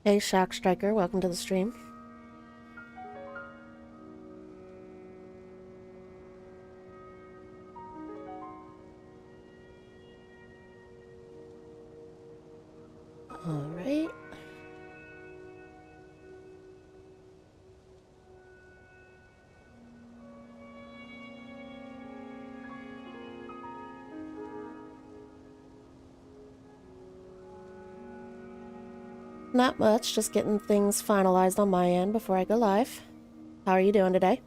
Hey Shock Striker, welcome to the stream. Alright. Not much, just getting things finalized on my end before I go live. How are you doing today?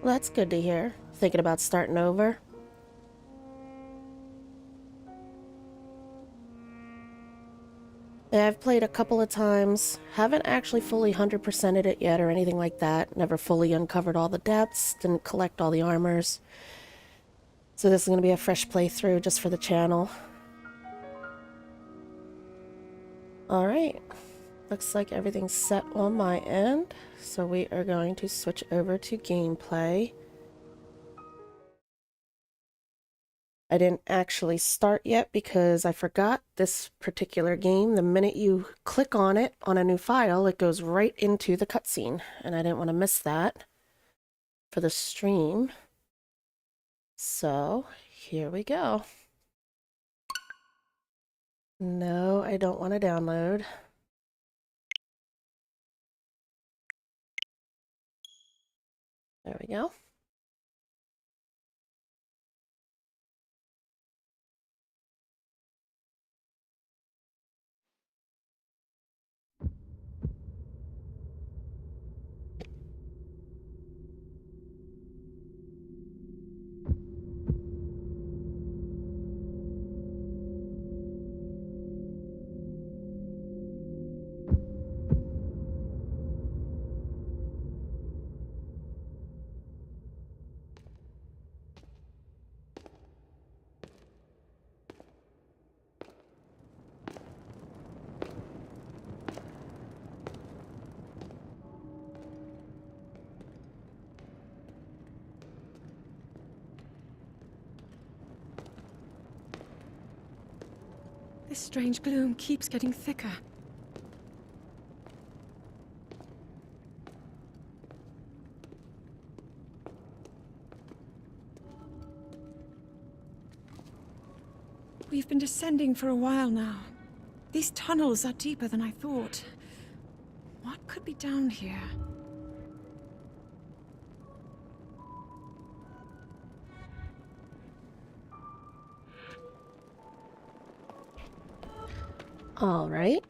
Well, that's good to hear. Thinking about starting over? Yeah, I've played a couple of times. Haven't actually fully 100%ed it yet or anything like that. Never fully uncovered all the depths, didn't collect all the armors. So this is going to be a fresh playthrough just for the channel. Alright. Looks like everything's set on my end. So we are going to switch over to gameplay. I didn't actually start yet because I forgot this particular game. The minute you click on it on a new file, it goes right into the cutscene. And I didn't want to miss that for the stream. So here we go. No, I don't want to download. There we go. This strange gloom keeps getting thicker. We've been descending for a while now. These tunnels are deeper than I thought. What could be down here? All right.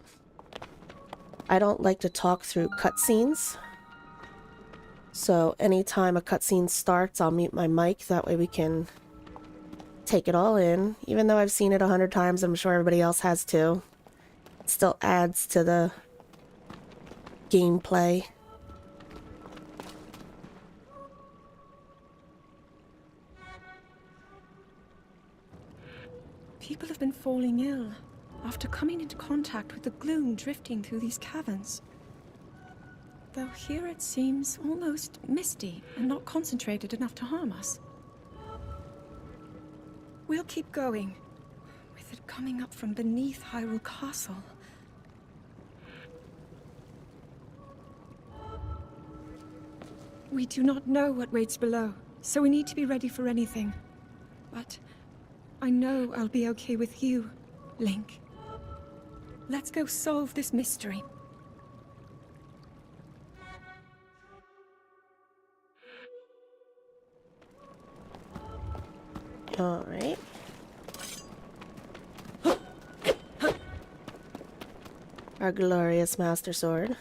I don't like to talk through cutscenes. So anytime a cutscene starts, I'll mute my mic. That way we can take it all in. Even though I've seen it 100 times, I'm sure everybody else has too. It still adds to the gameplay. People have been falling ill after coming into contact with the gloom drifting through these caverns. Though here it seems almost misty and not concentrated enough to harm us. We'll keep going, with it coming up from beneath Hyrule Castle. We do not know what waits below, so we need to be ready for anything. But I know I'll be okay with you, Link. Let's go solve this mystery. Alright. Our glorious Master Sword.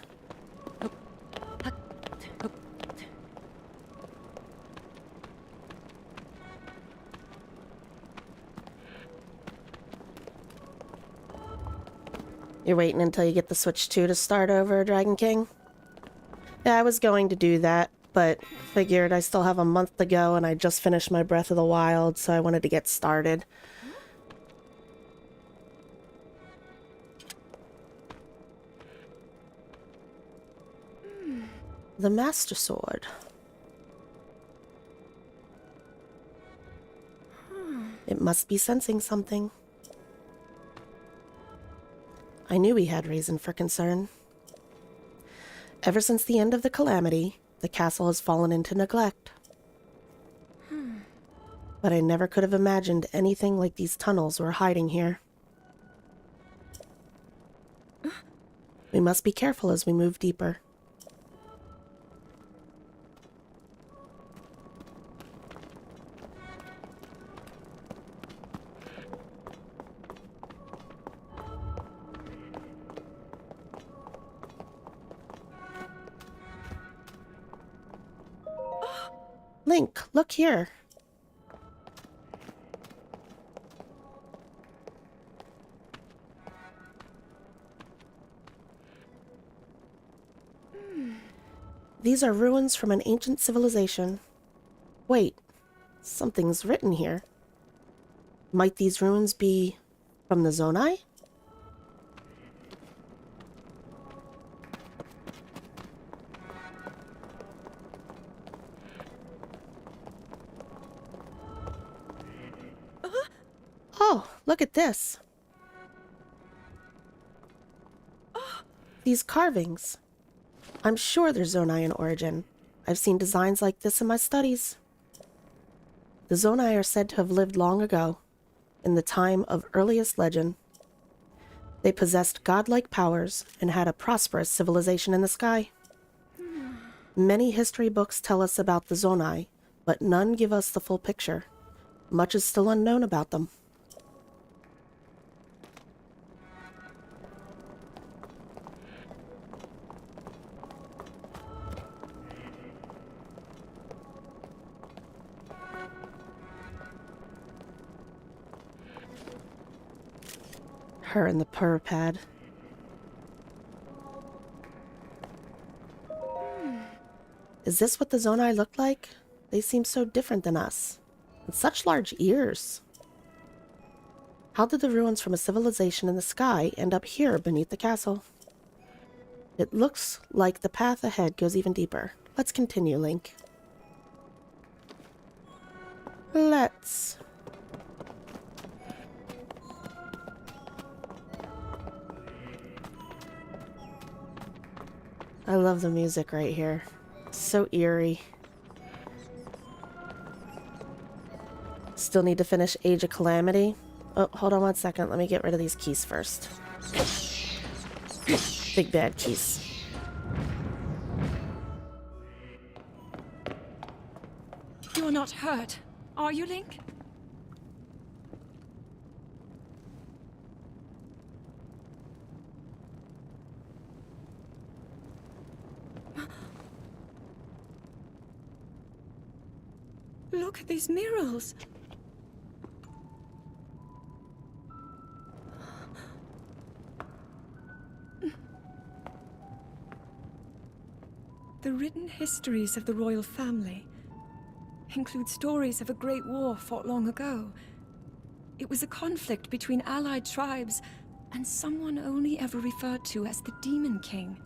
You're waiting until you get the Switch 2 to start over, Dragon King? Yeah, I was going to do that, but figured I still have a month to go and I just finished my Breath of the Wild, so I wanted to get started. The Master Sword. It must be sensing something. I knew we had reason for concern. Ever since the end of the calamity, the castle has fallen into neglect. But I never could have imagined anything like these tunnels were hiding here. We must be careful as we move deeper. Link, look here. These are ruins from an ancient civilization. Wait, something's written here. Might these ruins be from the Zonai? Oh, look at this. These carvings. I'm sure they're Zonai in origin. I've seen designs like this in my studies. The Zonai are said to have lived long ago, in the time of earliest legend. They possessed godlike powers and had a prosperous civilization in the sky. Many history books tell us about the Zonai, but none give us the full picture. Much is still unknown about them. Her and the purr pad. Is this what the Zonai look like? They seem so different than us. And such large ears. How did the ruins from a civilization in the sky end up here beneath the castle? It looks like the path ahead goes even deeper. Let's continue, Link. Let's... I love the music right here. So eerie. Still need to finish Age of Calamity. Oh, hold on one second. Let me get rid of these keys first. Big bad keys. You're not hurt, are you, Link? Look at these murals. The written histories of the royal family include stories of a great war fought long ago. It was a conflict between allied tribes and someone only ever referred to as the Demon King.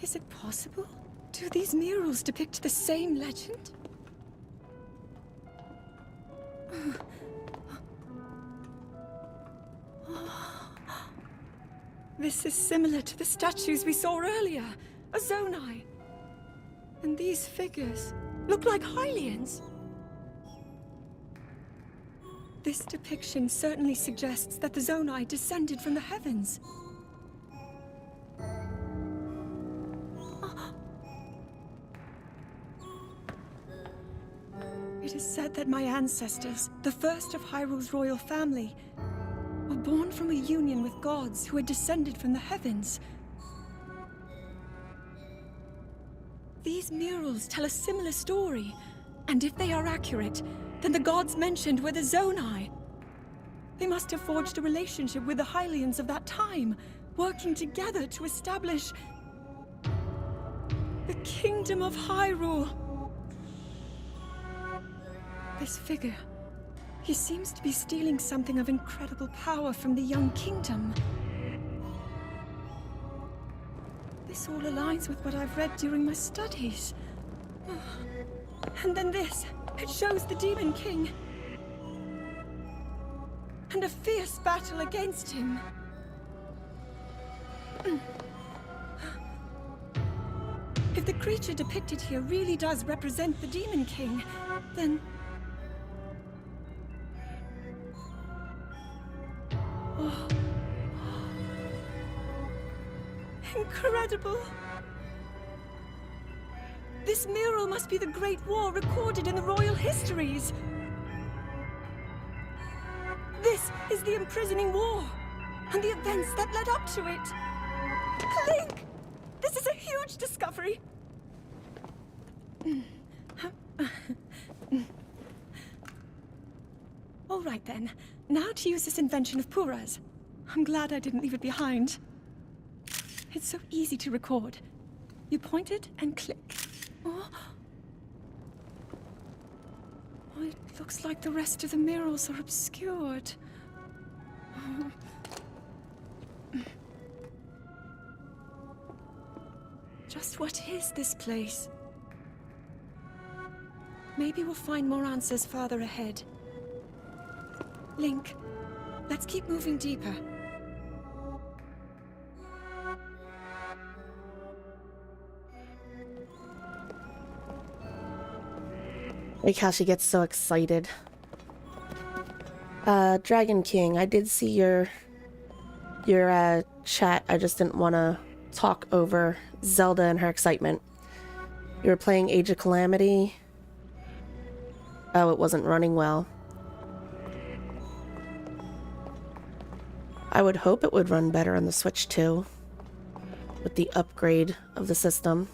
Is it possible? Do these murals depict the same legend? This is similar to the statues we saw earlier, a Zonai. And these figures look like Hylians. This depiction certainly suggests that the Zonai descended from the heavens. It is said that my ancestors, the first of Hyrule's royal family, were born from a union with gods who had descended from the heavens. These murals tell a similar story, and if they are accurate, then the gods mentioned were the Zonai. They must have forged a relationship with the Hylians of that time, working together to establish the Kingdom of Hyrule. This figure, he seems to be stealing something of incredible power from the young kingdom. This all aligns with what I've read during my studies. And then this, it shows the Demon King. And a fierce battle against him. If the creature depicted here really does represent the Demon King, then... Oh. Incredible! This mural must be the Great War recorded in the royal histories. This is the imprisoning war, and the events that led up to it. Link! This is a huge discovery! All right then, now to use this invention of Pura's. I'm glad I didn't leave it behind. It's so easy to record. You point it and click. Oh. Oh, it looks like the rest of the murals are obscured. Just what is this place? Maybe we'll find more answers farther ahead. Link, let's keep moving deeper. Like how she gets so excited. Dragon King, I did see your chat. I just didn't want to talk over Zelda and her excitement. You were playing Age of Calamity. Oh, it wasn't running well. I would hope it would run better on the Switch too, with the upgrade of the system.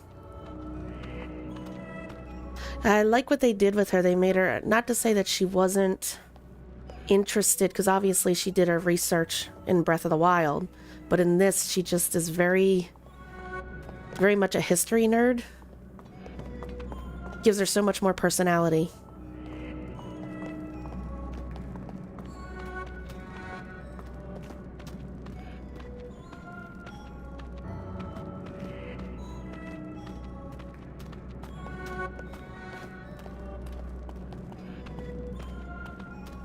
I like what they did with her. They made her, not to say that she wasn't interested, because obviously she did her research in Breath of the Wild, but in this she just is very much a history nerd. Gives her so much more personality.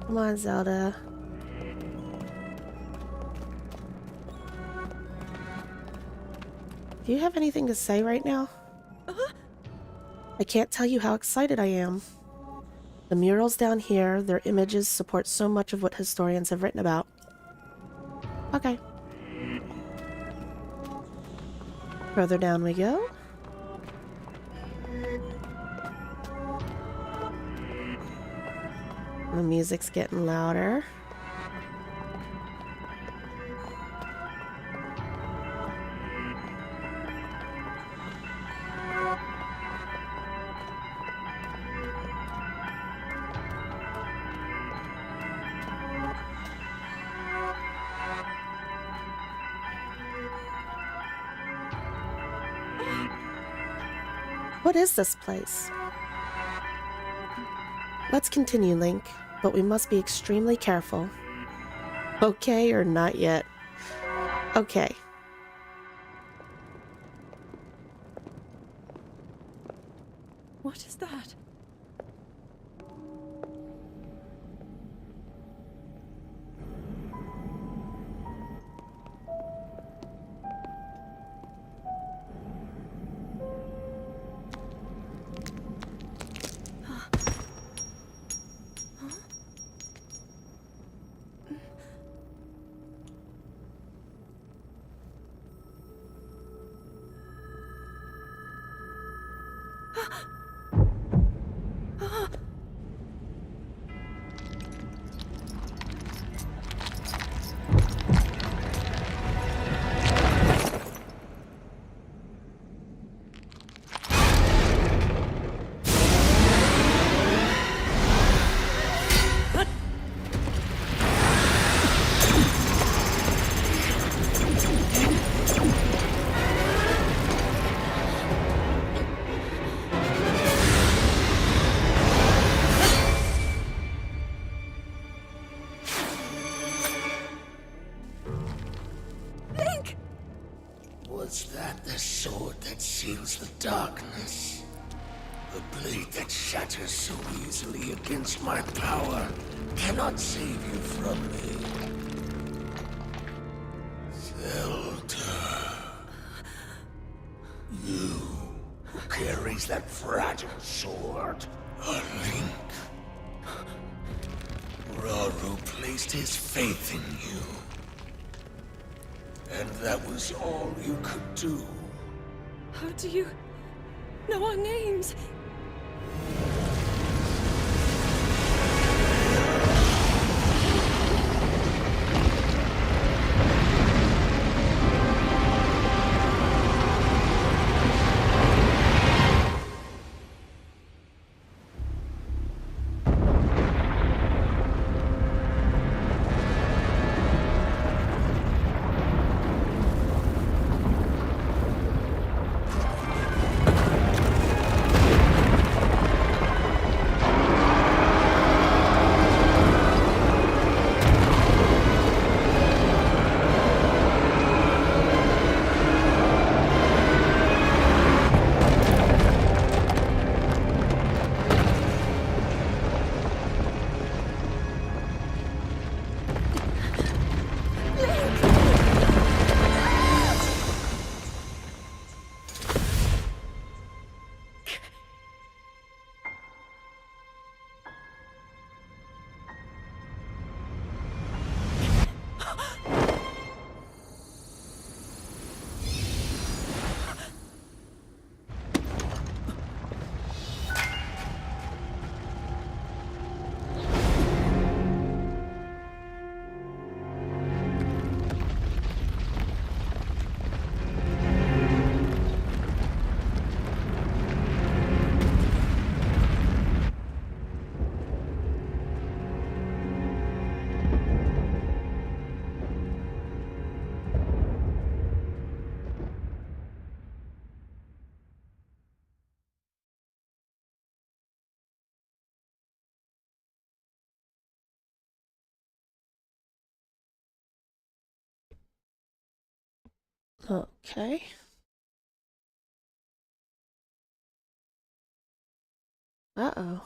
Come on, Zelda. Do you have anything to say right now? I can't tell you how excited I am. The murals down here, their images support so much of what historians have written about. Okay. Further down we go. The music's getting louder. What is this place? Let's continue, Link, but we must be extremely careful. Okay, or not yet? Okay. What is that? darkness. The blade that shatters so easily against my power cannot save you from me. Zelda. You who carries that fragile sword. A link. Raru placed his faith in you. And that was all you could do. How do you know our names? Okay. Uh-oh.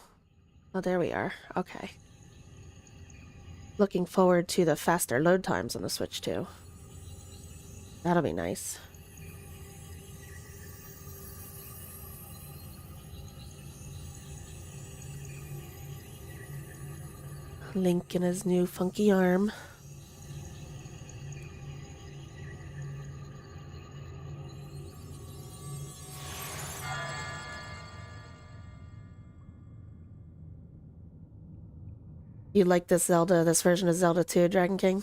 Oh, there we are. Okay. Looking forward to the faster load times on the Switch, too. That'll be nice. Link and his new funky arm. You like this Zelda, this version of Zelda 2, Dragon King?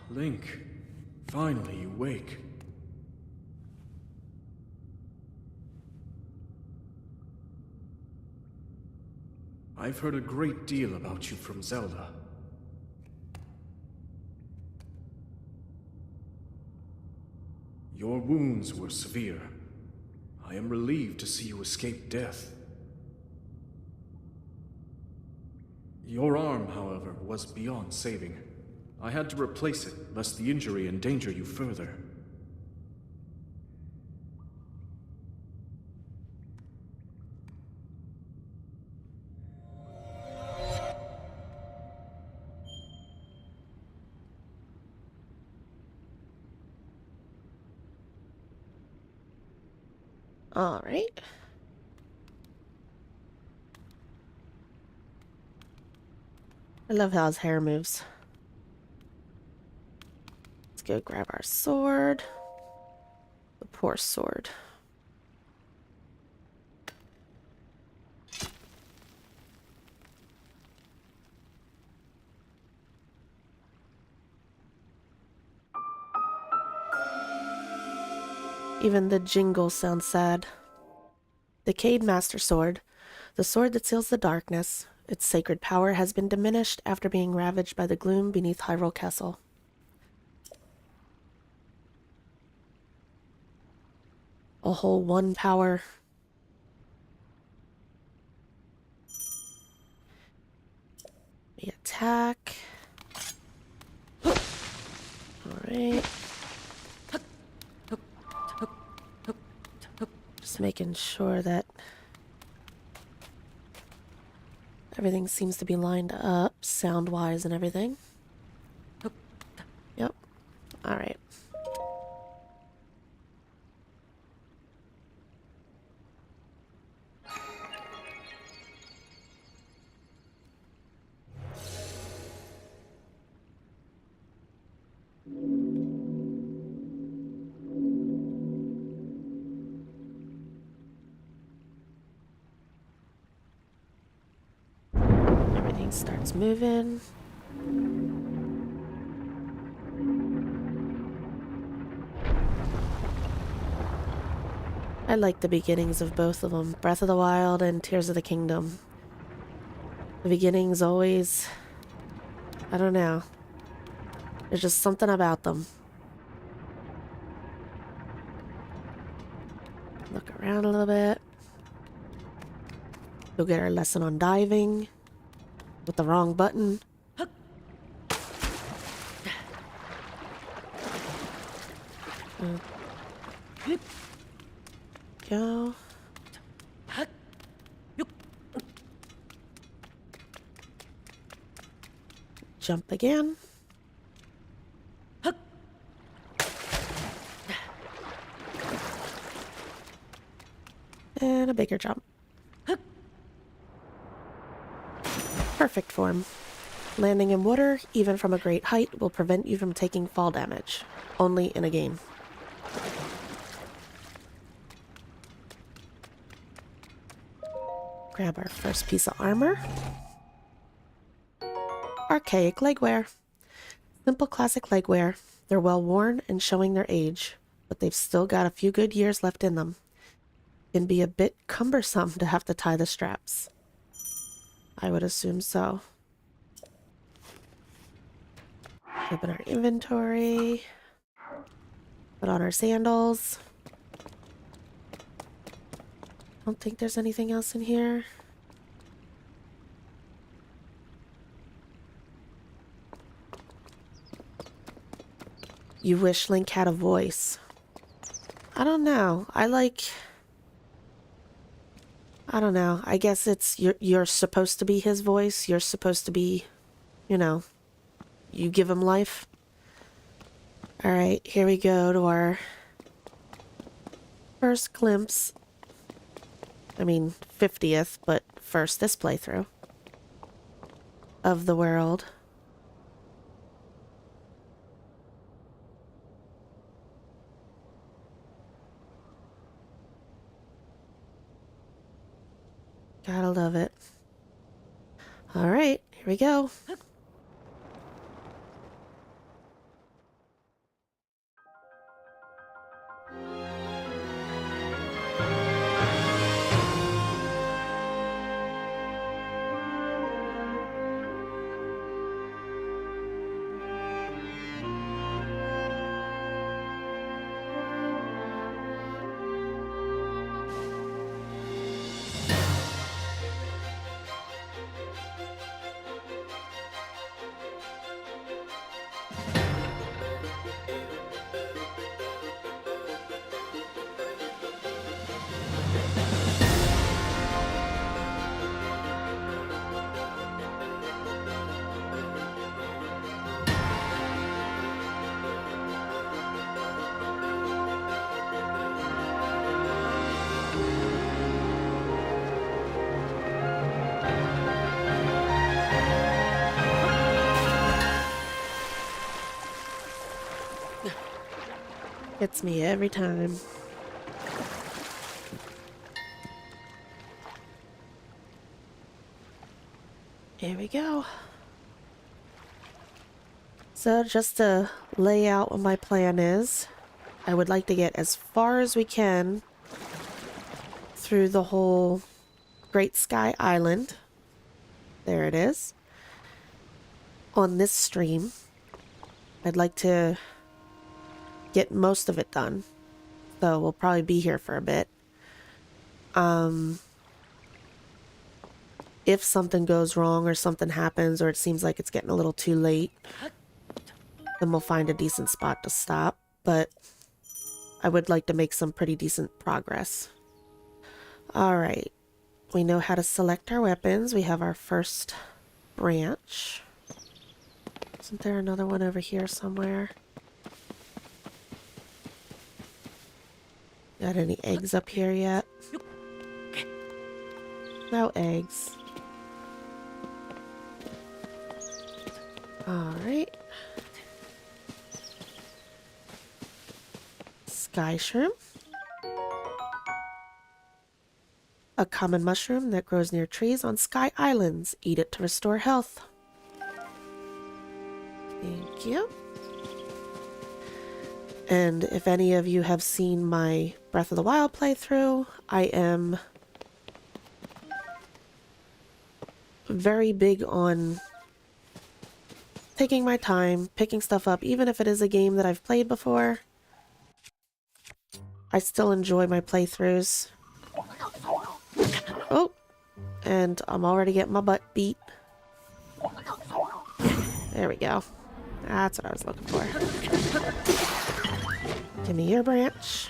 Link, finally you wake. I've heard a great deal about you from Zelda. Your wounds were severe. I am relieved to see you escape death. Your arm, however, was beyond saving. I had to replace it, lest the injury endanger you further. All right. I love how his hair moves. Let's go grab our sword. The poor sword. Even the jingle sounds sad. The Cade Master Sword, the sword that seals the darkness. Its sacred power has been diminished after being ravaged by the gloom beneath Hyrule Castle. a whole 1 power. We attack. Alright. Just making sure that everything seems to be lined up, sound-wise and everything. Yep. Alright. Everything starts moving. I like the beginnings of both of them, Breath of the Wild and Tears of the Kingdom. The beginnings always, I don't know, there's just something about them. Look around a little bit. Go get our lesson on diving with the wrong button. Go. Jump again. And a bigger jump. Perfect form. Landing in water, even from a great height, will prevent you from taking fall damage. Only in a game. Grab our first piece of armor. Archaic legwear. Simple classic legwear. They're well worn and showing their age, but they've still got a few good years left in them. Can be a bit cumbersome to have to tie the straps. I would assume so. Open our inventory. Put on our sandals. Don't think there's anything else in here. You wish Link had a voice. I don't know. I don't know. I guess it's you're supposed to be his voice. You're supposed to be, you know, you give him life. All right, here we go to our first glimpse. I mean, 50th, but first this playthrough of the world. Gotta love it. All right, here we go. Gets me every time. Here we go. So just to lay out what my plan is, I would like to get as far as we can through the whole Great Sky Island. There it is. On this stream, I'd like to get most of it done. though we'll probably be here for a bit. If something goes wrong or something happens or it seems like it's getting a little too late, then we'll find a decent spot to stop. But I would like to make some pretty decent progress. Alright. We know how to select our weapons. We have our first branch. Isn't there another one over here somewhere? Got any eggs up here yet? No eggs. Alright. Sky shroom. A common mushroom that grows near trees on sky islands. Eat it to restore health. Thank you. And if any of you have seen my Breath of the Wild playthrough, I am very big on taking my time, picking stuff up, even if it is a game that I've played before. I still enjoy my playthroughs. Oh, and I'm already getting my butt beat. There we go. That's what I was looking for. Give me your branch.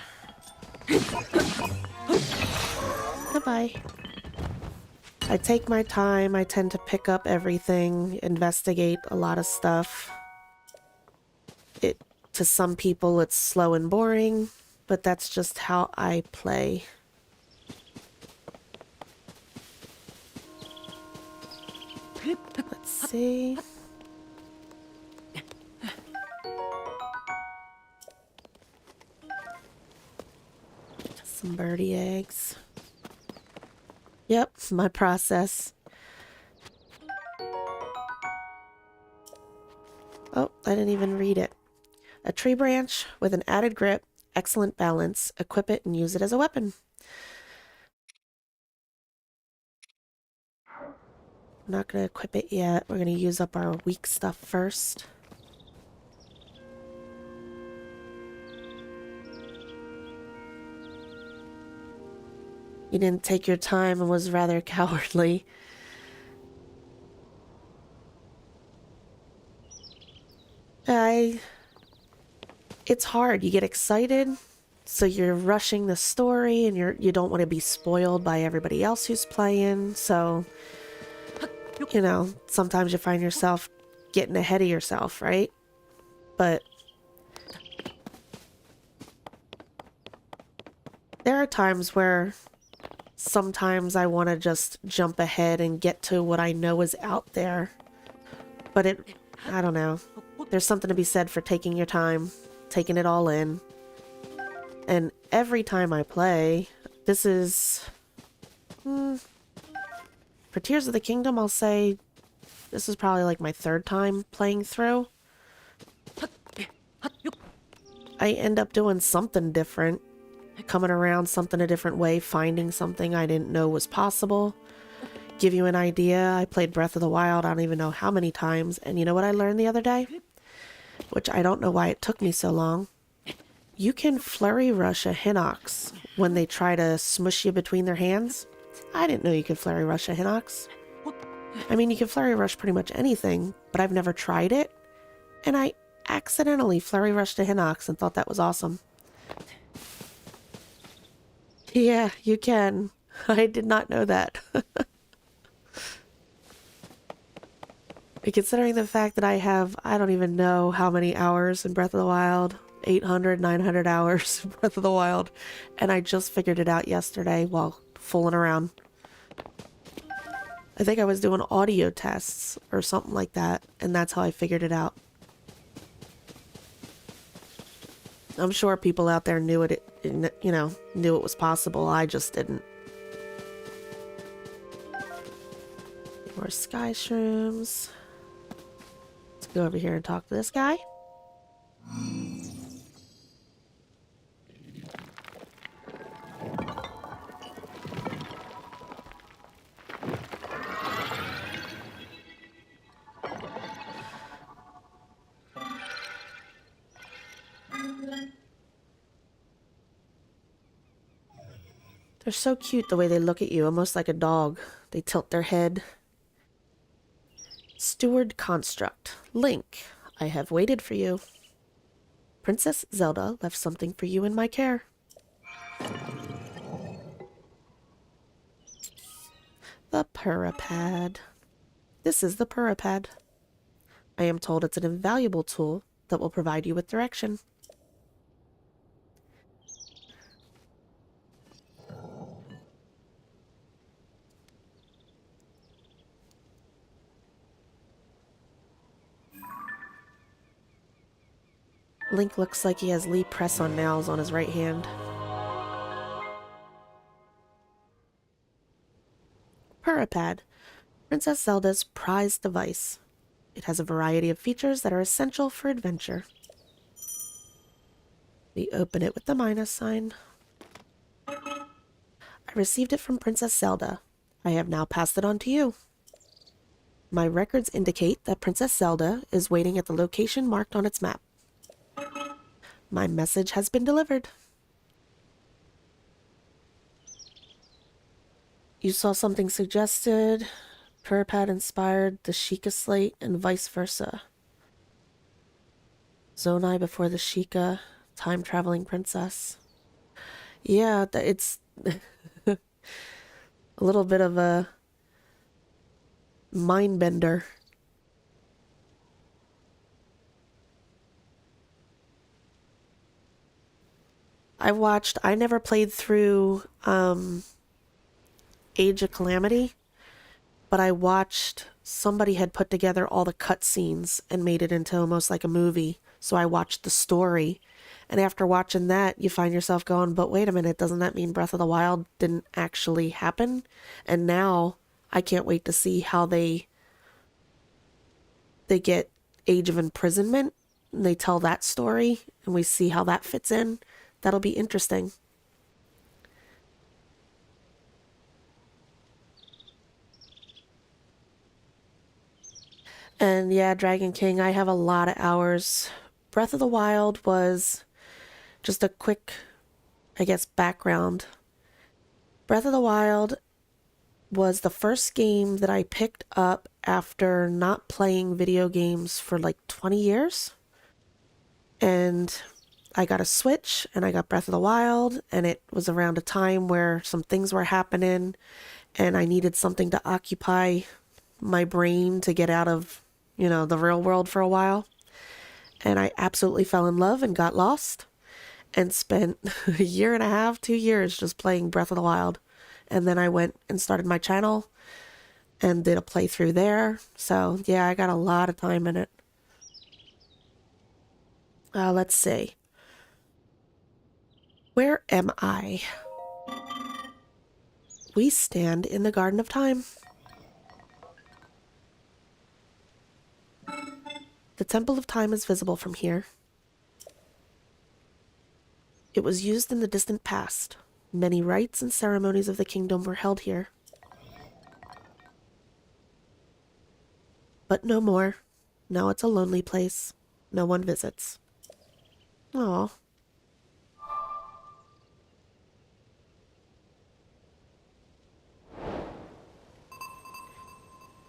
Goodbye. I take my time. I tend to pick up everything, investigate a lot of stuff. To some people, it's slow and boring, but that's just how I play. Let's see. Some birdie eggs. Yep, my process. Oh, I didn't even read it. A tree branch with an added grip, excellent balance. Equip it and use it as a weapon. I'm not going to equip it yet. We're going to use up our weak stuff first. You didn't take your time and was rather cowardly. It's hard. You get excited, so you're rushing the story, and you don't want to be spoiled by everybody else who's playing. So, you know, sometimes you find yourself getting ahead of yourself, right? But there are times where sometimes I want to just jump ahead and get to what I know is out there. But I don't know. There's something to be said for taking your time, taking it all in. And every time I play, this is... for Tears of the Kingdom, I'll say this is probably like my third time playing through. I end up doing something different. Coming around something a different way, finding something I didn't know was possible. Give you an idea, I played Breath of the Wild I don't even know how many times, and you know what I learned the other day? Which I don't know why it took me so long. You can flurry rush a Hinox when they try to smush you between their hands. I didn't know you could flurry rush a Hinox. I mean, you can flurry rush pretty much anything, but I've never tried it. And I accidentally flurry rushed a Hinox and thought that was awesome. Yeah, you can. I did not know that. Considering the fact that I have, I don't even know how many hours in Breath of the Wild, 800, 900 hours in Breath of the Wild, and I just figured it out yesterday while fooling around. I think I was doing audio tests or something like that, and that's how I figured it out. I'm sure people out there knew it, you know, knew it was possible. I just didn't. More sky shrooms. Let's go over here and talk to this guy. They're so cute the way they look at you, almost like a dog. They tilt their head. Steward Construct. Link, I have waited for you. Princess Zelda left something for you in my care. The Purapad. This is the Purapad. I am told it's an invaluable tool that will provide you with direction. Link looks like he has Lee press-on nails on his right hand. Purapad. Princess Zelda's prized device. It has a variety of features that are essential for adventure. We open it with the minus sign. I received it from Princess Zelda. I have now passed it on to you. My records indicate that Princess Zelda is waiting at the location marked on its map. My message has been delivered. You saw something suggested. Purapad inspired the Sheikah slate and vice versa. Zonai before the Sheikah, time-traveling princess. Yeah, it's a little bit of a mind bender. I never played through Age of Calamity, but I watched somebody had put together all the cutscenes and made it into almost like a movie. So I watched the story, and after watching that, you find yourself going, but wait a minute, doesn't that mean Breath of the Wild didn't actually happen? And now I can't wait to see how they get Age of Imprisonment, and they tell that story, and we see how that fits in. That'll be interesting. And yeah, Dragon King, I have a lot of hours. Breath of the Wild was just a quick, I guess, background. Breath of the Wild was the first game that I picked up after not playing video games for like 20 years. And I got a Switch and I got Breath of the Wild, and it was around a time where some things were happening and I needed something to occupy my brain to get out of, the real world for a while. And I absolutely fell in love and got lost and spent a year and a half, 2 years just playing Breath of the Wild. And then I went and started my channel and did a playthrough there. So yeah, I got a lot of time in it. Let's see. Where am I? We stand in the Garden of Time. The Temple of Time is visible from here. It was used in the distant past. Many rites and ceremonies of the kingdom were held here. But no more. Now it's a lonely place. No one visits. Aww.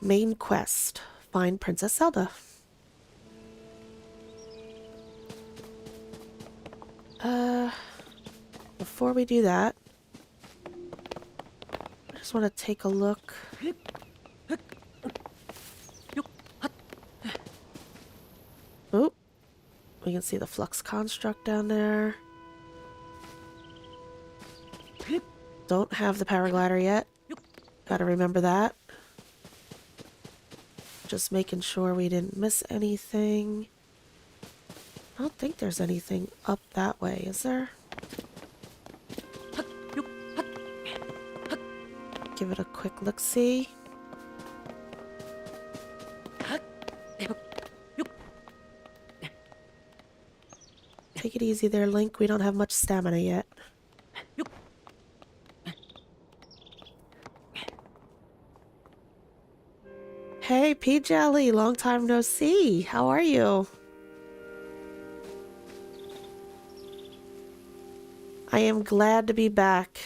Main quest. Find Princess Zelda. Before we do that, I just want to take a look. Oop. We can see the Flux construct down there. Don't have the paraglider yet. Gotta remember that. Just making sure we didn't miss anything. I don't think there's anything up that way, is there? Give it a quick look-see. Take it easy there, Link. We don't have much stamina yet. Hey, P-Jelly. Long time no see. How are you? I am glad to be back.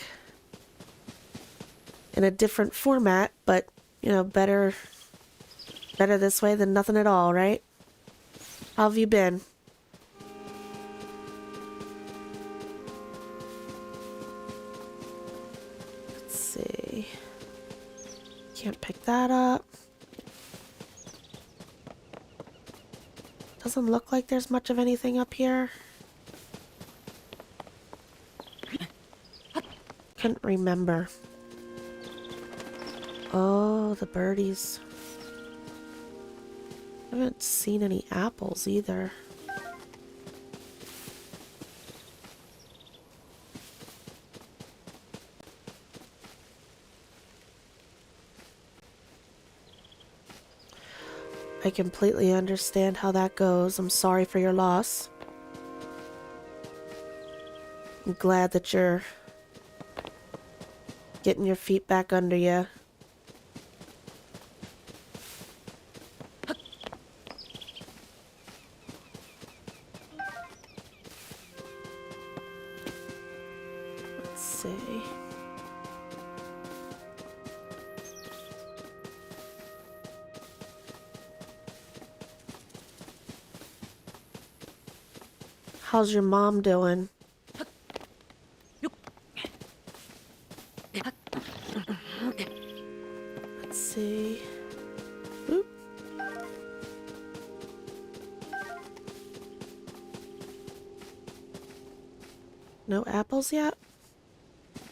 in a different format, but, you know, better this way than nothing at all, right? How have you been? Let's see. Can't pick that up. Doesn't look like there's much of anything up here. Couldn't remember. Oh, the birdies. Haven't seen any apples either. I completely understand how that goes. I'm sorry for your loss. I'm glad that you're getting your feet back under you. Let's see. How's your mom doing? Let's see. Oop. No apples yet?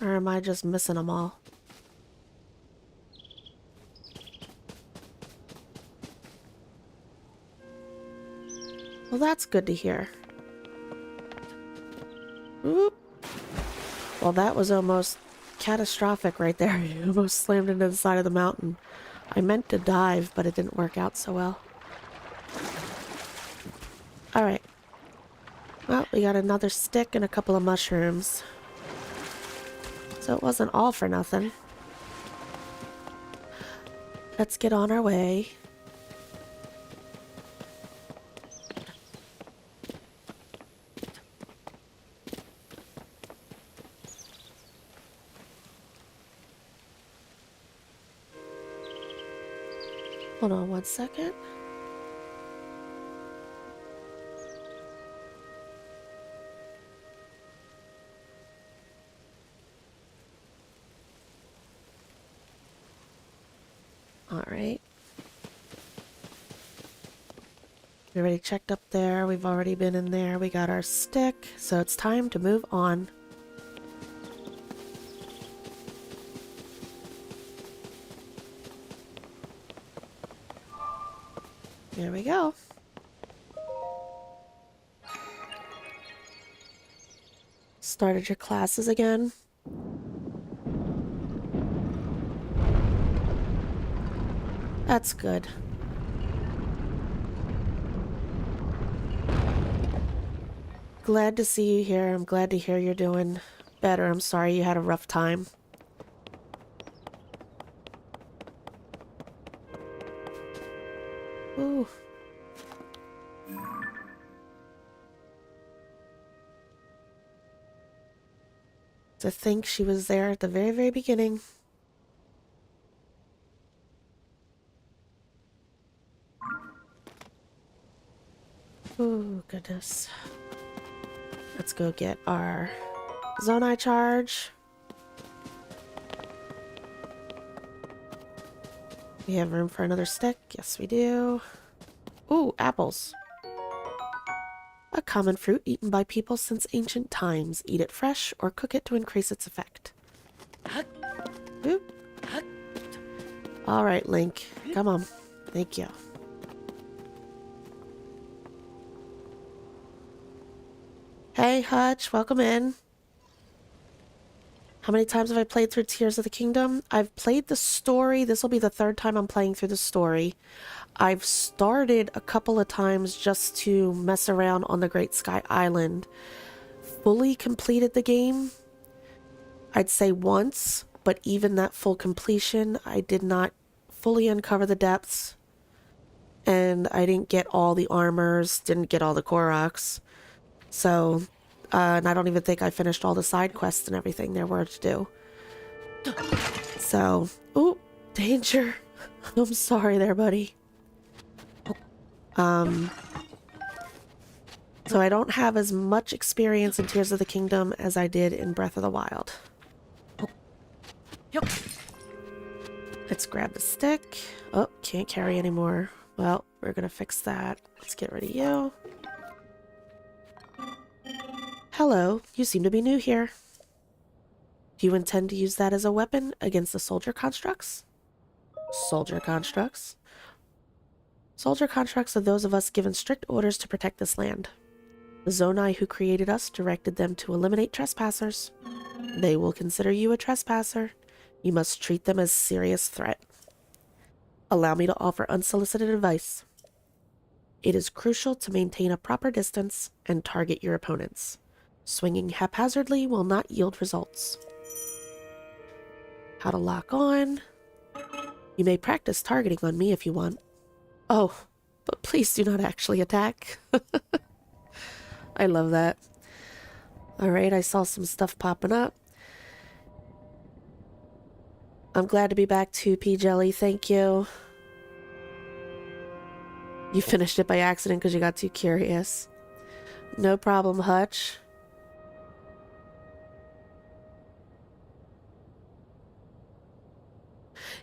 Or am I just missing them all? Well, that's good to hear. Oop. Well, that was almost catastrophic right there. You almost slammed into the side of the mountain. I meant to dive, but it didn't work out so well. Alright. Well, we got another stick and a couple of mushrooms. So it wasn't all for nothing. Let's get on our way. Hold on 1 second. All right. We already checked up there. We've already been in there. We got our stick. So it's time to move on. There we go. Started your classes again. That's good. Glad to see you here. I'm glad to hear you're doing better. I'm sorry you had a rough time. Ooh. To think she was there at the very, very beginning. Oh, goodness. Let's go get our Zonai charge. We have room for another stick. Yes, we do. Ooh, apples. A common fruit eaten by people since ancient times. Eat it fresh or cook it to increase its effect. Ooh. All right, Link. Come on. Thank you. Hey, Hutch. Welcome in. How many times have I played through Tears of the Kingdom? I've played the story. This will be the third time I'm playing through the story. I've started a couple of times just to mess around on the Great Sky Island. Fully completed the game, I'd say once, but even that full completion, I did not fully uncover the depths. And I didn't get all the armors, didn't get all the Koroks. So, and I don't even think I finished all the side quests and everything there were to do. So, ooh, danger. I'm sorry there, buddy. So I don't have as much experience in Tears of the Kingdom as I did in Breath of the Wild. Let's grab the stick. Oh, can't carry anymore. Well, we're gonna fix that. Let's get rid of you. Hello, you seem to be new here. Do you intend to use that as a weapon against the soldier constructs? Soldier constructs? Soldier constructs are those of us given strict orders to protect this land. The Zonai who created us directed them to eliminate trespassers. They will consider you a trespasser. You must treat them as a serious threat. Allow me to offer unsolicited advice. It is crucial to maintain a proper distance and target your opponents. Swinging haphazardly will not yield results. How to lock on. You may practice targeting on me if you want. Oh, but please do not actually attack. I love that. Alright, I saw some stuff popping up. I'm glad to be back too, P. Jelly. Thank you. You finished it by accident because you got too curious. No problem, Hutch.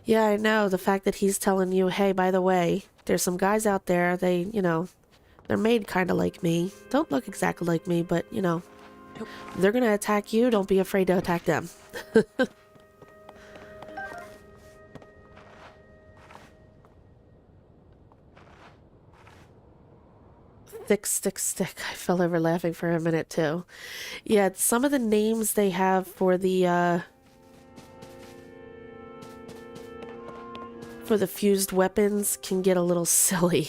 Yeah, I know. The fact that he's telling you, hey, by the way, there's some guys out there, they, you know, they're made kind of like me. Don't look exactly like me, but, you know, they're gonna attack you. Don't be afraid to attack them. Thick stick stick. I fell over laughing for a minute too. Yeah, some of the names they have for the fused weapons can get a little silly.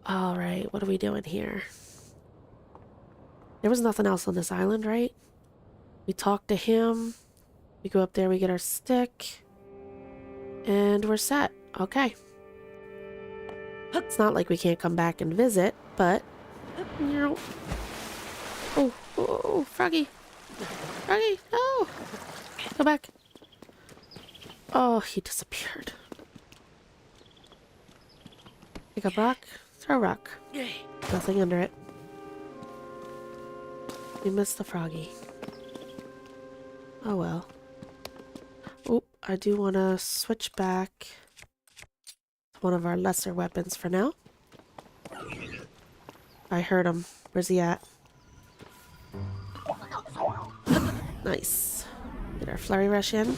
Alright, what are we doing here? There was nothing else on this island, right? We talk to him. We go up there, we get our stick. And we're set. Okay. It's not like we can't come back and visit, but... You know... Oh, oh, oh, Froggy. Froggy, no! Go back. Oh, he disappeared. Pick up rock. Throw rock. Nothing under it. We missed the Froggy. Oh well. Oh, I do want to switch back to one of our lesser weapons for now. I heard him. Where's he at? Nice. Get our flurry rush in.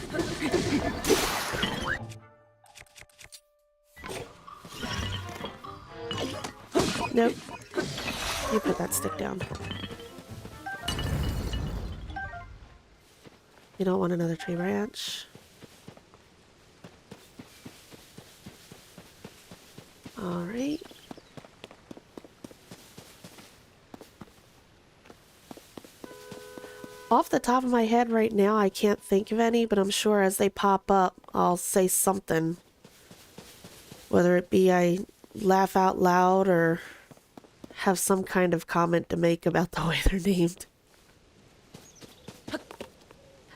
Nope. You put that stick down. You don't want another tree branch. Alright. Off the top of my head right now, I can't think of any, but I'm sure as they pop up, I'll say something. Whether it be I laugh out loud or have some kind of comment to make about the way they're named.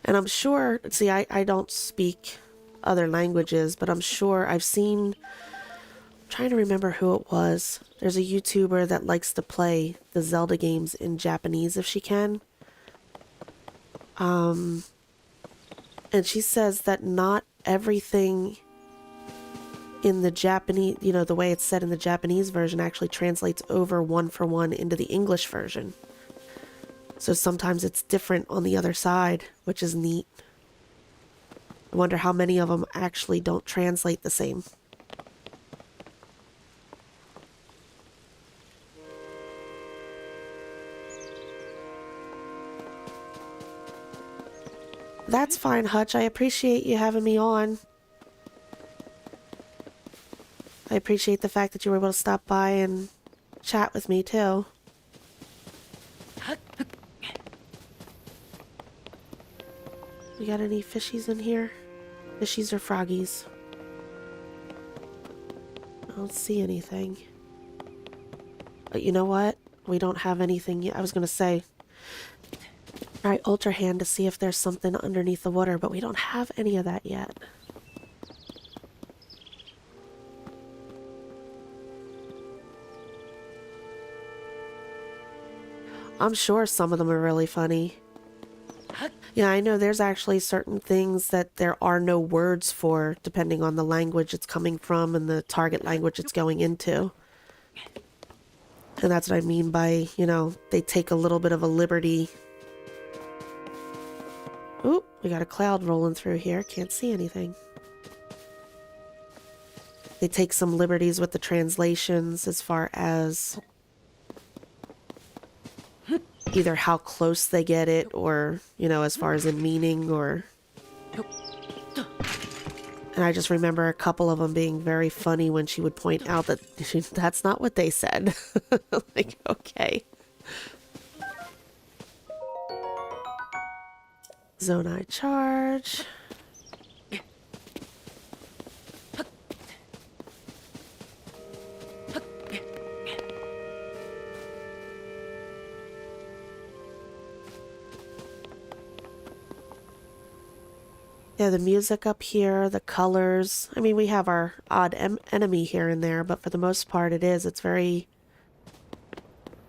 And I'm sure, see, I don't speak other languages, but I'm sure I've seen, I'm trying to remember who it was. There's a YouTuber that likes to play the Zelda games in Japanese if she can. And she says that not everything in the Japanese, you know, the way it's said in the Japanese version actually translates over one for one into the English version. So sometimes it's different on the other side, which is neat. I wonder how many of them actually don't translate the same. That's fine, Hutch. I appreciate you having me on. I appreciate the fact that you were able to stop by and chat with me, too. We got any fishies in here? Fishies or froggies? I don't see anything. But you know what? We don't have anything yet. I was gonna say, Try Ultra Hand to see if there's something underneath the water, but we don't have any of that yet. I'm sure some of them are really funny. Yeah, I know there's actually certain things that there are no words for, depending on the language it's coming from and the target language it's going into. And that's what I mean by, you know, they take a little bit of a liberty. Ooh, we got a cloud rolling through here. Can't see anything. They take some liberties with the translations as far as either how close they get it or, you know, as far as in meaning or... And I just remember a couple of them being very funny when she would point out that that's not what they said. Like, okay. Zonai charge. Yeah, the music up here, the colors. I mean, we have our odd enemy here and there, but for the most part it's very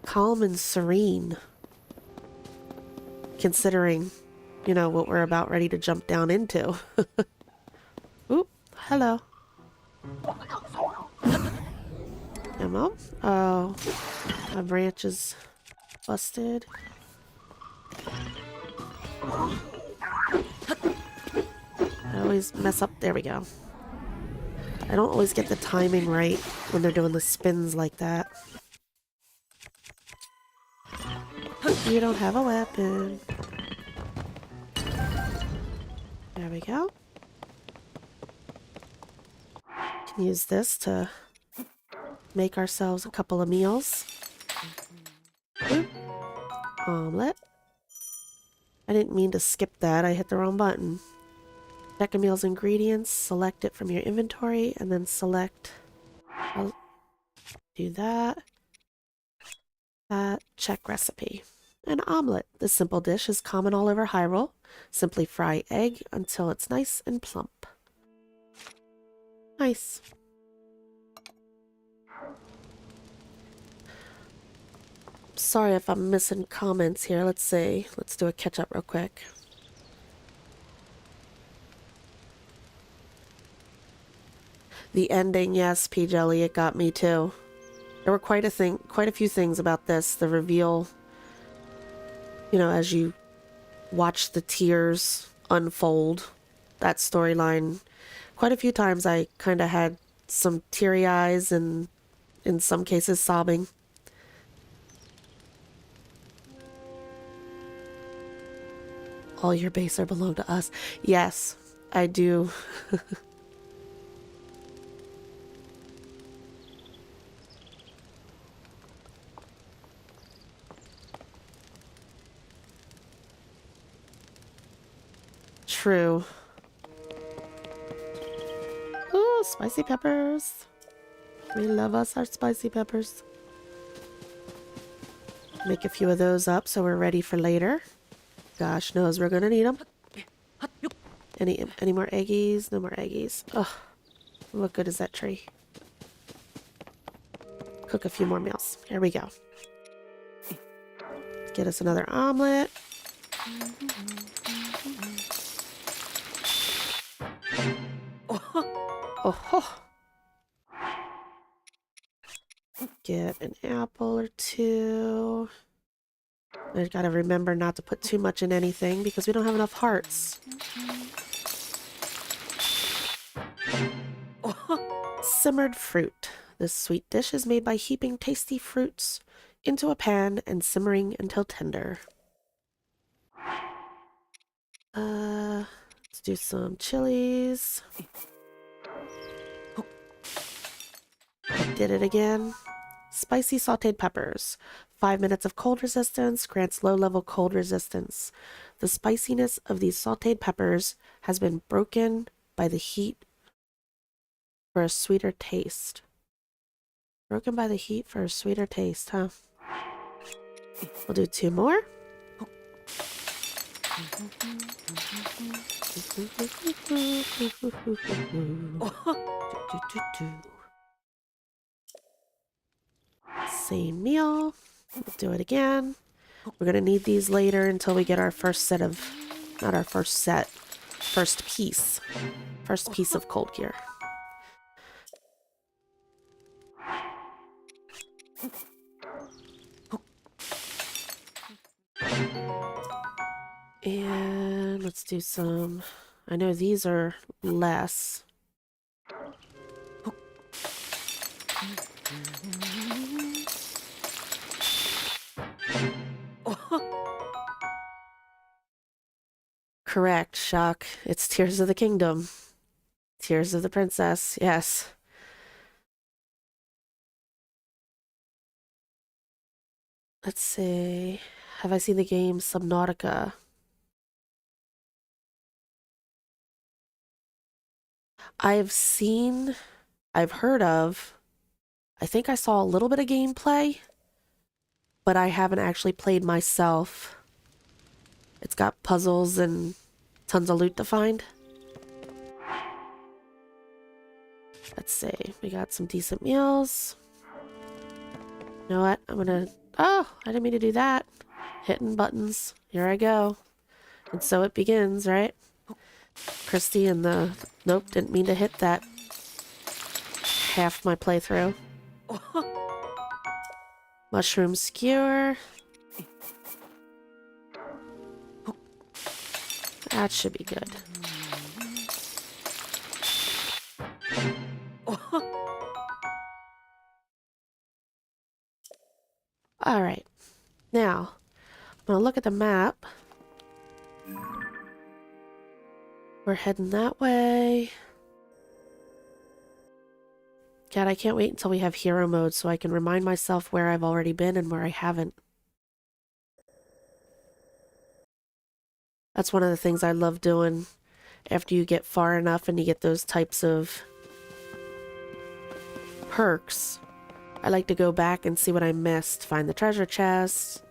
calm and serene. Considering, you know, what we're about ready to jump down into. Oop, hello. Ammo? Oh, my branch is busted. I always mess up. There we go. I don't always get the timing right when they're doing the spins like that. You don't have a weapon. There we go. Can use this to make ourselves a couple of meals. Oop. Omelet. I didn't mean to skip that. I hit the wrong button. Check a meal's ingredients, select it from your inventory, and then select... I'll do that. Check recipe. An omelet. This simple dish is common all over Hyrule. Simply fry egg until it's nice and plump. Nice. Sorry if I'm missing comments here. Let's see. Let's do a catch-up real quick. The ending, yes, P. Jelly, it got me too. There were quite a few things about this. The reveal, you know, as you watch the tears unfold, that storyline. Quite a few times I kind of had some teary eyes and in some cases sobbing. All your base are belong to us. Yes, I do. True. Ooh, spicy peppers. We love us our spicy peppers. Make a few of those up so we're ready for later. Gosh knows we're gonna need them. Any more eggies? No more eggies. Ugh. What good is that tree? Cook a few more meals. Here we go. Get us another omelet. Oh. Get an apple or two. I gotta remember not to put too much in anything because we don't have enough hearts. Simmered fruit. This sweet dish is made by heaping tasty fruits into a pan and simmering until tender. Let's do some chilies. Did it again. Spicy sauteed peppers. 5 minutes of cold resistance grants low-level cold resistance. The spiciness of these sauteed peppers has been broken by the heat for a sweeter taste. Broken by the heat for a sweeter taste, huh? We'll do 2 more. Same meal. We'll do it again. We're gonna need these later until we get our first set of, not our first set, first piece of cold gear. And let's do some, I know these are less. Correct, Shock. It's Tears of the Kingdom. Tears of the Princess, yes. Let's see. Have I seen the game Subnautica? I've heard of, I think I saw a little bit of gameplay, but I haven't actually played myself. It's got puzzles and tons of loot to find. Let's see, we got some decent meals. You know what, oh, I didn't mean to do that. Hitting buttons, here I go. And so it begins, right? Christi and the, nope, didn't mean to hit that. Half my playthrough. Mushroom skewer. That should be good. Alright. Now, I'm gonna look at the map. We're heading that way. God, I can't wait until we have hero mode so I can remind myself where I've already been and where I haven't. That's one of the things I love doing after you get far enough and you get those types of perks. I like to go back and see what I missed. Find the treasure chest.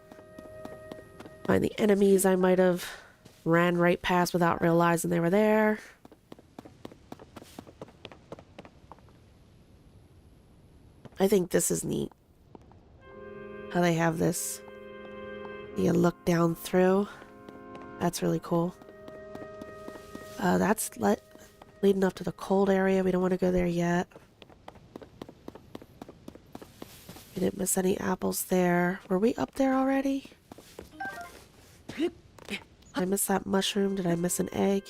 Find the enemies I might have ran right past without realizing they were there. I think this is neat. How they have this. You look down through. That's really cool. That's leading up to the cold area. We don't want to go there yet. We didn't miss any apples there. Were we up there already? Did I miss that mushroom? Did I miss an egg?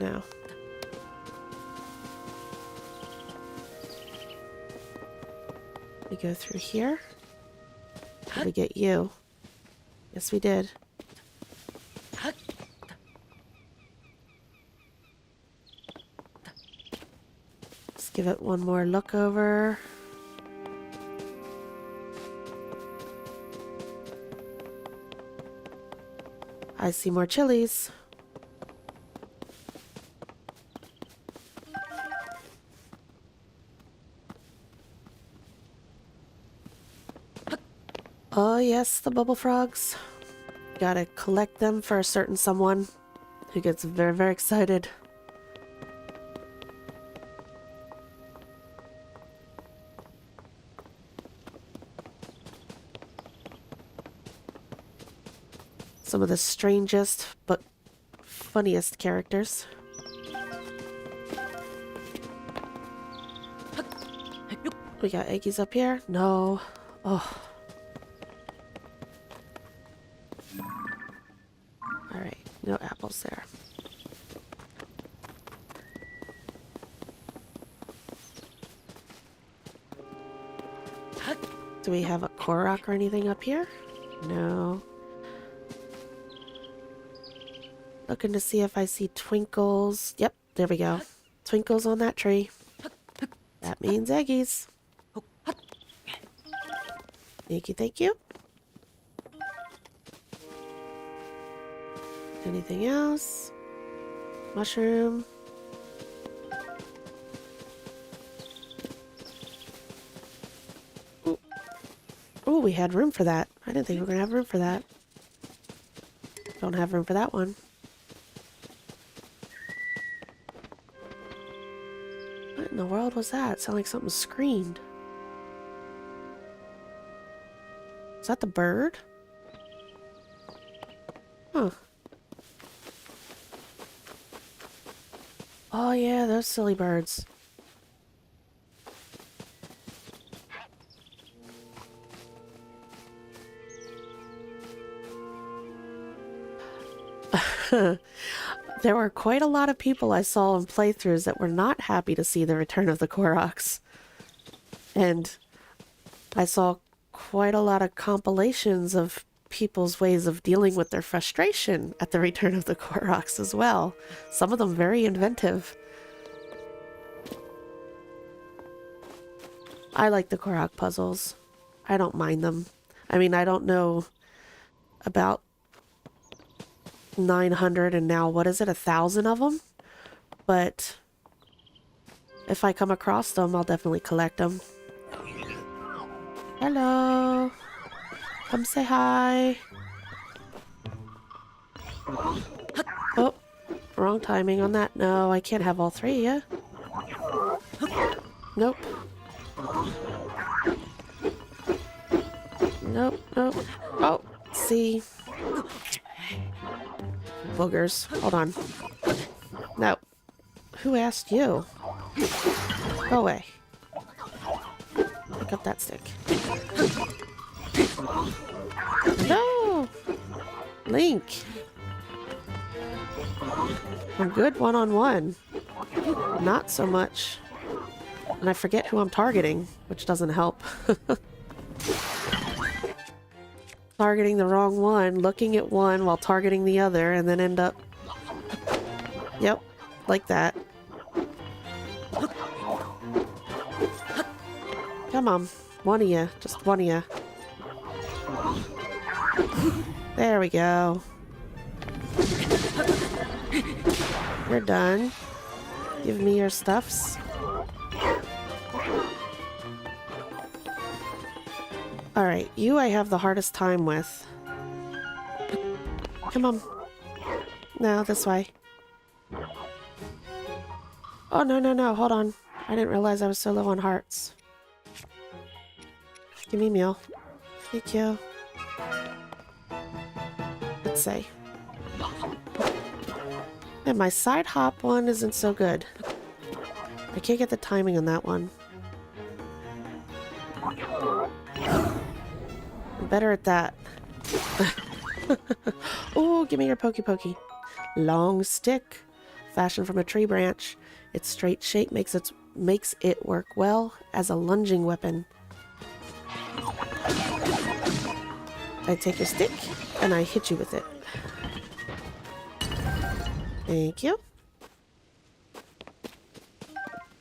No. We go through here. Did we get you? Yes, we did. Let's give it one more look over. I see more chilies. Oh yes, the bubble frogs. Gotta collect them for a certain someone who gets very, very excited. Some of the strangest but funniest characters. We got eggies up here? No. Oh. Alright, no apples there. Do we have a Korok or anything up here? No. Looking to see if I see twinkles. Yep, there we go. Twinkles on that tree. That means eggies. Thank you, thank you. Anything else? Mushroom. Oh, we had room for that. I didn't think we were gonna have room for that. Don't have room for that one. What in the world was that? It sounded like something screamed. Is that the bird? Huh. Oh yeah, those silly birds. There were quite a lot of people I saw in playthroughs that were not happy to see the return of the Koroks. And I saw quite a lot of compilations of people's ways of dealing with their frustration at the return of the Koroks as well. Some of them very inventive. I like the Korok puzzles. I don't mind them. I mean, I don't know about 900 and now, what is it, 1,000 of them? But if I come across them, I'll definitely collect them. Hello. Come say hi. Oh, wrong timing on that. No, I can't have all three, yeah? Nope. Nope, nope. Oh, see. Boogers. Hold on. No. Who asked you? Go away. Pick up that stick. No! Link! I'm good one-on-one. Not so much. And I forget who I'm targeting, which doesn't help. Targeting the wrong one, looking at one while targeting the other, and then end up... Yep, like that. Come on, one of you, just one of you. There we go. You're done. Give me your stuffs. Alright, you I have the hardest time with. Come on. No, this way. Oh, no, no, no, hold on. I didn't realize I was so low on hearts. Give me a meal. Thank you. Let's see. And my side hop one isn't so good. I can't get the timing on that one. I'm better at that. Oh, give me your pokey pokey. Long stick, fashioned from a tree branch. Its straight shape makes it work well as a lunging weapon. I take your stick and I hit you with it. Thank you.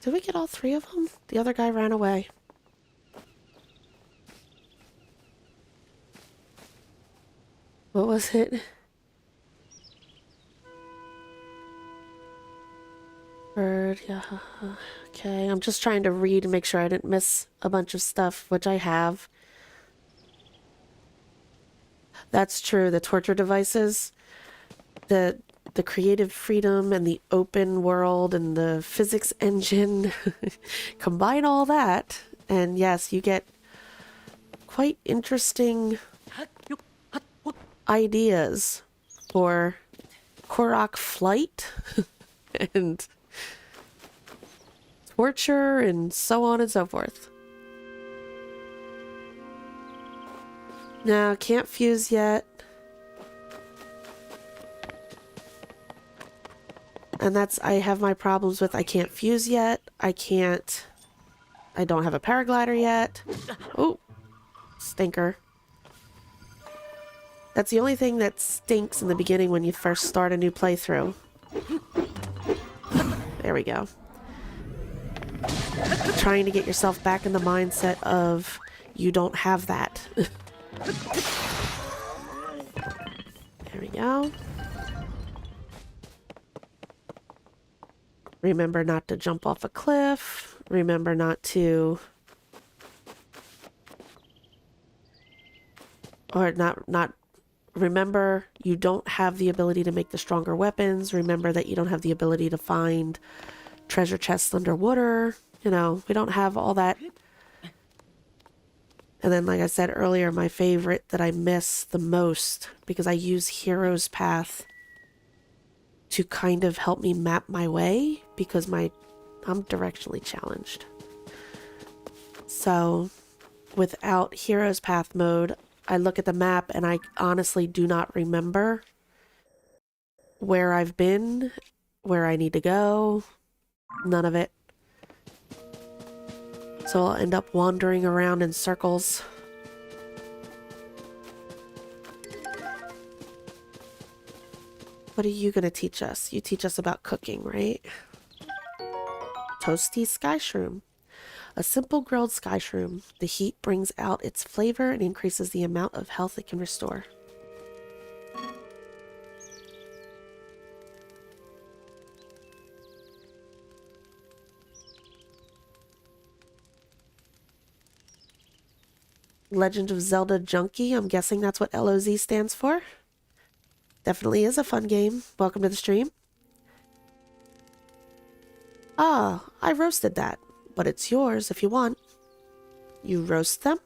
Did we get all three of them? The other guy ran away. What was it? Bird, yeah. Okay, I'm just trying to read and make sure I didn't miss a bunch of stuff, which I have. That's true, the torture devices, the creative freedom and the open world and the physics engine, combine all that, and yes, you get quite interesting ideas for Korok flight and torture and so on and so forth. No, can't fuse yet. And that's, I have my problems with I can't fuse yet. I don't have a paraglider yet. Oh, stinker. That's the only thing that stinks in the beginning when you first start a new playthrough. There we go. Trying to get yourself back in the mindset of you don't have that. There we go. Remember not to jump off a cliff. Remember not to... Or not... Remember you don't have the ability to make the stronger weapons. Remember that you don't have the ability to find treasure chests underwater. You know, we don't have all that. And then, like I said earlier, my favorite that I miss the most, because I use Hero's Path to kind of help me map my way, because I'm directionally challenged. So without Hero's Path mode, I look at the map and I honestly do not remember where I've been, where I need to go, none of it. So I'll end up wandering around in circles. What are you going to teach us? You teach us about cooking, right? Toasty sky shroom. A simple grilled sky shroom. The heat brings out its flavor and increases the amount of health it can restore. Legend of Zelda Junkie. I'm guessing that's what LOZ stands for. Definitely is a fun game. Welcome to the stream. Ah, I roasted that, but it's yours if you want. You roast them?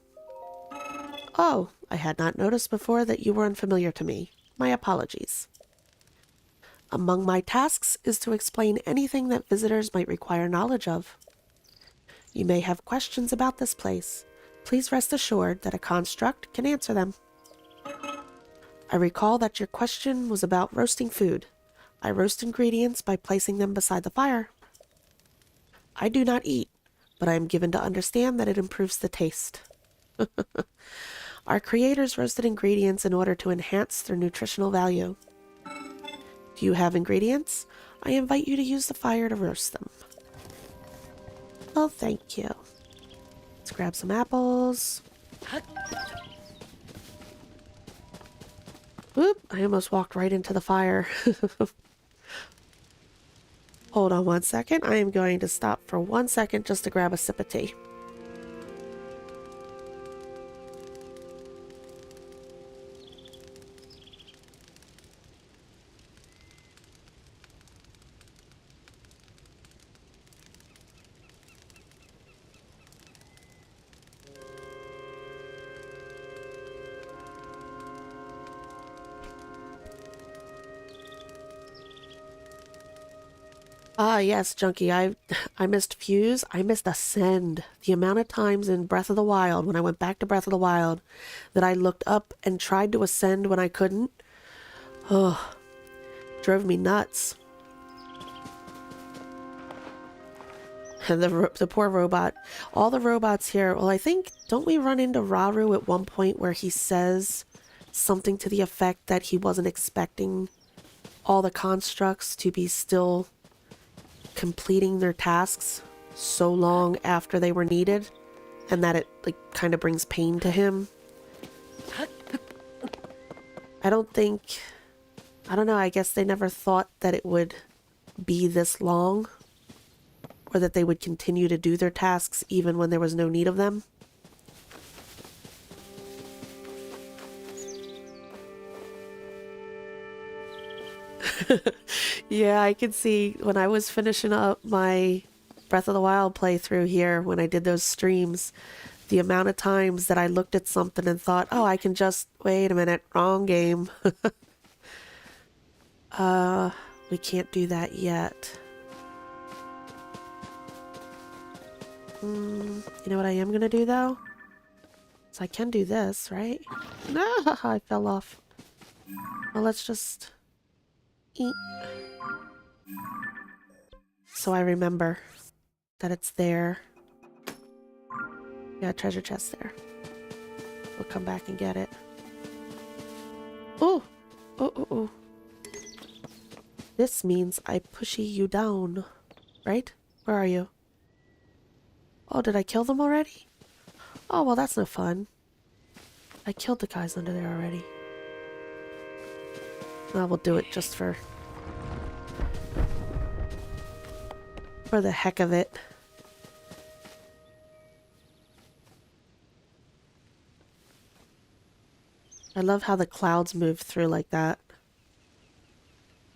Oh, I had not noticed before that you were unfamiliar to me. My apologies. Among my tasks is to explain anything that visitors might require knowledge of. You may have questions about this place. Please rest assured that a construct can answer them. I recall that your question was about roasting food. I roast ingredients by placing them beside the fire. I do not eat, but I am given to understand that it improves the taste. Our creators roasted ingredients in order to enhance their nutritional value. Do you have ingredients? I invite you to use the fire to roast them. Oh, thank you. Let's grab some apples. Whoop, I almost walked right into the fire. Hold on 1 second. I am going to stop for 1 second just to grab a sip of tea. Ah, yes, Junkie. I missed Fuse. I missed Ascend. The amount of times in Breath of the Wild, when I went back to Breath of the Wild, that I looked up and tried to ascend when I couldn't. Oh, drove me nuts. And the poor robot. All the robots here. Well, I think, don't we run into Raru at one point where he says something to the effect that he wasn't expecting all the constructs to be still completing their tasks so long after they were needed, and that it like kind of brings pain to him. I don't know, I guess they never thought that it would be this long, or that they would continue to do their tasks even when there was no need of them. Yeah, I could see when I was finishing up my Breath of the Wild playthrough here, when I did those streams, the amount of times that I looked at something and thought, oh, I can just, wait a minute, wrong game. We can't do that yet. You know what I am gonna do though? So I can do this, right? No, I fell off. Well, let's just eat. So I remember that it's there. Yeah, treasure chest there. We'll come back and get it. Oh! Oh, oh, oh. This means I pushy you down. Right? Where are you? Oh, did I kill them already? Oh, well, that's no fun. I killed the guys under there already. Well, we'll do it just for the heck of it. I love how the clouds move through like that.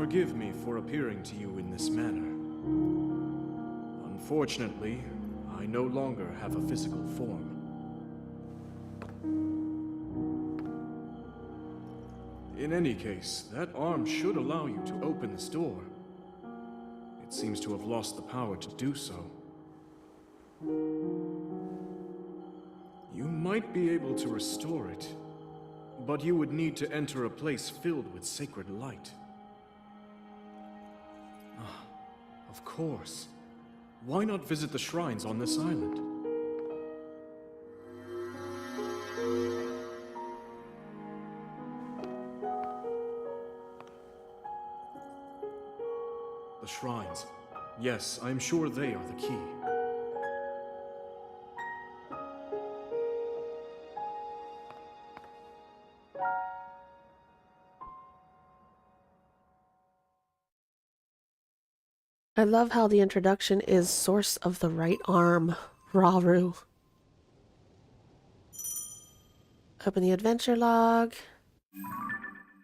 Forgive me for appearing to you in this manner. Unfortunately, I no longer have a physical form. In any case, that arm should allow you to open this door. It seems to have lost the power to do so. You might be able to restore it, but you would need to enter a place filled with sacred light. Ah, of course. Why not visit the shrines on this island? The shrines. Yes, I'm sure they are the key. I love how the introduction is source of the right arm, Rauru. Open the adventure log.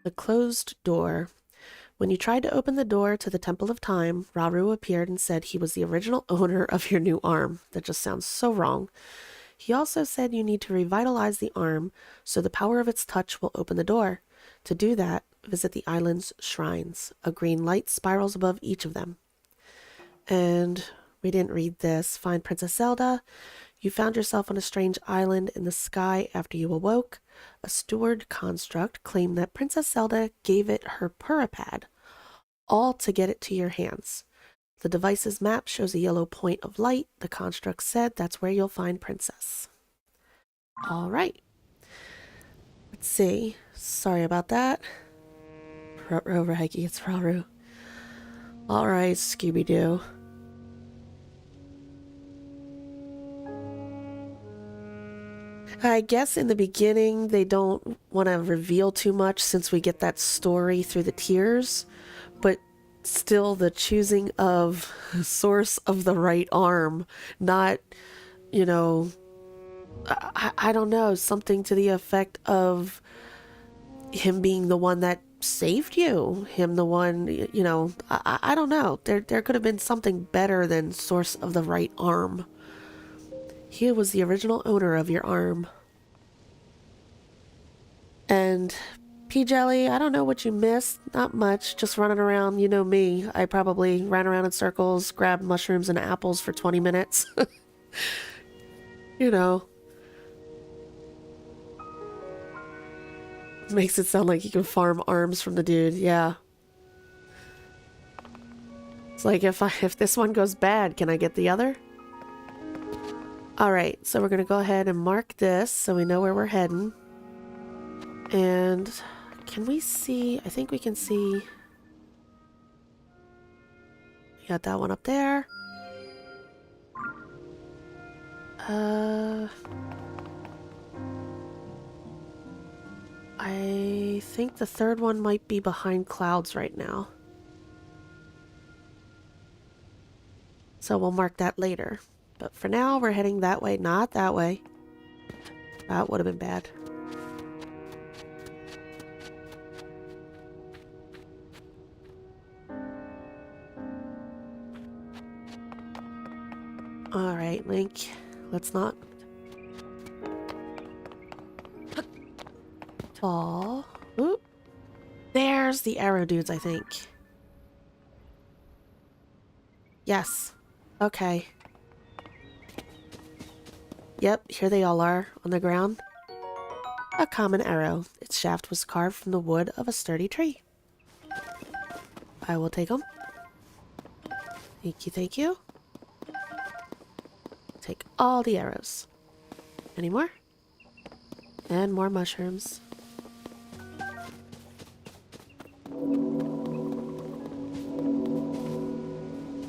The closed door. When you tried to open the door to the Temple of Time, Rauru appeared and said he was the original owner of your new arm. That just sounds so wrong. He also said you need to revitalize the arm so the power of its touch will open the door. To do that, visit the island's shrines. A green light spirals above each of them. And we didn't read this. Find Princess Zelda. You found yourself on a strange island in the sky after you awoke. A steward construct claimed that Princess Zelda gave it her Purapad, all to get it to your hands. The device's map shows a yellow point of light. The construct said that's where you'll find Princess. All right. Let's see. Sorry about that. Raggy, it's Rauru. All right, Scooby-Doo. I guess in the beginning they don't want to reveal too much since we get that story through the tears, but still the choosing of source of the right arm, not, you know, I don't know, something to the effect of him being the one that saved you, him the one, you know, I don't know. There could have been something better than source of the right arm. He was the original owner of your arm. And P-Jelly, I don't know what you missed. Not much. Just running around. You know me. I probably ran around in circles, grabbed mushrooms and apples for 20 minutes. You know. Makes it sound like you can farm arms from the dude. Yeah. It's like if this one goes bad, can I get the other? Alright, so we're going to go ahead and mark this so we know where we're heading. And can we see? I think we can see. We got that one up there. I think the third one might be behind clouds right now. So we'll mark that later. But for now, we're heading that way, not that way. That would have been bad. Alright, Link. Let's not fall. Oop. There's the arrow dudes, I think. Yes. Okay. Yep, here they all are, on the ground. A common arrow. Its shaft was carved from the wood of a sturdy tree. I will take them. Thank you, thank you. Take all the arrows. Any more? And more mushrooms.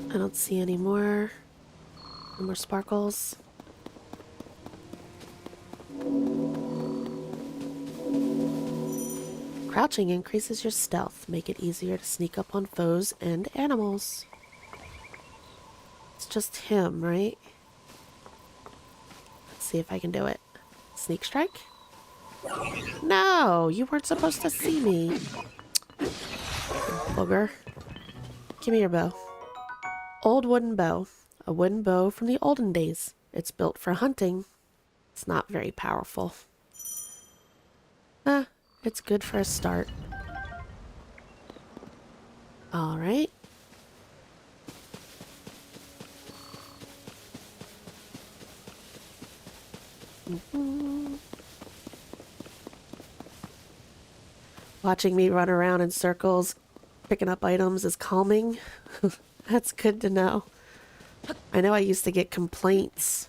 I don't see any more. No more sparkles. Crouching increases your stealth. Make it easier to sneak up on foes and animals. It's just him, right? Let's see if I can do it. Sneak strike? No, you weren't supposed to see me. booger. Give me your bow. Old wooden bow. A wooden bow from the olden days. It's built for hunting. It's not very powerful. It's good for a start. Alright. Watching me run around in circles, picking up items is calming. That's good to know. I know I used to get complaints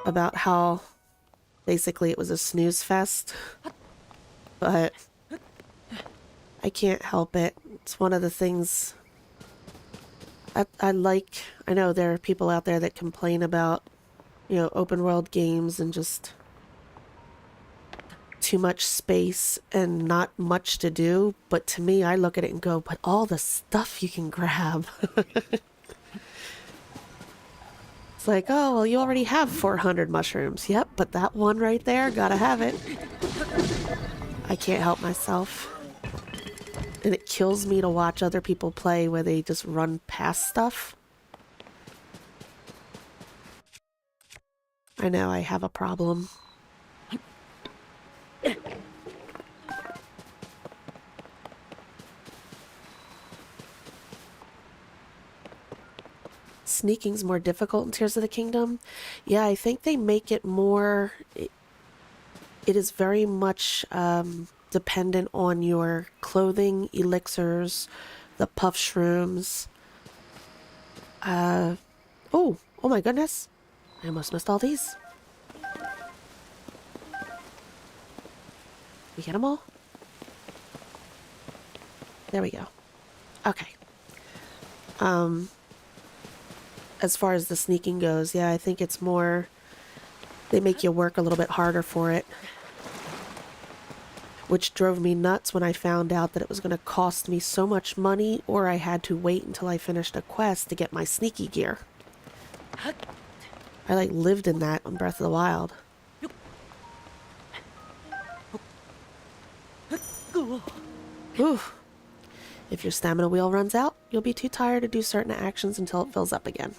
about how basically it was a snooze fest, but I can't help it. It's one of the things I like. I know there are people out there that complain about, you know, open world games and just too much space and not much to do, but to me, I look at it and go, but all the stuff you can grab. It's like, oh, well, you already have 400 mushrooms. Yep, but that one right there, gotta have it. I can't help myself. And it kills me to watch other people play where they just run past stuff. I know I have a problem. Sneaking's more difficult in Tears of the Kingdom. Yeah, I think they make it more... It is very much dependent on your clothing, elixirs, the puff shrooms. Oh my goodness. I almost missed all these. We get them all? There we go. Okay. As far as the sneaking goes, yeah, I think it's more... They make you work a little bit harder for it. Which drove me nuts when I found out that it was going to cost me so much money, or I had to wait until I finished a quest to get my sneaky gear. I like lived in that on Breath of the Wild. Ooh. If your stamina wheel runs out, you'll be too tired to do certain actions until it fills up again.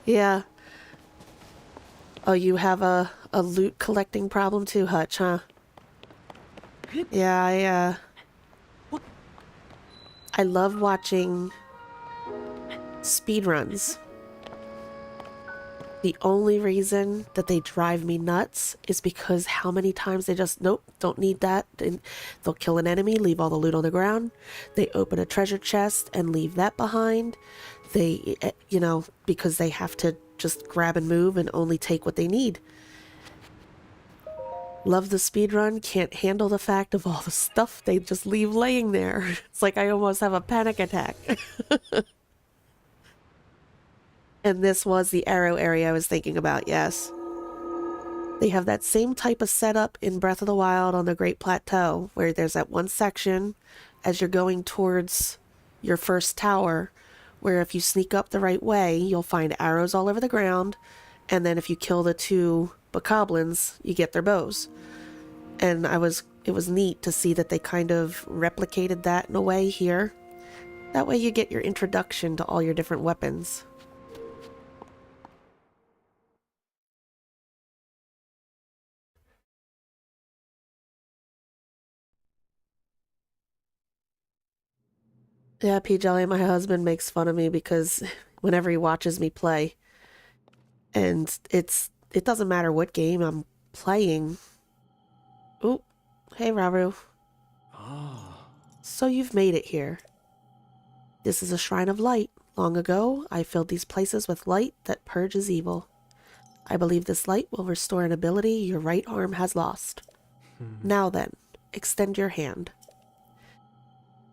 Yeah. Oh, you have a loot collecting problem too, Hutch, huh? Yeah, I love watching speedruns. The only reason that they drive me nuts is because how many times they just, nope, don't need that. And they'll kill an enemy, leave all the loot on the ground. They open a treasure chest and leave that behind. They, you know, because they have to just grab and move and only take what they need. Love the speedrun, can't handle the fact of all the stuff they just leave laying there. It's like I almost have a panic attack. And this was the arrow area I was thinking about, yes. They have that same type of setup in Breath of the Wild on the Great Plateau, where there's that one section as you're going towards your first tower, where if you sneak up the right way, you'll find arrows all over the ground, and then if you kill the two bokoblins, you get their bows. And it was neat to see that they kind of replicated that in a way here. That way you get your introduction to all your different weapons. Yeah, P. Jelly, my husband makes fun of me because whenever he watches me play, and it doesn't matter what game I'm playing. Ooh, hey Raru. Ah. So you've made it here. This is a shrine of light. Long ago, I filled these places with light that purges evil. I believe this light will restore an ability your right arm has lost. Now then, extend your hand.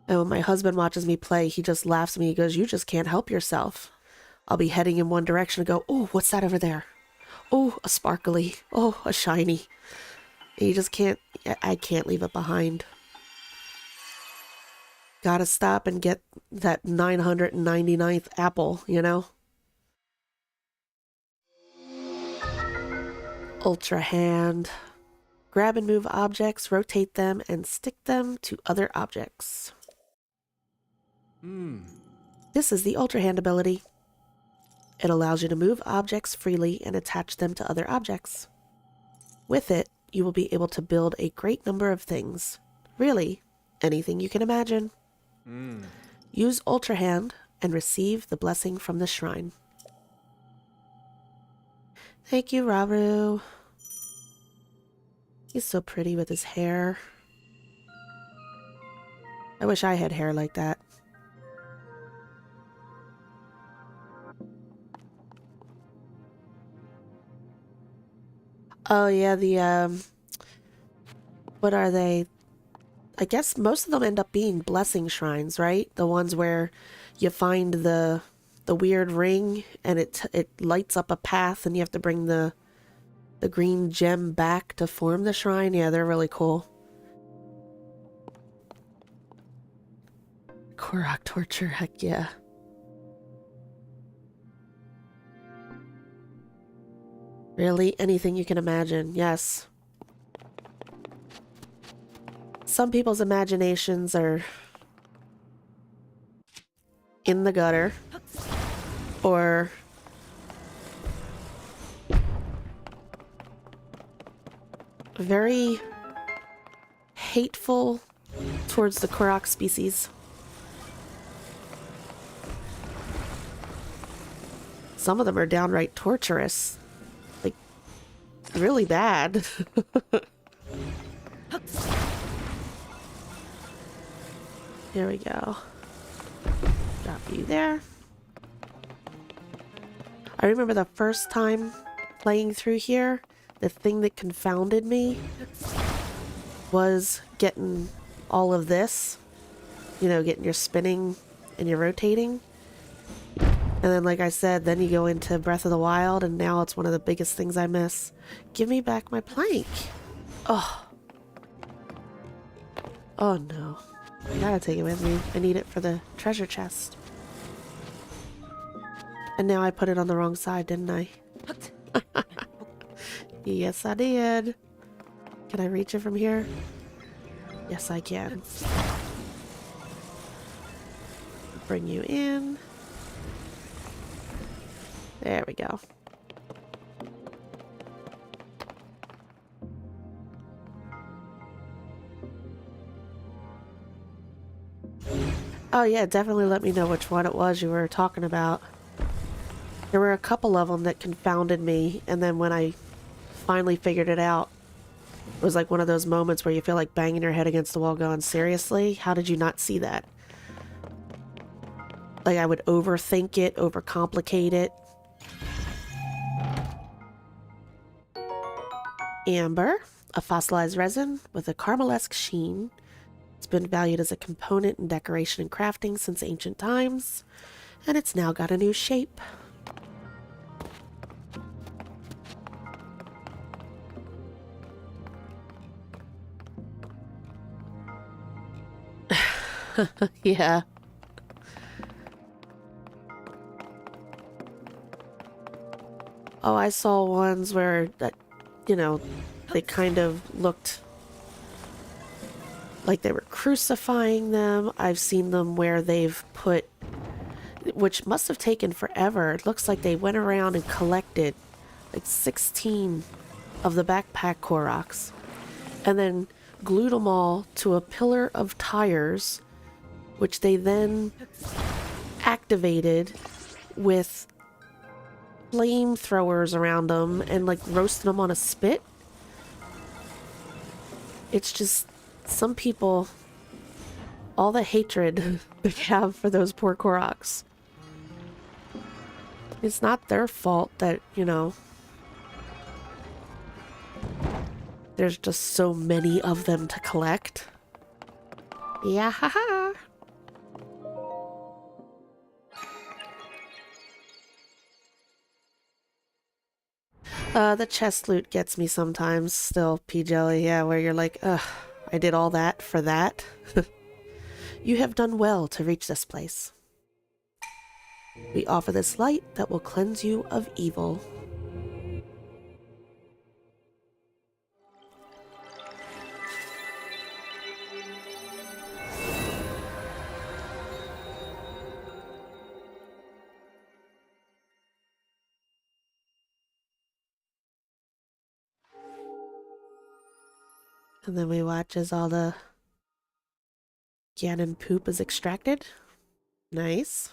And when my husband watches me play, he just laughs at me. He goes, you just can't help yourself. I'll be heading in one direction and go, oh, what's that over there? Oh, a sparkly. Oh, a shiny. And you just can't, I can't leave it behind. Gotta stop and get that 999th apple, you know? Ultra hand. Grab and move objects, rotate them, and stick them to other objects. This is the Ultra Hand ability. It allows you to move objects freely and attach them to other objects. With it, you will be able to build a great number of things. Really, anything you can imagine. Use Ultra Hand and receive the blessing from the shrine. Thank you, Raru. He's so pretty with his hair. I wish I had hair like that. Oh yeah, the what are they? I guess most of them end up being blessing shrines, right? The ones where you find the weird ring and it lights up a path and you have to bring the green gem back to form the shrine. Yeah, they're really cool. Korok torture, heck yeah. Really, anything you can imagine, yes. Some people's imaginations are in the gutter, or very hateful towards the Korok species. Some of them are downright torturous. Like, really bad. Here we go. Drop you there. I remember the first time playing through here, the thing that confounded me was getting all of this. You know, getting your spinning and your rotating. And then, like I said, then you go into Breath of the Wild, and now it's one of the biggest things I miss. Give me back my plank. Oh. Oh no. I gotta take it with me. I need it for the treasure chest. And now I put it on the wrong side, didn't I? Yes, I did. Can I reach it from here? Yes, I can. Bring you in. There we go. Oh yeah, definitely let me know which one it was you were talking about. There were a couple of them that confounded me, and then when I finally figured it out, it was like one of those moments where you feel like banging your head against the wall going, seriously? How did you not see that? Like I would overthink it, overcomplicate it. Amber, a fossilized resin with a caramel-esque sheen. It's been valued as a component in decoration and crafting since ancient times, and it's now got a new shape. Yeah. Oh, I saw ones where that, you know, they kind of looked like they were crucifying them. I've seen them where they've put, which must have taken forever. It looks like they went around and collected like 16 of the backpack Koroks and then glued them all to a pillar of tires, which they then activated with flamethrowers around them and like roasted them on a spit. It's just some people, all the hatred they have for those poor Koroks. It's not their fault that, you know, there's just so many of them to collect. Yeah, haha. The chest loot gets me sometimes still, P-Jelly, yeah, where you're like, ugh, I did all that for that? You have done well to reach this place. We offer this light that will cleanse you of evil. And then we watch as all the Ganon poop is extracted. Nice.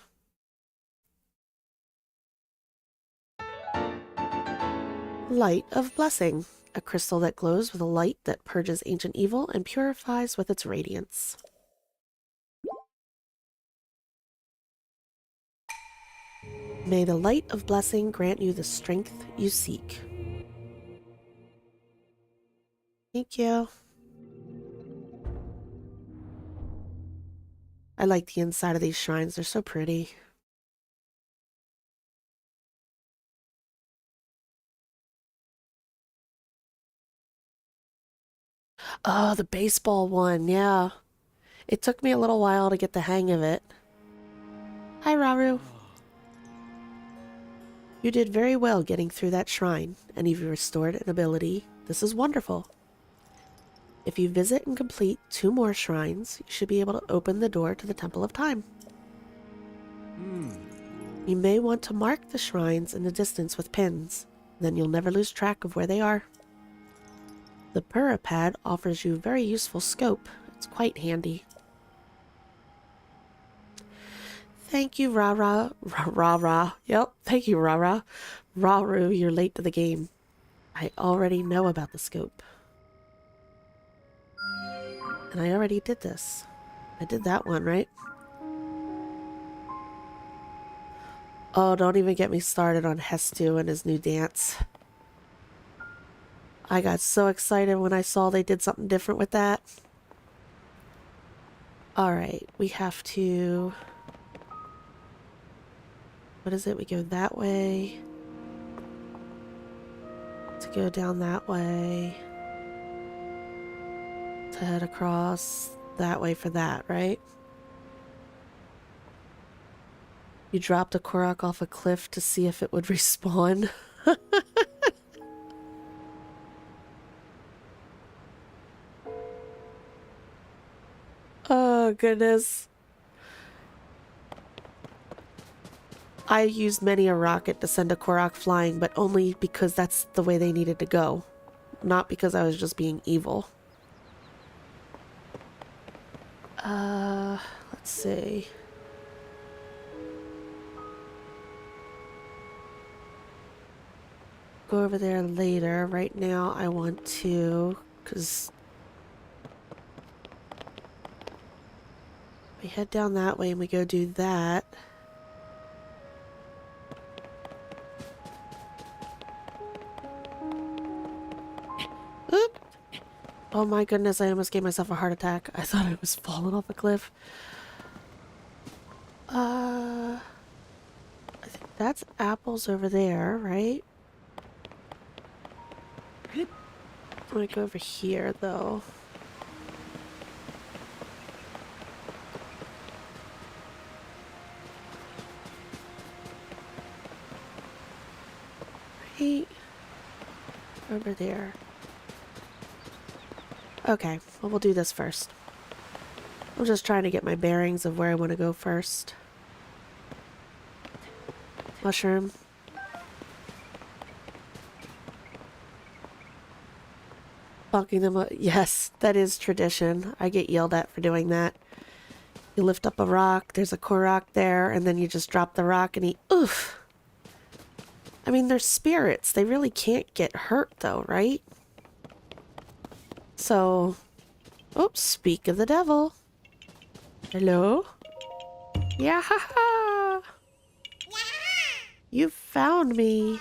Light of Blessing. A crystal that glows with a light that purges ancient evil and purifies with its radiance. May the light of blessing grant you the strength you seek. Thank you. I like the inside of these shrines. They're so pretty. Oh, the baseball one. Yeah. It took me a little while to get the hang of it. Hi, Raru. You did very well getting through that shrine, and you've restored an ability. This is wonderful. If you visit and complete 2 more shrines, you should be able to open the door to the Temple of Time. You may want to mark the shrines in the distance with pins. Then you'll never lose track of where they are. The Pura Pad offers you very useful scope. It's quite handy. Thank you, Ra-Ra. Ra-Ra. Yep, thank you, Ra-Ra. Raru, you're late to the game. I already know about the scope. And I already did this. I did that one, right? Oh, don't even get me started on Hestu and his new dance. I got so excited when I saw they did something different with that. Alright, we have to... What is it? We go that way. To go down that way. To head across that way for that, right? You dropped a Korok off a cliff to see if it would respawn. Oh, goodness. I used many a rocket to send a Korok flying, but only because that's the way they needed to go. Not because I was just being evil. Let's see. Go over there later. Right now I want to, because we head down that way and we go do that. Oop! Oh my goodness, I almost gave myself a heart attack. I thought I was falling off a cliff. I think that's apples over there, right? I'm gonna go over here, though. Right over there. Okay, well, we'll do this first. I'm just trying to get my bearings of where I want to go first. Mushroom. Bonking them up. Yes, that is tradition. I get yelled at for doing that. You lift up a rock, there's a Korok there, and then you just drop the rock and oof! I mean, they're spirits. They really can't get hurt, though, right? So... Oops, speak of the devil. Hello? Yeah, ha ha! You found me.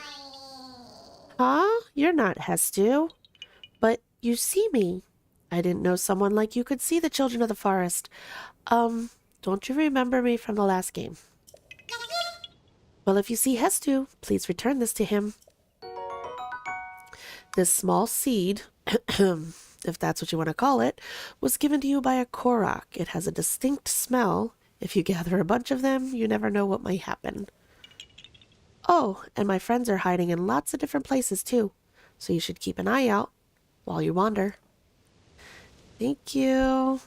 Huh? You're not Hestu. But you see me. I didn't know someone like you could see the children of the forest. Don't you remember me from the last game? Well, if you see Hestu, please return this to him. This small seed, if that's what you want to call it, was given to you by a Korok. It has a distinct smell. If you gather a bunch of them, you never know what might happen. Oh, and my friends are hiding in lots of different places too, so you should keep an eye out while you wander. Thank you.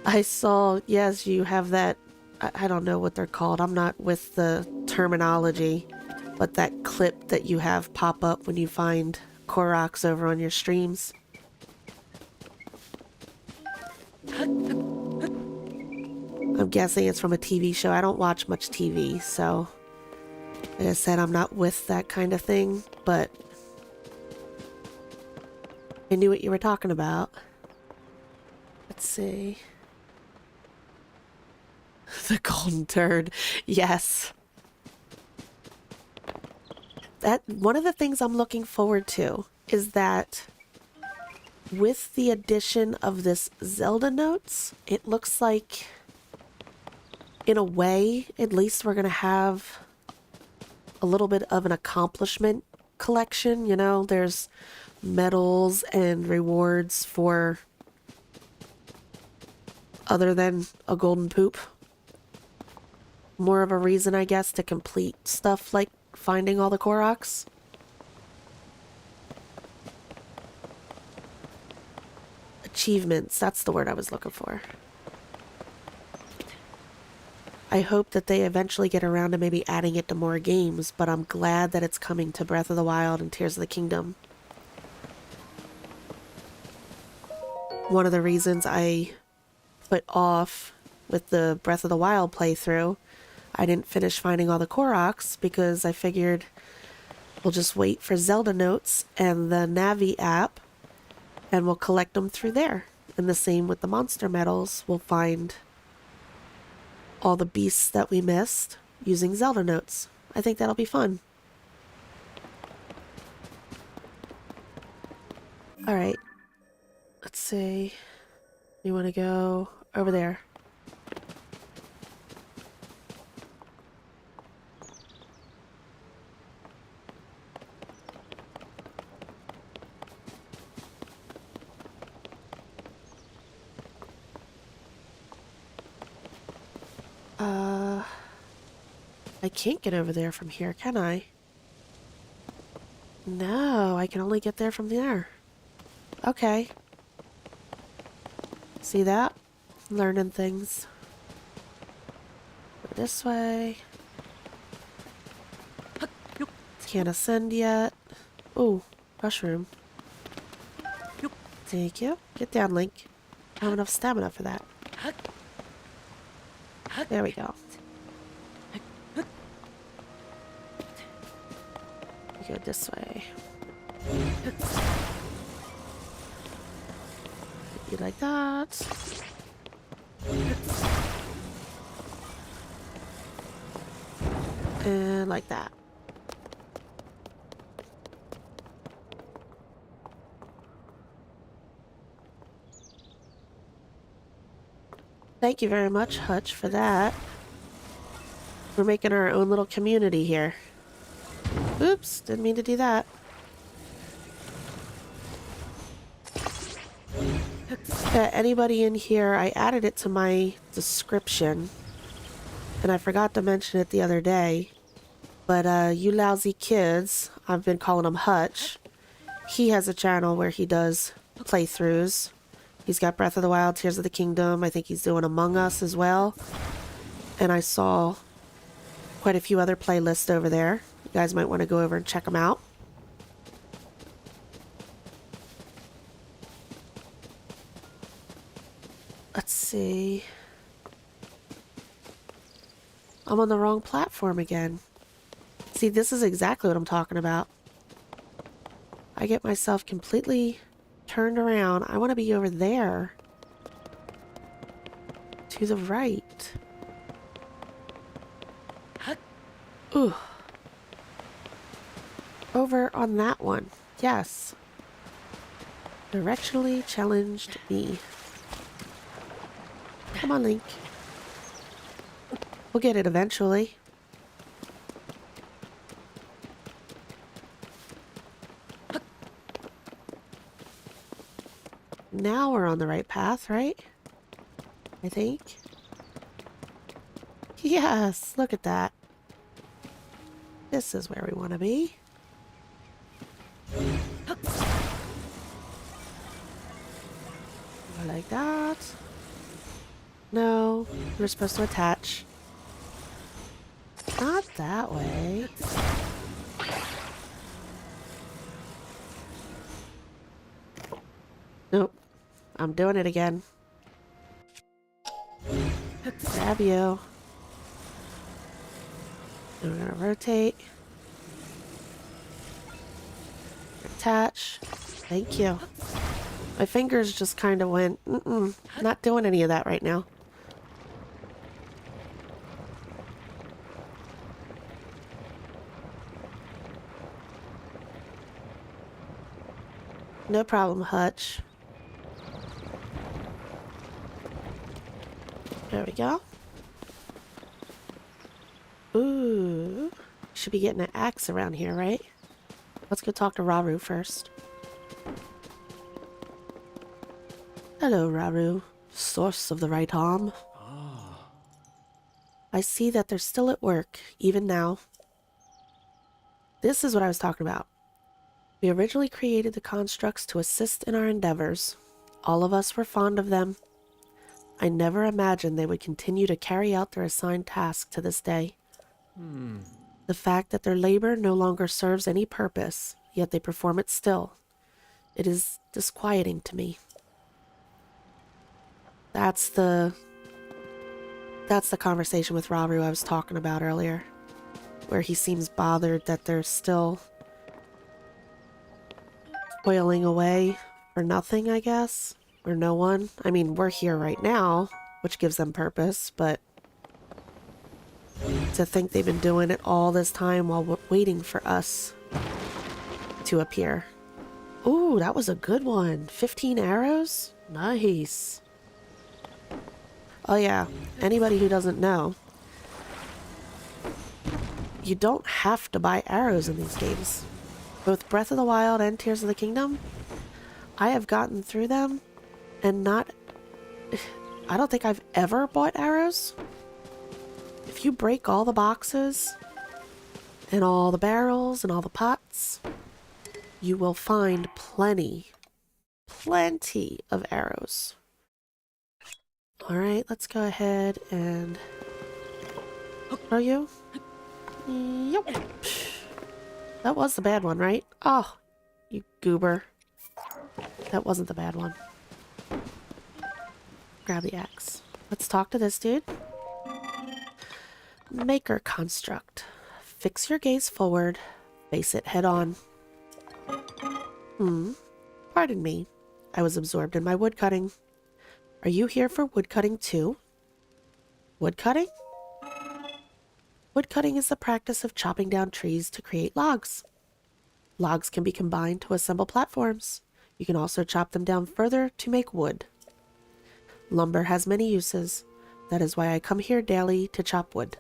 I saw, yes, you have that, I don't know what they're called. I'm not with the terminology. but that clip that you have pop up when you find Koroks over on your streams. I'm guessing it's from a TV show. I don't watch much TV, so like I said, I'm not with that kind of thing, but I knew what you were talking about. Let's see. The golden turd. Yes. That one of the things I'm looking forward to is that with the addition of this Zelda notes, it looks like, in a way, at least we're going to have a little bit of an accomplishment collection. You know, there's medals and rewards for other than a golden poop. More of a reason, I guess, to complete stuff like finding all the Koroks. Achievements, that's the word I was looking for. I hope that they eventually get around to maybe adding it to more games, but I'm glad that it's coming to Breath of the Wild and Tears of the Kingdom. One of the reasons I put off with the Breath of the Wild playthrough, I didn't finish finding all the Koroks because I figured we'll just wait for Zelda notes and the Navi app and we'll collect them through there. And the same with the monster medals. We'll find all the beasts that we missed using Zelda notes. I think that'll be fun. Alright. Let's see. You want to go over there? I can't get over there from here, can I? No, I can only get there from there. Okay. See that? Learning things. Go this way. Can't ascend yet. Ooh, mushroom. Thank you. Get down, Link. I don't have enough stamina for that. There we go. We go this way. You like that? And like that. Thank you very much, Hutch, for that. We're making our own little community here. Oops, didn't mean to do that. Anybody in here, I added it to my description, and I forgot to mention it the other day, but you lousy kids, I've been calling him Hutch. He has a channel where he does playthroughs. He's got Breath of the Wild, Tears of the Kingdom. I think he's doing Among Us as well. And I saw quite a few other playlists over there. You guys might want to go over and check them out. Let's see. I'm on the wrong platform again. See, this is exactly what I'm talking about. I get myself completely turned around. I want to be over there. To the right. Ooh. Over on that one. Yes. Directionally challenged me. Come on, Link. We'll get it eventually. Now we're on the right path, right? I think. Yes, look at that. This is where we want to be. Like that. No, we're supposed to attach. Not that way. Nope. I'm doing it again. Grab you. And we're gonna rotate. Attach. Thank you. My fingers just kind of went, not doing any of that right now. No problem, Hutch. There we go. Ooh. Should be getting an axe around here, right? Let's go talk to Raru first. Hello, Raru. Source of the right arm. I see that they're still at work, even now. This is what I was talking about. We originally created the constructs to assist in our endeavors. All of us were fond of them. I never imagined they would continue to carry out their assigned task to this day. The fact that their labor no longer serves any purpose, yet they perform it still. It is disquieting to me. That's the conversation with Raru I was talking about earlier, where he seems bothered that they're still toiling away for nothing, I guess, or no one. I mean, we're here right now, which gives them purpose, but to think they've been doing it all this time while we're waiting for us to appear. Ooh, that was a good one. 15 arrows? Nice. Oh yeah, anybody who doesn't know, you don't have to buy arrows in these games. Both Breath of the Wild and Tears of the Kingdom, I have gotten through them and I don't think I've ever bought arrows. If you break all the boxes and all the barrels and all the pots, you will find plenty of arrows. Alright, let's go ahead and throw you. Yep. That was the bad one, right? Oh, you goober. That wasn't the bad one. Grab the axe. Let's talk to this dude. Maker construct. Fix your gaze forward. Face it head on. Pardon me. I was absorbed in my woodcutting. Are you here for woodcutting too? Woodcutting? Woodcutting is the practice of chopping down trees to create logs. Logs can be combined to assemble platforms. You can also chop them down further to make wood. Lumber has many uses. That is why I come here daily to chop wood.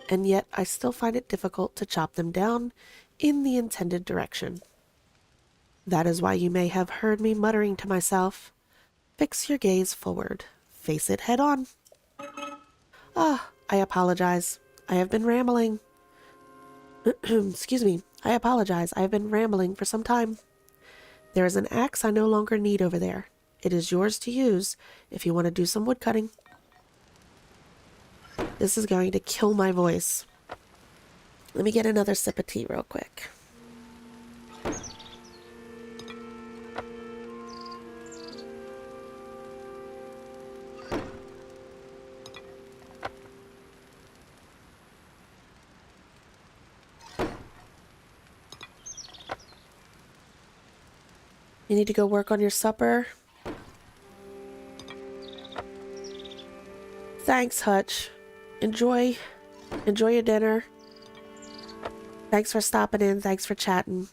And yet I still find it difficult to chop them down in the intended direction. That is why you may have heard me muttering to myself, fix your gaze forward. Face it head on. Ah, I apologize. I have been rambling. Excuse me. I apologize. I have been rambling for some time. There is an axe I no longer need over there. It is yours to use if you want to do some woodcutting. This is going to kill my voice. Let me get another sip of tea real quick. You need to go work on your supper? Thanks, Hutch. Enjoy your dinner. Thanks for stopping in. Thanks for chatting.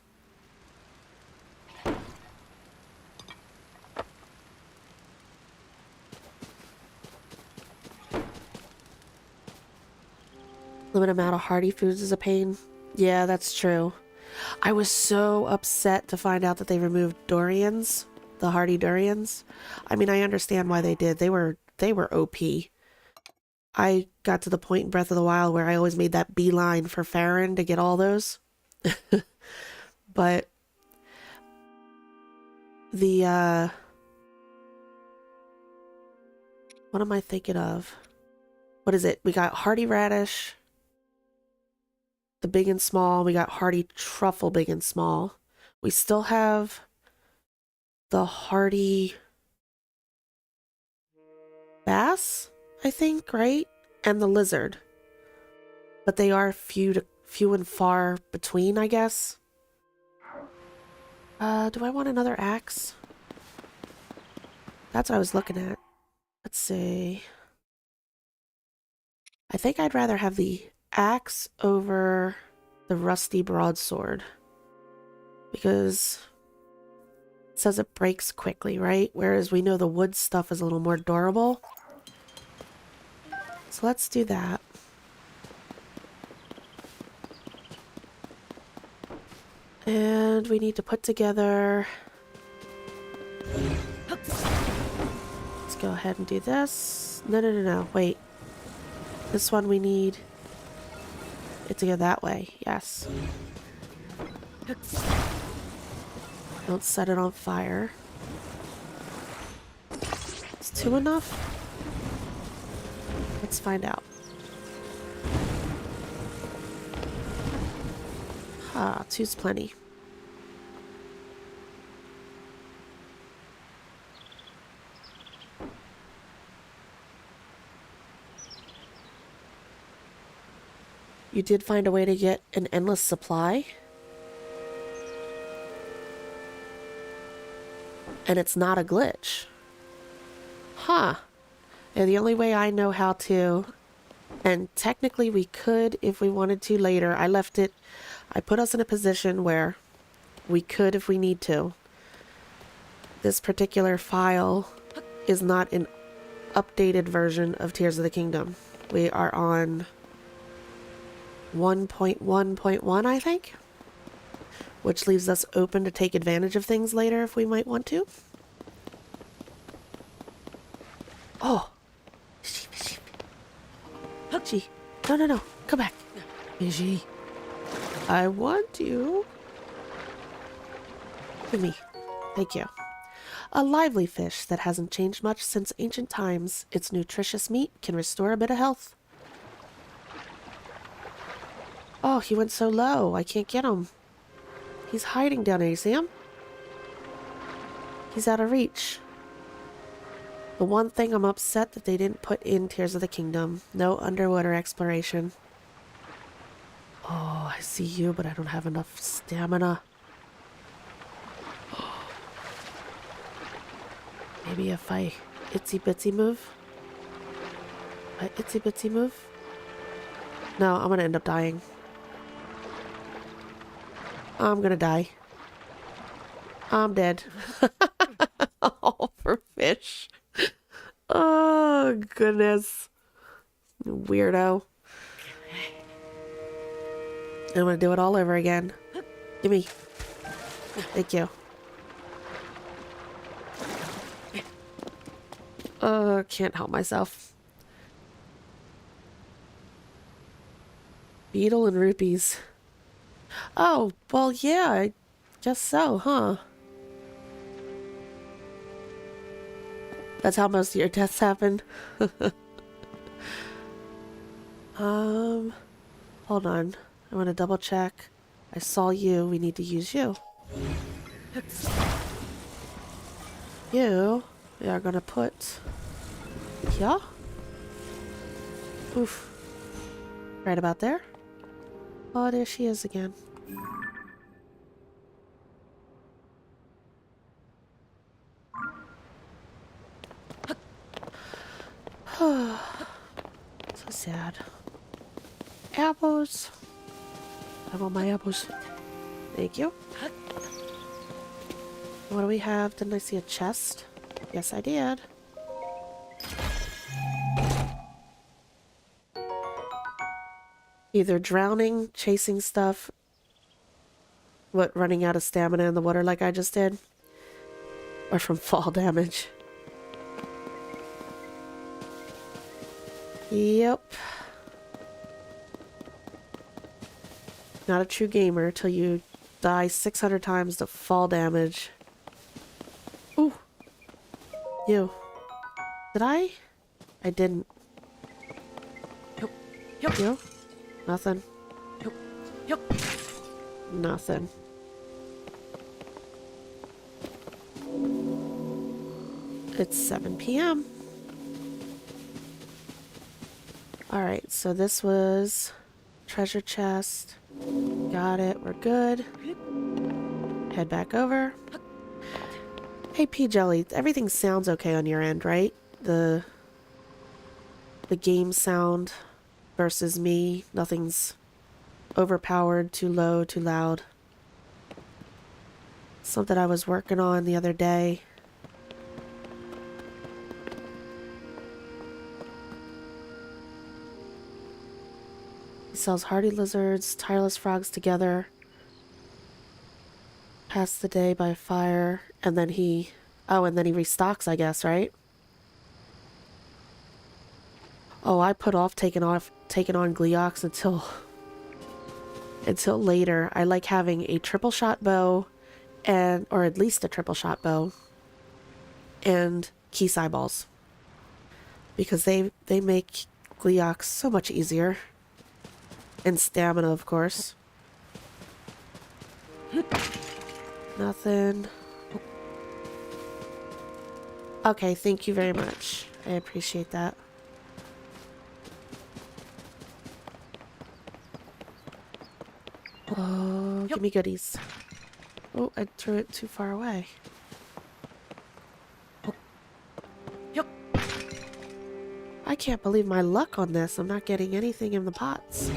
Limited amount of hearty foods is a pain. Yeah, that's true. I was so upset to find out that they removed durians, the hardy durians. I mean, I understand why they did. They were OP. I got to the point in Breath of the Wild where I always made that beeline for Farron to get all those. But the what am I thinking of? What is it? We got hardy radish, the big and small. We got hardy truffle big and small. We still have the hardy bass, I think, right? And the lizard. But they are few and far between, I guess. Do I want another axe? That's what I was looking at. Let's see. I think I'd rather have the axe over the rusty broadsword. Because it says it breaks quickly, right? Whereas we know the wood stuff is a little more durable. So let's do that. And we need to put together... Let's go ahead and do this. No, wait. This one we need it to go that way, yes. Don't set it on fire. Is 2 enough? Let's find out. Ah, 2's plenty. You did find a way to get an endless supply? And it's not a glitch. Huh. And the only way I know how to, and technically we could if we wanted to later, I put us in a position where we could if we need to. This particular file is not an updated version of Tears of the Kingdom. We are on 1.1.1, I think, which leaves us open to take advantage of things later if we might want to. Oh! Gee. No. Come back. Gee. I want you. Give me. Thank you. A lively fish that hasn't changed much since ancient times. Its nutritious meat can restore a bit of health. Oh, he went so low. I can't get him. He's hiding down there. You see him? He's out of reach. The one thing I'm upset that they didn't put in Tears of the Kingdom. No underwater exploration. Oh, I see you, but I don't have enough stamina. Maybe if I itsy bitsy move? Itsy bitsy move? No, I'm gonna end up dying. I'm gonna die. I'm dead. Oh, for fish. Oh, goodness. Weirdo. I'm gonna do it all over again. Gimme. Thank you. Can't help myself. Beetle and rupees. Oh, well, yeah, I guess so, huh? That's how most of your deaths happen. Hold on. I want to double check. I saw you. We need to use you. You, we are gonna put here. Oof. Right about there. Oh, there she is again. So sad. Apples. I want my apples. Thank you. What do we have? Didn't I see a chest? Yes, I did. Either drowning, chasing stuff, running out of stamina in the water like I just did, or from fall damage. Yep. Not a true gamer till you die 600 times to fall damage. Ooh. You. Did I? I didn't. Yep. You? Nothing. Yep. Nothing. It's 7 p.m. Alright, so this was treasure chest. Got it, we're good. Head back over. Hey P Jelly, everything sounds okay on your end, right? The game sound versus me, nothing's overpowered, too low, too loud. Something I was working on the other day. He sells hardy lizards, tireless frogs together. Pass the day by fire, and then he... Oh, and then he restocks, I guess, right? Oh, I put off taking on Gleox until later. I like having a triple shot bow, or at least a triple shot bow, and Keese eyeballs, because they make Gleox so much easier, and stamina, of course. Nothing. Okay, thank you very much. I appreciate that. Oh, give me goodies. Oh, I threw it too far away. I can't believe my luck on this. I'm not getting anything in the pots.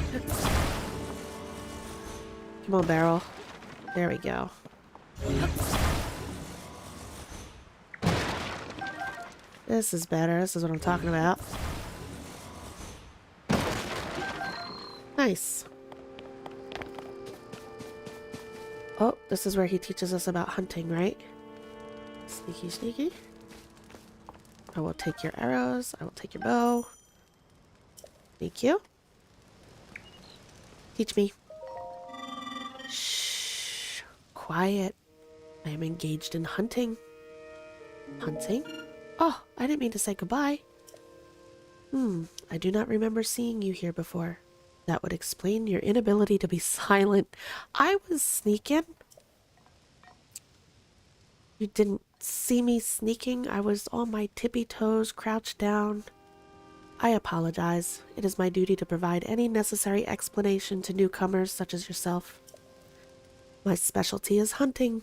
Come on, barrel. There we go. This is better. This is what I'm talking about. Nice. Oh, this is where he teaches us about hunting, right? Sneaky, sneaky. I will take your arrows. I will take your bow. Thank you. Teach me. Shh. Quiet. I am engaged in hunting. Hunting? Oh, I didn't mean to say goodbye. I do not remember seeing you here before. That would explain your inability to be silent. I was sneaking. You didn't see me sneaking. I was on my tippy toes, crouched down. I apologize. It is my duty to provide any necessary explanation to newcomers such as yourself. My specialty is hunting.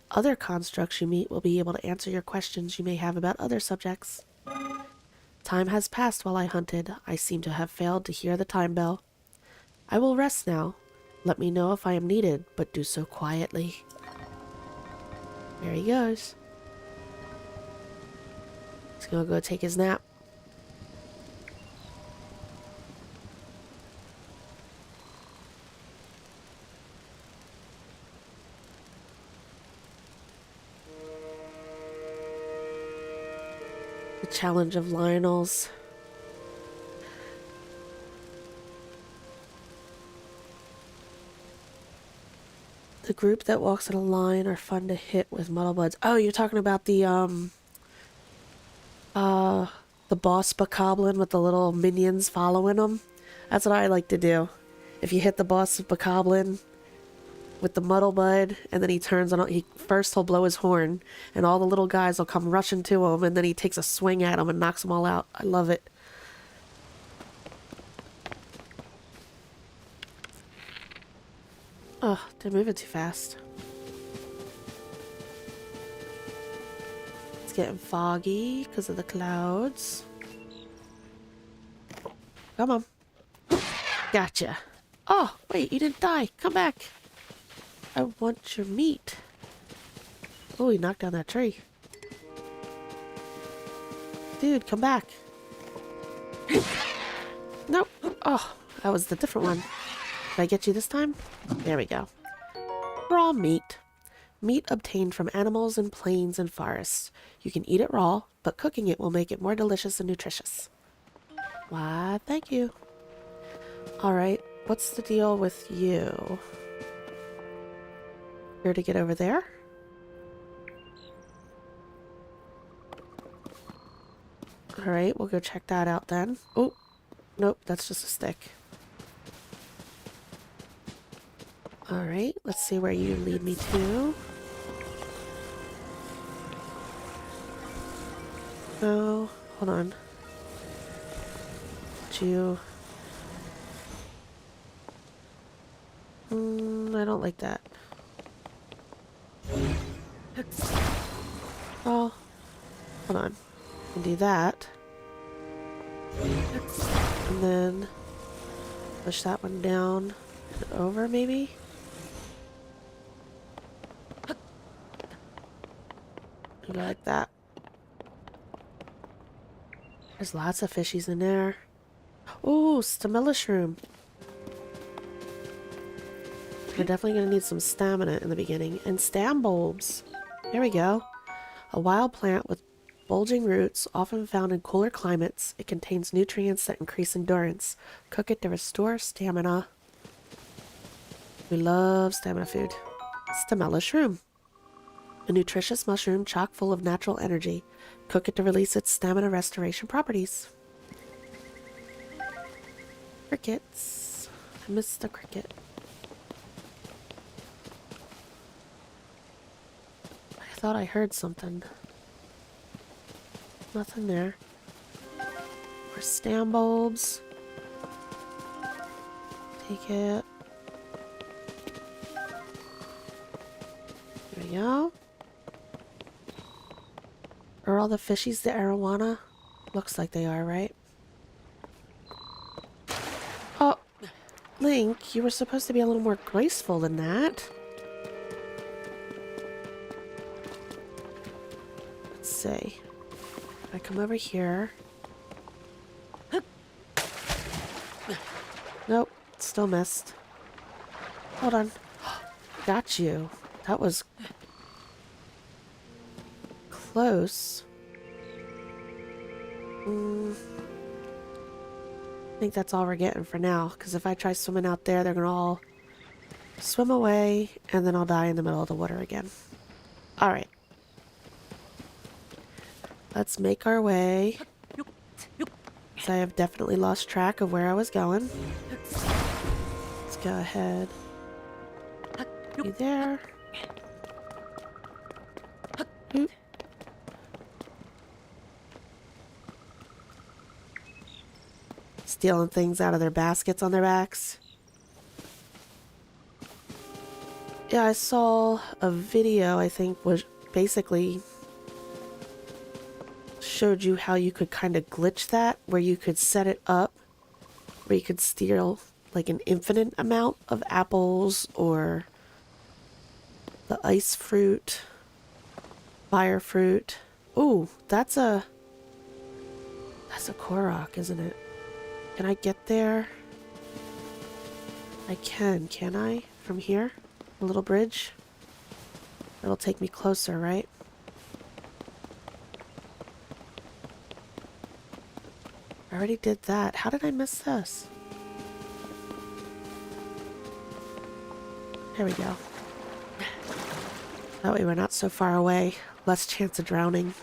Other constructs you meet will be able to answer your questions you may have about other subjects. Time has passed while I hunted. I seem to have failed to hear the time bell. I will rest now. Let me know if I am needed, but do so quietly. There he goes. He's gonna go take his nap. The challenge of Lionel's. The group that walks in a line are fun to hit with muddlebuds. Oh, you're talking about the boss bokoblin with the little minions following him? That's what I like to do. If you hit the boss bokoblin with the muddlebud, and then he turns on, he'll blow his horn, and all the little guys will come rushing to him, and then he takes a swing at them and knocks them all out. I love it. Oh, they're moving too fast. It's getting foggy because of the clouds. Come on. Gotcha. Oh, wait, you didn't die. Come back. I want your meat. Oh, he knocked down that tree. Dude, come back. Nope. Oh, that was the different one. Did I get you this time? There we go. Raw meat. Meat obtained from animals in plains and forests. You can eat it raw, but cooking it will make it more delicious and nutritious. Why, thank you. Alright, what's the deal with you? Here to get over there? Alright, we'll go check that out then. Oh, nope, that's just a stick. Alright, let's see where you lead me to. No, hold on. You. I don't like that. Oh, hold on. I can do that. And then push that one down and over, maybe? Maybe like that. There's lots of fishies in there. Ooh, stamella shroom. We're definitely going to need some stamina in the beginning. And stam bulbs. There we go. A wild plant with bulging roots, often found in cooler climates. It contains nutrients that increase endurance. Cook it to restore stamina. We love stamina food. Stamella shroom. A nutritious mushroom chock full of natural energy. Cook it to release its stamina restoration properties. Crickets. I missed the cricket. I thought I heard something. Nothing there. More stam bulbs. Take it. There we go. Are all the fishies the arowana? Looks like they are, right? Oh, Link, you were supposed to be a little more graceful than that. Let's see. If I come over here. Nope, still missed. Hold on. Got you. That was close. I think that's all we're getting for now, because if I try swimming out there, they're gonna all swim away, and then I'll die in the middle of the water again. Alright. Let's make our way. So I have definitely lost track of where I was going. Let's go ahead. You there? Oop. Stealing things out of their baskets on their backs. Yeah, I saw a video, I think, was basically showed you how you could kind of glitch that, where you could set it up where you could steal like an infinite amount of apples or the ice fruit, fire fruit. Ooh, that's a Korok, isn't it? Can I get there? I can I? From here? A little bridge? It'll take me closer, right? I already did that. How did I miss this? There we go. That way we're not so far away. Less chance of drowning.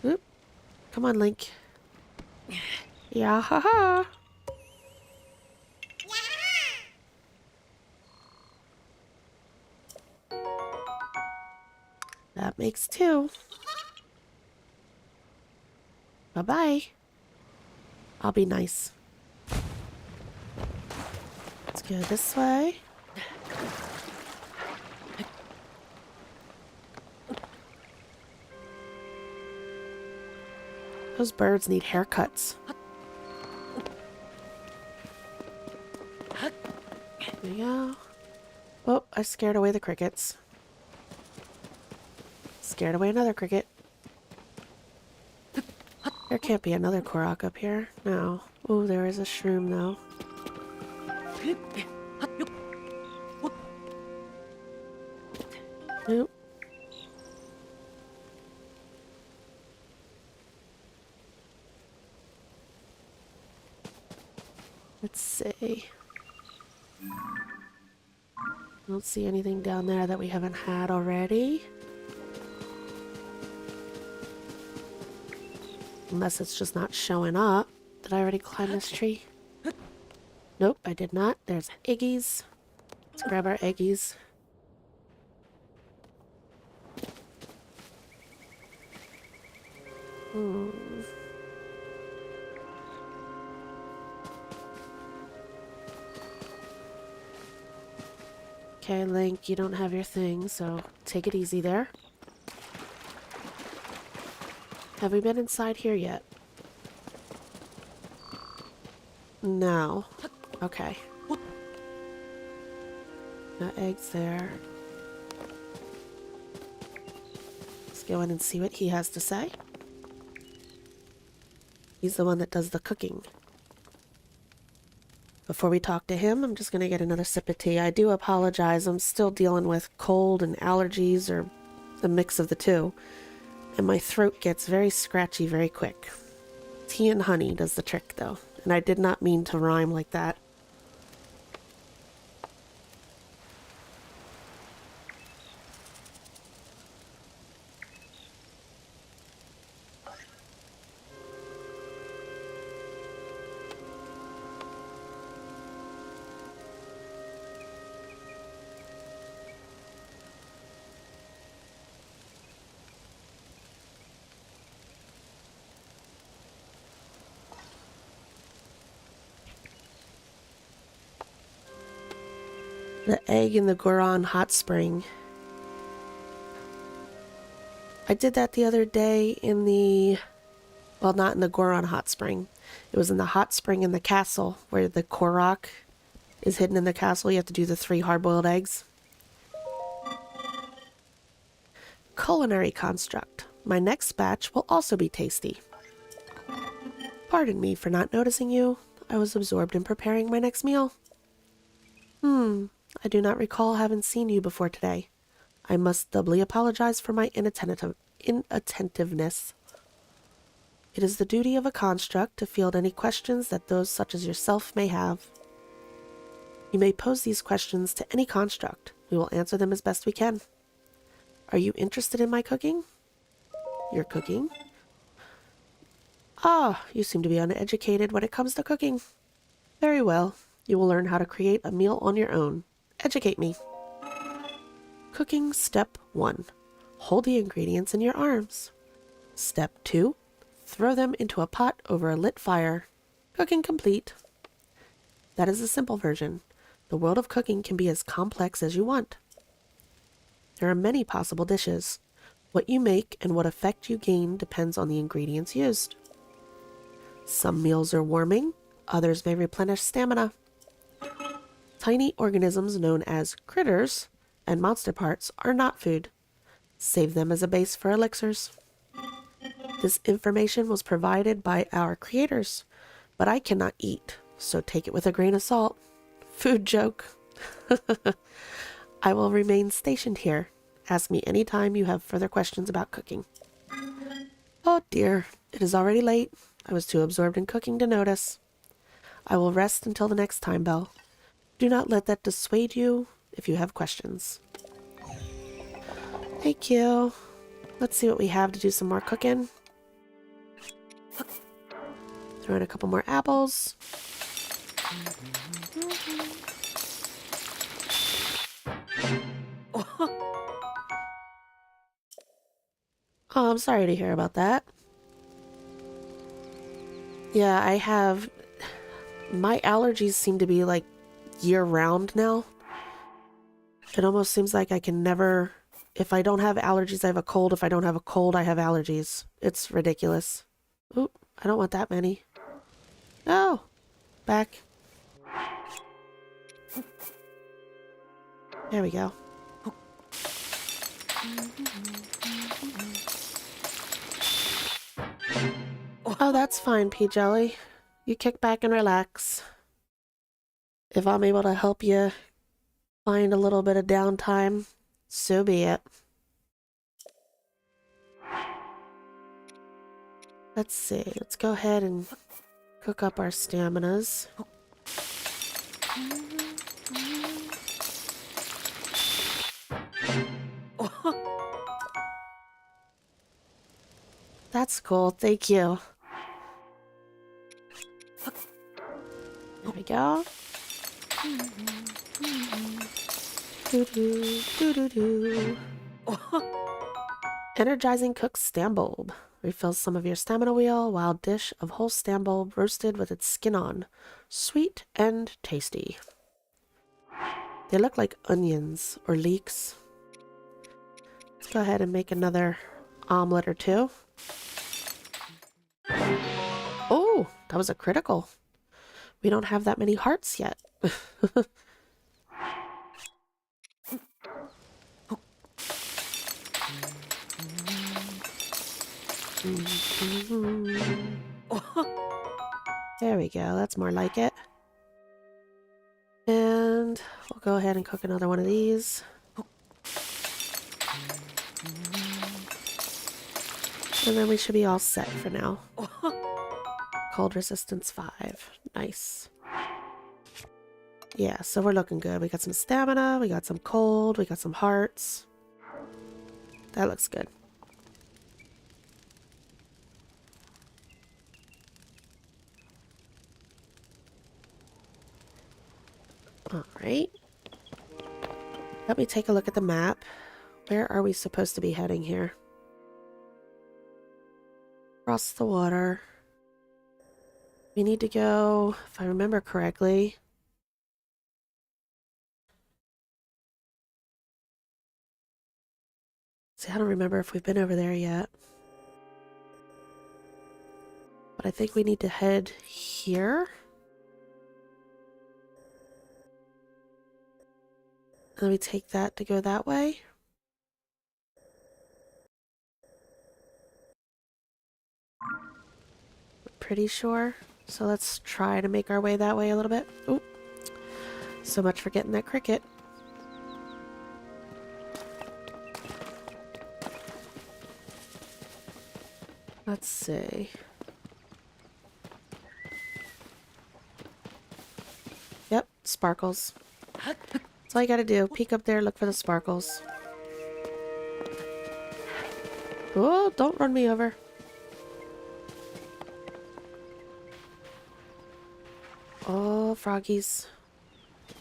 Oop. Come on, Link. Yeah, haha. That makes two. Bye-bye. I'll be nice. Let's go this way. Those birds need haircuts. There we go. Oh, I scared away the crickets. Scared away another cricket. There can't be another Korok up here. No. Oh, there is a shroom, though. Nope. Let's see. I don't see anything down there that we haven't had already. Unless it's just not showing up. Did I already climb this tree? Nope, I did not. There's eggies. Let's grab our eggies. Hmm. Okay, Link, you don't have your thing, so take it easy there. Have we been inside here yet? No. Okay. No eggs there. Let's go in and see what he has to say. He's the one that does the cooking. Before we talk to him, I'm just going to get another sip of tea. I do apologize. I'm still dealing with cold and allergies, or a mix of the two. And my throat gets very scratchy very quick. Tea and honey does the trick, though. And I did not mean to rhyme like that. The egg in the Goron hot spring. I did that the other day in the... Well, not in the Goron hot spring. It was in the hot spring in the castle, where the Korok is hidden in the castle. You have to do the 3 hard-boiled eggs. Culinary construct. My next batch will also be tasty. Pardon me for not noticing you. I was absorbed in preparing my next meal. I do not recall having seen you before today. I must doubly apologize for my inattentiveness. It is the duty of a construct to field any questions that those such as yourself may have. You may pose these questions to any construct. We will answer them as best we can. Are you interested in my cooking? Your cooking? Ah, you seem to be uneducated when it comes to cooking. Very well. You will learn how to create a meal on your own. Educate me. Cooking step 1. Hold the ingredients in your arms. Step 2. Throw them into a pot over a lit fire. Cooking complete. That is the simple version. The world of cooking can be as complex as you want. There are many possible dishes. What you make and what effect you gain depends on the ingredients used. Some meals are warming, others may replenish stamina. Tiny organisms known as critters and monster parts are not food. Save them as a base for elixirs. This information was provided by our creators, but I cannot eat, so take it with a grain of salt. Food joke. I will remain stationed here. Ask me anytime you have further questions about cooking. Oh dear, it is already late. I was too absorbed in cooking to notice. I will rest until the next time bell. Do not let that dissuade you if you have questions. Thank you. Let's see what we have to do some more cooking. Throw in a couple more apples. Oh, I'm sorry to hear about that. Yeah, I have... My allergies seem to be like year-round now. It almost seems like I can never... If I don't have allergies, I have a cold. If I don't have a cold, I have allergies. It's ridiculous. Oop, I don't want that many. Oh, back. There we go. Oh, that's fine, Pea Jelly. You kick back and relax. If I'm able to help you find a little bit of downtime, so be it. Let's see. Let's go ahead and cook up our staminas. That's cool. Thank you. There we go. Doo-doo, doo-doo-doo. Energizing Cook Stambold. Refills some of your stamina wheel. Wild dish of whole stamble roasted with its skin on. Sweet and tasty. They look like onions or leeks. Let's go ahead and make another omelet or two. Oh, that was a critical. We don't have that many hearts yet. There we go. That's more like it. And we'll go ahead and cook another one of these. And then we should be all set for now. Cold resistance 5. Nice. Yeah, so we're looking good. We got some stamina, we got some cold, we got some hearts. That looks good. Alright. Let me take a look at the map. Where are we supposed to be heading here? Across the water. We need to go, if I remember correctly. See, I don't remember if we've been over there yet. But I think we need to head here. And then we take that to go that way. Pretty sure. So let's try to make our way that way a little bit. Oop. So much for getting that cricket. Let's see. Yep, sparkles. That's all you gotta do. Peek up there, look for the sparkles. Oh, don't run me over. Oh, froggies.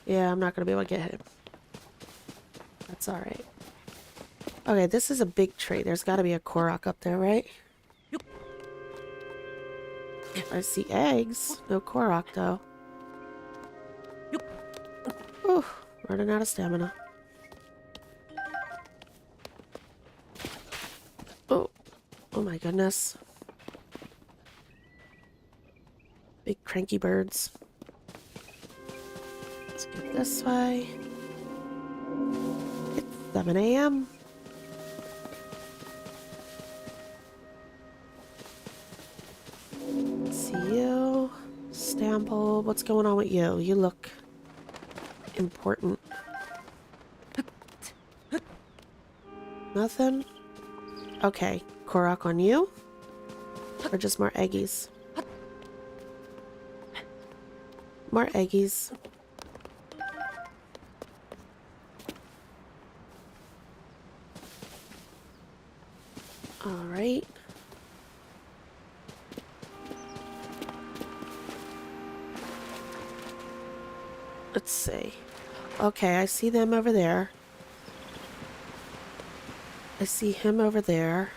Yeah, I'm not gonna be able to get him. That's alright. Okay, this is a big tree. There's gotta be a Korok up there, right? I see eggs. No Korok, though. Ooh, running out of stamina. Oh, oh my goodness. Big cranky birds. Let's get this way. It's 7 a.m. See you. Stample. What's going on with you? You look important. Nothing? Okay. Korok on you? Or just more eggies? More eggies. Alright. Let's see. Okay, I see them over there. I see him over there.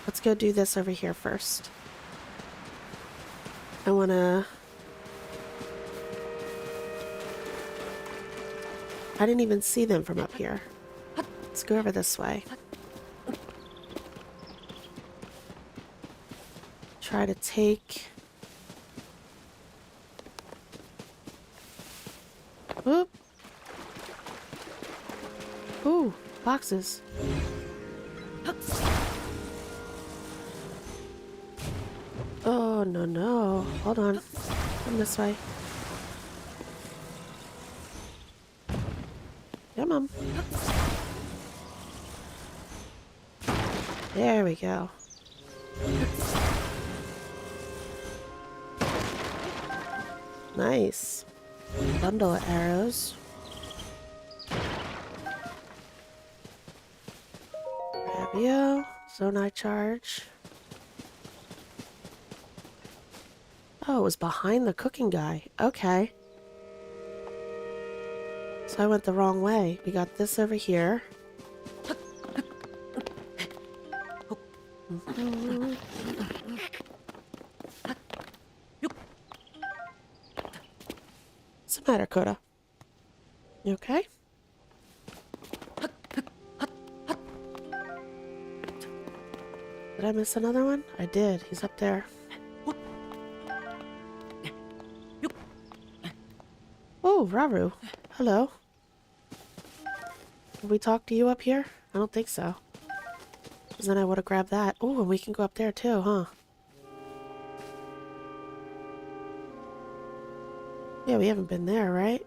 Let's go do this over here first. I wanna... I didn't even see them from up here. Let's go over this way. Try to take... Oop. Ooh, boxes. Oh, no, no. Hold on. Come this way. Come on. There we go. Nice. Bundle of arrows. Grab you. Zonai charge. Oh, it was behind the cooking guy. Okay. So I went the wrong way. We got this over here. What's the matter, Coda? You okay? Did I miss another one? I did. He's up there. Oh, Raru. Hello. Did we talk to you up here? I don't think so. Because then I would have grabbed that. Oh, and we can go up there too, huh? Yeah, we haven't been there, right?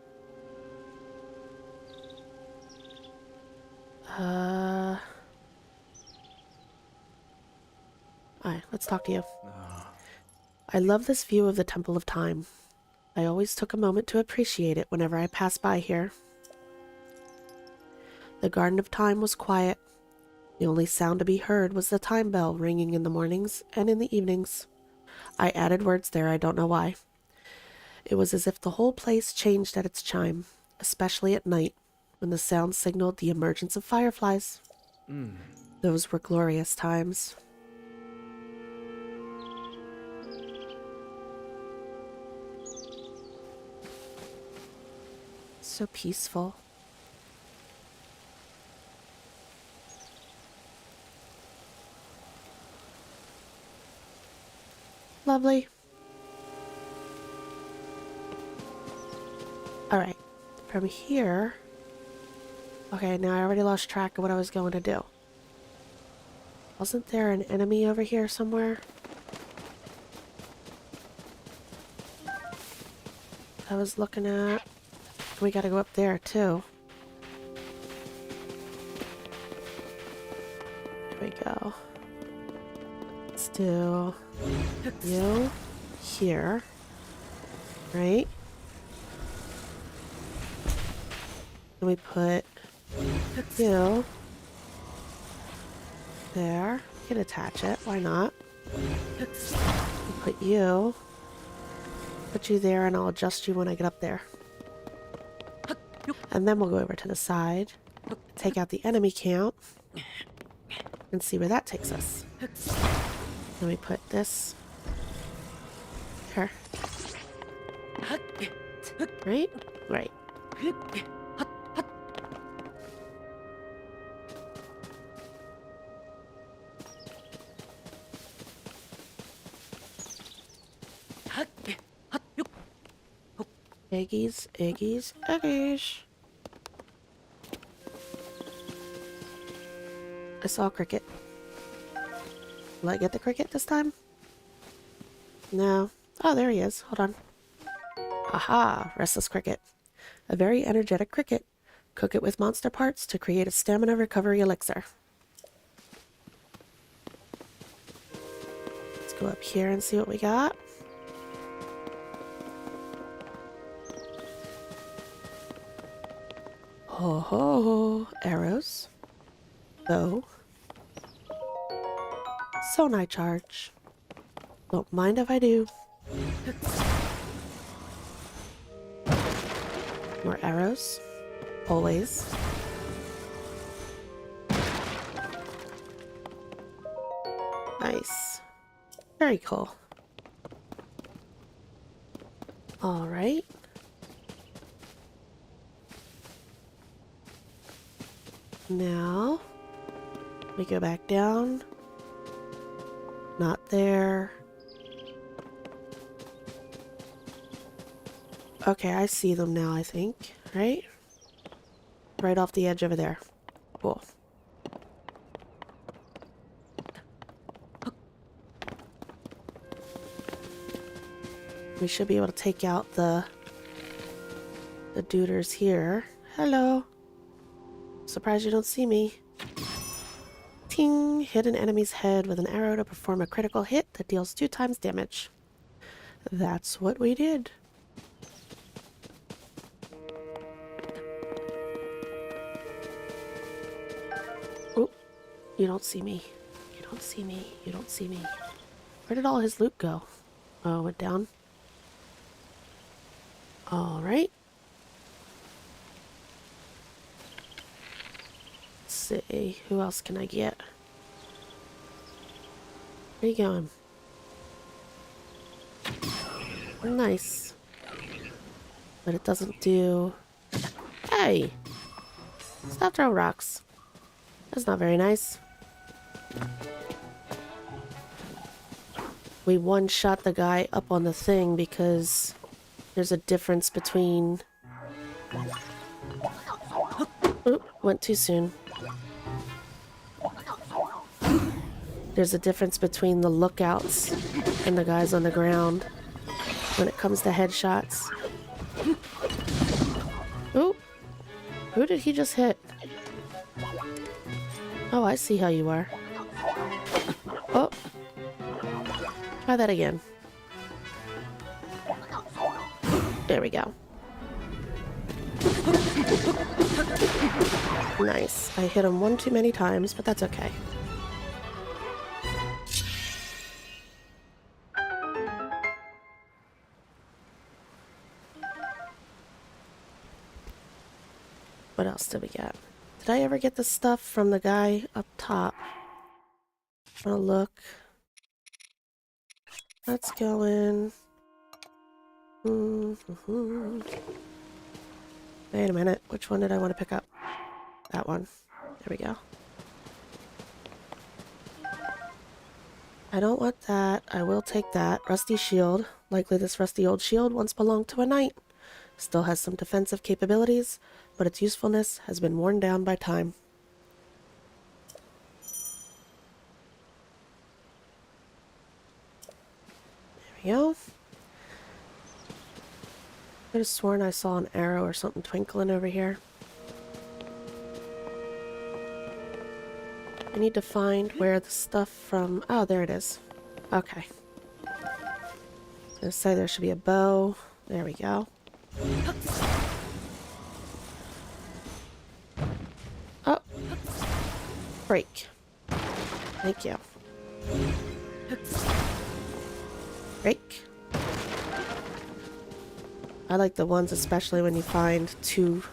Alright, let's talk to you. I love this view of the Temple of Time. I always took a moment to appreciate it whenever I passed by here. The Garden of Time was quiet. The only sound to be heard was the time bell ringing in the mornings and in the evenings. I added words there, I don't know why. It was as if the whole place changed at its chime, especially at night, when the sound signaled the emergence of fireflies. Those were glorious times. So peaceful. Lovely. Alright, from here... Okay, now I already lost track of what I was going to do. Wasn't there an enemy over here somewhere? I was looking at... We gotta go up there, too. There we go. Let's do... you here. Right? And we put you there. You can attach it. Why not? We put you. Put you there, and I'll adjust you when I get up there. And then we'll go over to the side, take out the enemy count, and see where that takes us. Then we put this here. Right? Right. Eggies, eggies, eggies. I saw a cricket. Will I get the cricket this time? No. Oh, there he is. Hold on. Aha! Restless cricket. A very energetic cricket. Cook it with monster parts to create a stamina recovery elixir. Let's go up here and see what we got. Ho ho! Arrows. Bow. Sonai charge. Don't mind if I do. More arrows. Always. Nice. Very cool. Alright. Now, we go back down. Not there. Okay, I see them now, I think. Right? Right off the edge over there. Cool. We should be able to take out the duders here. Hello. Surprised you don't see me. Ting! Hit an enemy's head with an arrow to perform a critical hit that deals 2 times damage. That's what we did. Oh, you don't see me. You don't see me. You don't see me. Where did all his loot go? Oh, it went down. Alright. See, who else can I get? Where you going? Nice. But it doesn't do... Hey! Stop throwing rocks. That's not very nice. We one-shot the guy up on the thing because there's a difference between... Oop, went too soon. There's a difference between the lookouts and the guys on the ground when it comes to headshots. Ooh, who did he just hit? Oh, I see how you are. Oh, try that again. There we go. Nice. I hit him one too many times, but that's okay. What else did we get? Did I ever get the stuff from the guy up top? I'm gonna look. Let's go in. Wait a minute. Which one did I want to pick up? That one. There we go. I don't want that. I will take that. Rusty shield. Likely this rusty old shield once belonged to a knight. Still has some defensive capabilities, but its usefulness has been worn down by time. There we go. I could have sworn I saw an arrow or something twinkling over here. I need to find where the stuff from... Oh, there it is. Okay. I was gonna say there should be a bow. There we go. Oh. Break. Thank you. Break. I like the ones especially when you find two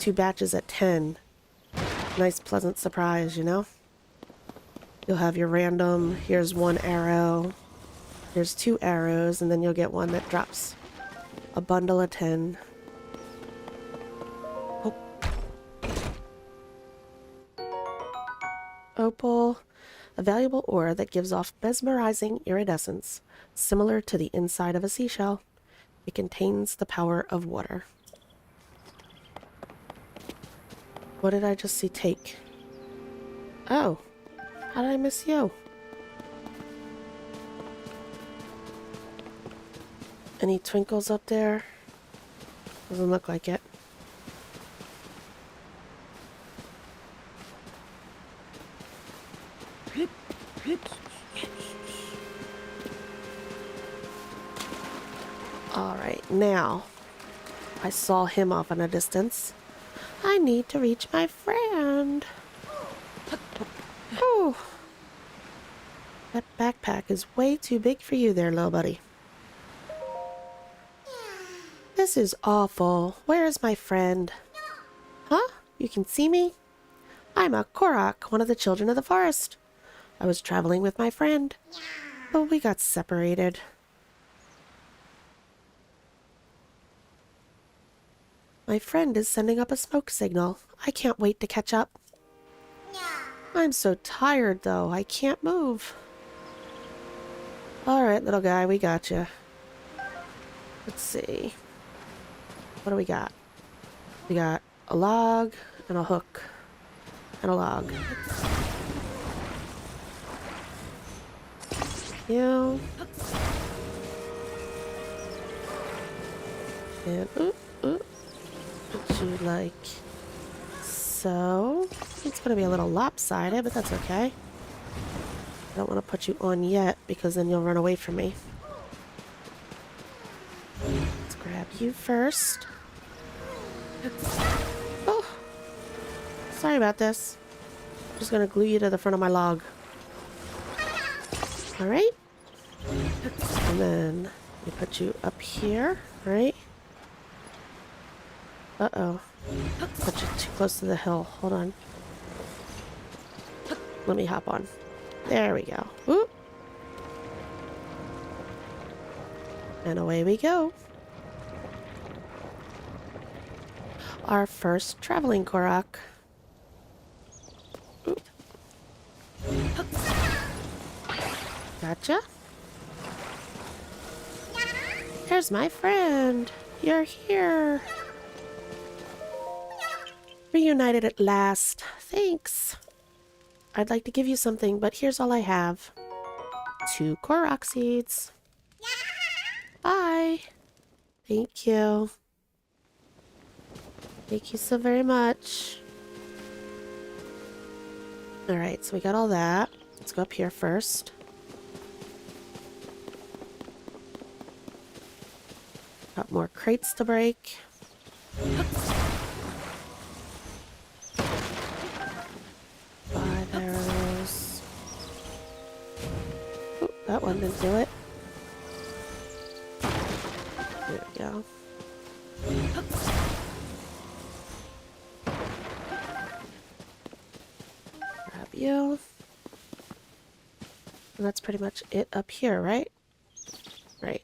batches at 10. Nice pleasant surprise, you know? You'll have your random, here's one arrow, here's 2 arrows, and then you'll get one that drops a bundle of 10. Oh. Opal, a valuable ore that gives off mesmerizing iridescence, similar to the inside of a seashell. It contains the power of water. What did I just see take? Oh, how did I miss you? Any twinkles up there? Doesn't look like it. Alright, now I saw him off in a distance. I need to reach my friend. Whew. That backpack is way too big for you there, little buddy. This is awful. Where is my friend? Huh? You can see me? I'm a Korok, one of the children of the forest. I was traveling with my friend, but we got separated. My friend is sending up a smoke signal. I can't wait to catch up. I'm so tired, though. I can't move. Alright, little guy, we got you. Let's see. What do we got? We got a log and a hook and a log. You. And what you like? So, it's going to be a little lopsided, but that's okay. I don't want to put you on yet, because then you'll run away from me. Let's grab you first. Oh! Sorry about this. I'm just going to glue you to the front of my log. Alright? And then we put you up here, right? Uh-oh. Put you too close to the hill. Hold on. Let me hop on. There we go. Whoop. And away we go. Our first traveling Korok. Oop. Gotcha. There's my friend. You're here. Reunited at last. Thanks. I'd like to give you something, but here's all I have. 2 Korok seeds. Bye. Thank you. Thank you so very much. Alright, so we got all that. Let's go up here first. Got more crates to break. 5 arrows. Ooh, that one didn't do it. There we go. Grab you. And that's pretty much it up here, right? Right.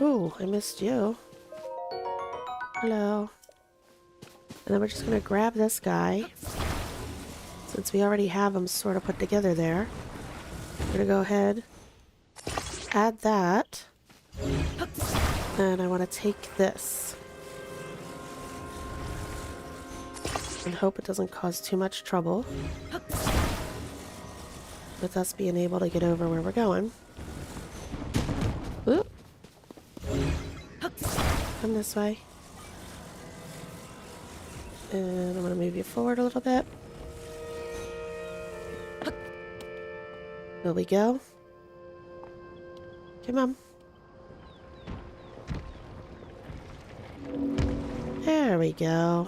Ooh, I missed you. Hello. And then we're just gonna grab this guy. Since we already have him sort of put together there. We're gonna go ahead, add that. And I want to take this. And hope it doesn't cause too much trouble with us being able to get over where we're going. Oop. Come this way. And I'm going to move you forward a little bit. There we go. Come on. There we go.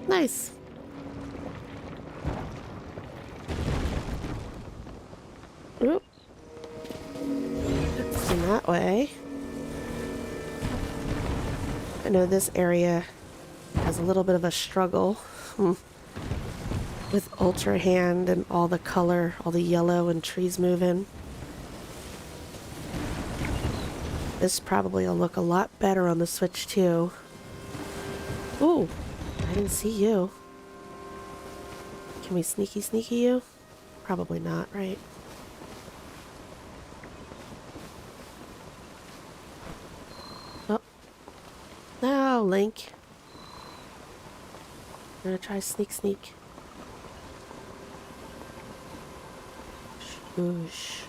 Nice. Oop. In that way. I know this area has a little bit of a struggle with Ultra Hand and all the color, all the yellow and trees moving. This probably will look a lot better on the Switch too. Ooh, I didn't see you. Can we sneaky you? Probably not, right? Oh. No, Link. I'm gonna try sneak. Shoosh.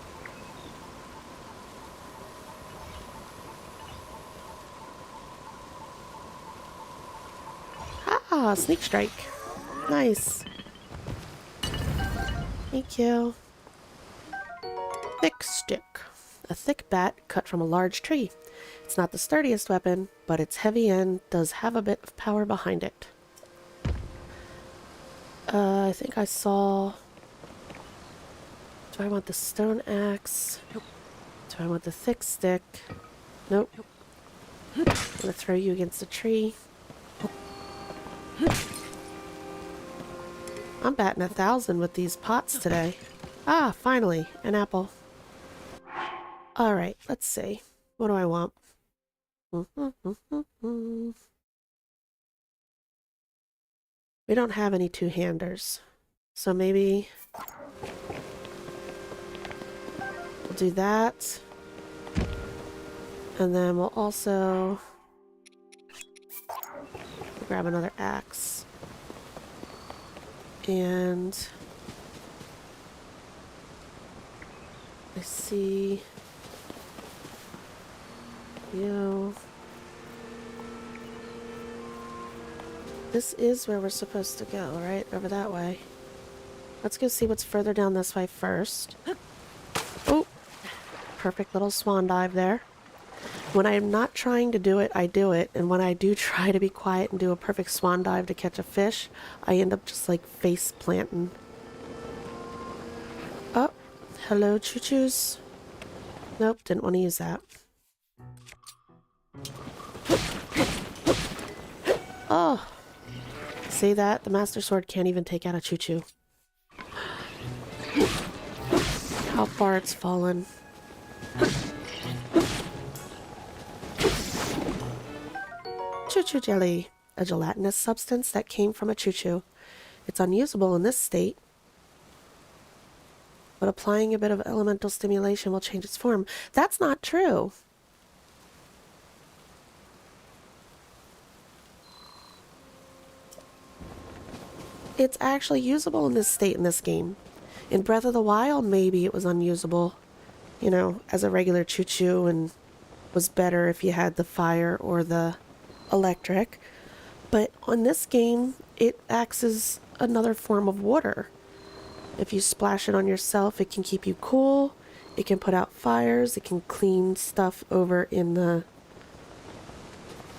Ah, sneak strike. Nice. Thank you. Thick stick. A thick bat cut from a large tree. It's not the sturdiest weapon, but its heavy end does have a bit of power behind it. I think I saw... Do I want the stone axe? Nope. Do I want the thick stick? Nope. I'm gonna throw you against a tree. I'm batting 1,000 with these pots today. Ah, finally, an apple. Alright, let's see. What do I want? We don't have any two-handers. So maybe... we'll do that. And then we'll also... grab another axe. And... I see... you... This is where we're supposed to go, right? Over that way. Let's go see what's further down this way first. Oh! Perfect little swan dive there. When I'm not trying to do it, I do it. And when I do try to be quiet and do a perfect swan dive to catch a fish, I end up just like face planting. Oh! Hello, choo-choos. Nope, didn't want to use that. Oh! See that? The Master Sword can't even take out a choo-choo. How far it's fallen. Choo-choo jelly. A gelatinous substance that came from a choo-choo. It's unusable in this state, but applying a bit of elemental stimulation will change its form. That's not true. It's actually usable in this state in this game. In Breath of the Wild, maybe it was unusable, you know, as a regular choo-choo, and was better if you had the fire or the electric. But on this game, it acts as another form of water. If you splash it on yourself, it can keep you cool, it can put out fires, it can clean stuff over in the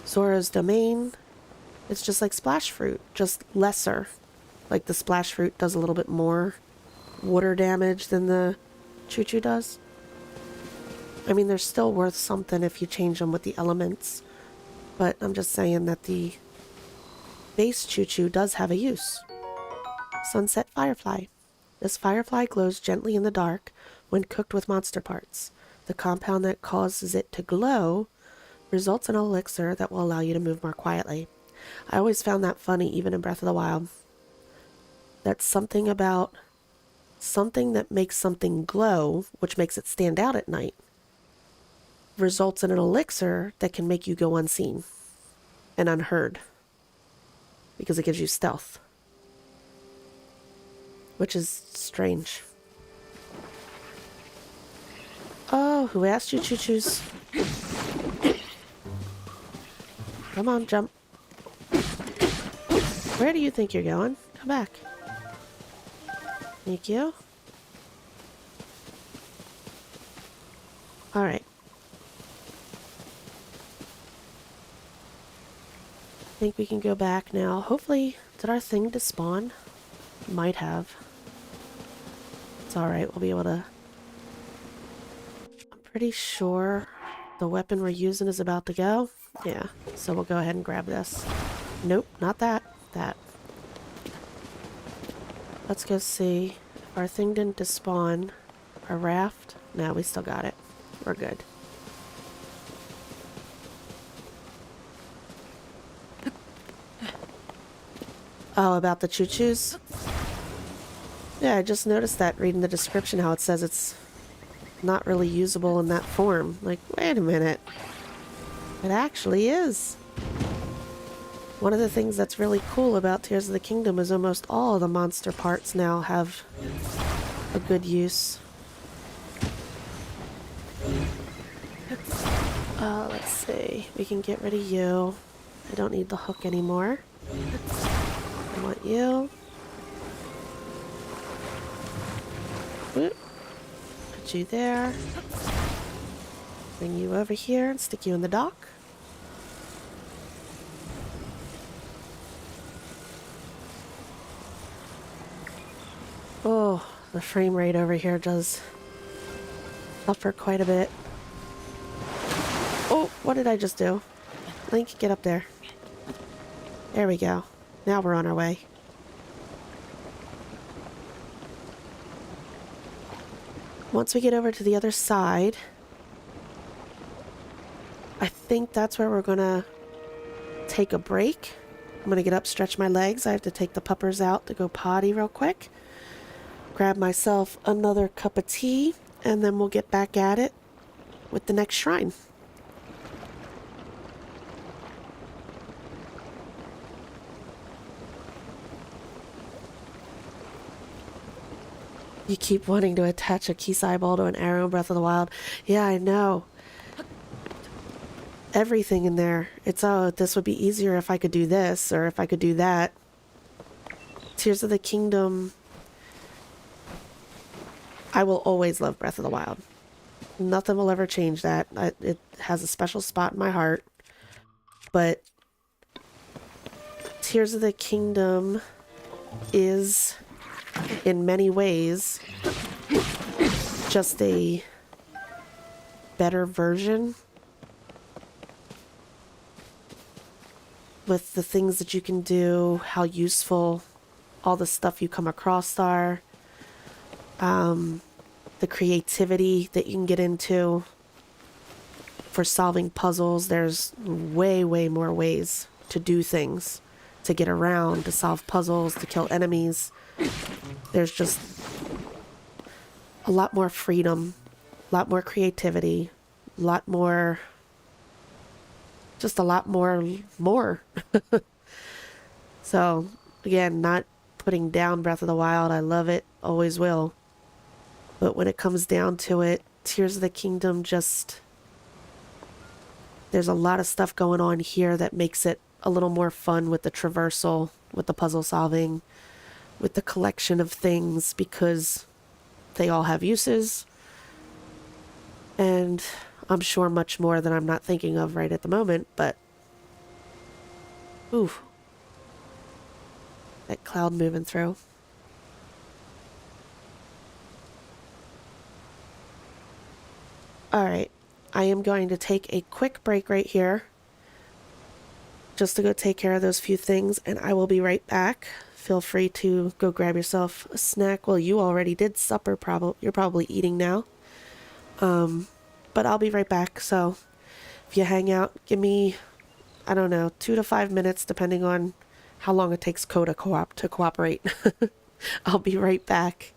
Zora's domain. It's just like splash fruit, just lesser. Like the splash fruit does a little bit more water damage than the choo-choo does. I mean, they're still worth something if you change them with the elements. But I'm just saying that the base choo-choo does have a use. Sunset Firefly. This firefly glows gently in the dark when cooked with monster parts. The compound that causes it to glow results in an elixir that will allow you to move more quietly. I always found that funny, even in Breath of the Wild. That's something about something that makes something glow, which makes it stand out at night, results in an elixir that can make you go unseen and unheard because it gives you stealth, which is strange. Oh, who asked you choo-choos? Come on, jump. Where do you think you're going? Come back. Thank you. Alright. I think we can go back now. Hopefully, did our thing despawn? Might have. It's alright, we'll be able to... I'm pretty sure the weapon we're using is about to go. Yeah, so we'll go ahead and grab this. Nope, not that. That. Let's go see if our thing didn't despawn. Our raft? No, we still got it. We're good. Oh, about the choo-choos? Yeah, I just noticed that reading the description, how it says it's not really usable in that form. Like, wait a minute. It actually is. One of the things that's really cool about Tears of the Kingdom is almost all of the monster parts now have a good use. Let's see. We can get rid of you. I don't need the hook anymore. I want you. Whoop. Put you there. Bring you over here and stick you in the dock. Oh, the frame rate over here does suffer quite a bit. Oh, what did I just do? Link, get up there. There we go. Now we're on our way. Once we get over to the other side, I think that's where we're gonna take a break. I'm gonna get up, stretch my legs. I have to take the puppers out to go potty real quick. Grab myself another cup of tea, and then we'll get back at it with the next shrine. You keep wanting to attach a Keese eyeball to an arrow in Breath of the Wild. Yeah, I know. Everything in there. It's, oh, this would be easier if I could do this, or if I could do that. Tears of the Kingdom... I will always love Breath of the Wild. Nothing will ever change that. It has a special spot in my heart. But Tears of the Kingdom is, in many ways, just a better version with the things that you can do, how useful all the stuff you come across are, the creativity that you can get into for solving puzzles. There's way, way more ways to do things, to get around, to solve puzzles, to kill enemies. There's just a lot more freedom, a lot more creativity, a lot more, just a lot more. So, again, not putting down Breath of the Wild. I love it, always will. But when it comes down to it, Tears of the Kingdom just... There's a lot of stuff going on here that makes it a little more fun with the traversal, with the puzzle solving, with the collection of things, because they all have uses. And I'm sure much more that I'm not thinking of right at the moment, but... Oof. That cloud moving through. Alright, I am going to take a quick break right here, just to go take care of those few things, and I will be right back. Feel free to go grab yourself a snack. Well, you already did supper, you're probably eating now. But I'll be right back, so if you hang out, give me, I don't know, 2 to 5 minutes, depending on how long it takes Ko to cooperate. I'll be right back.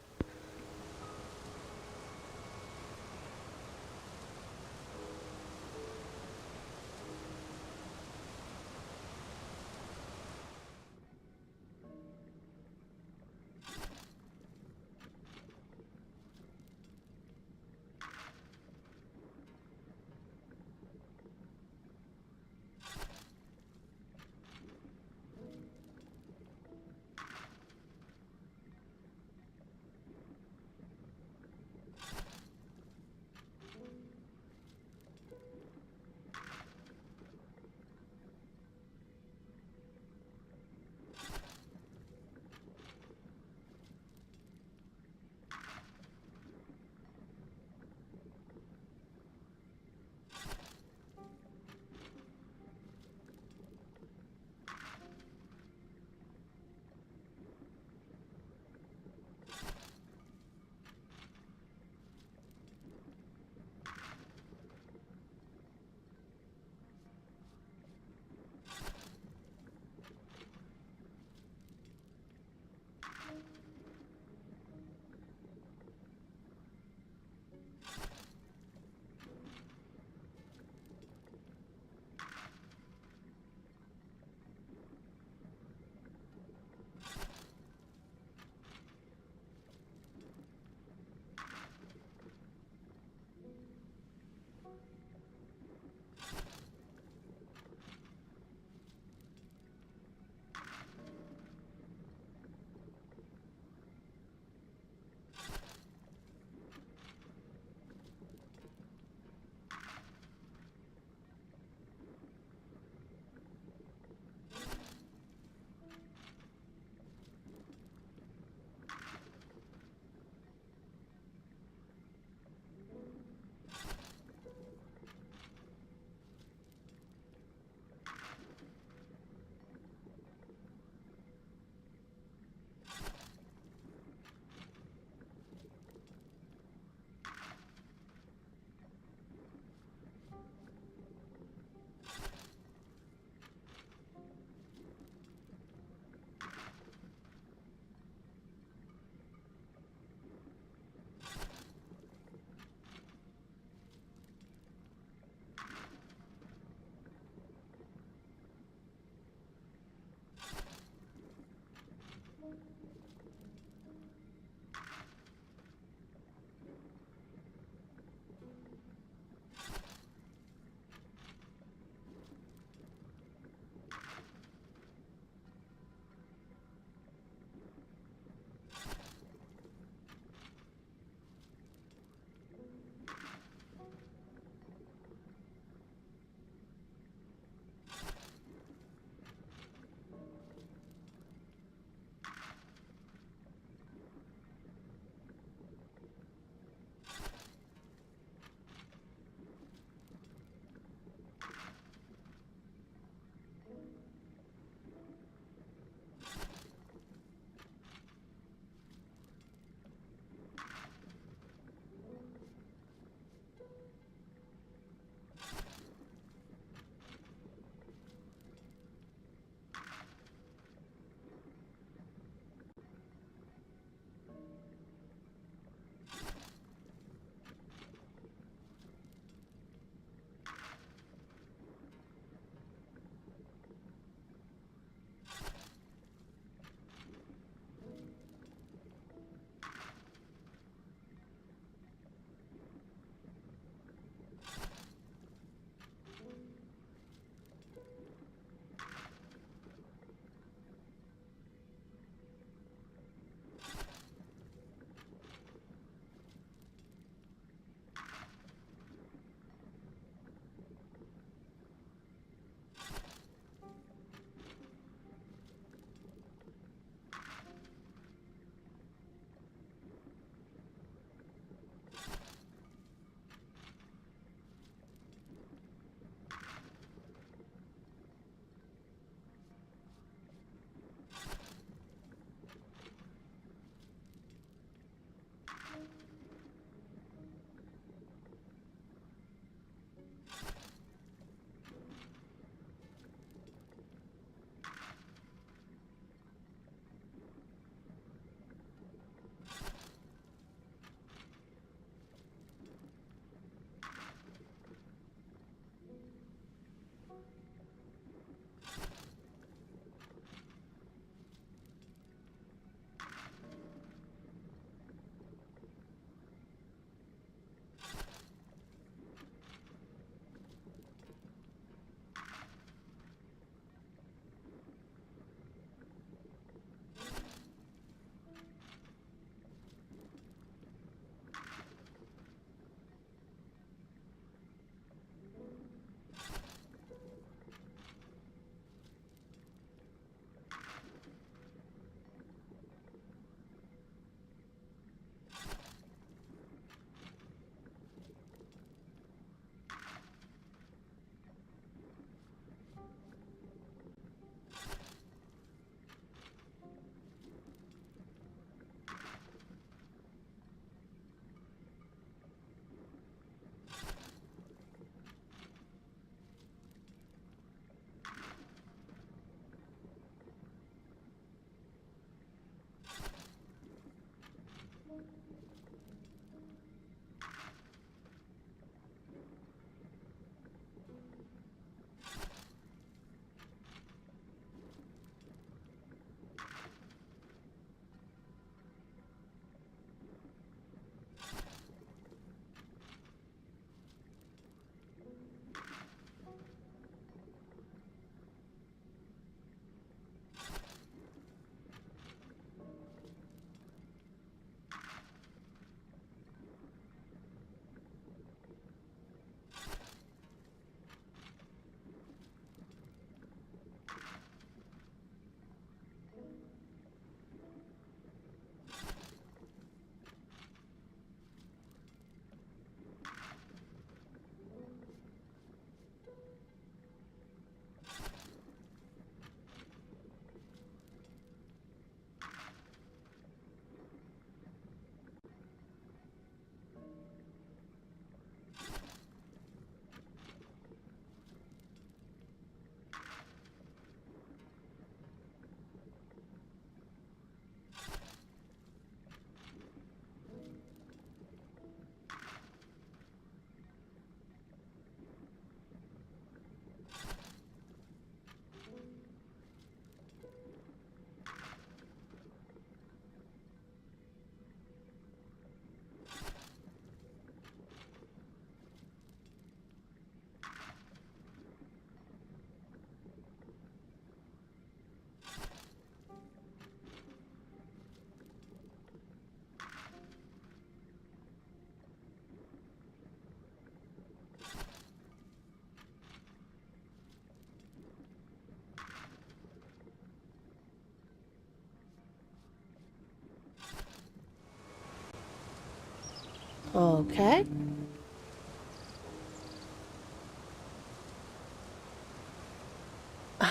Okay.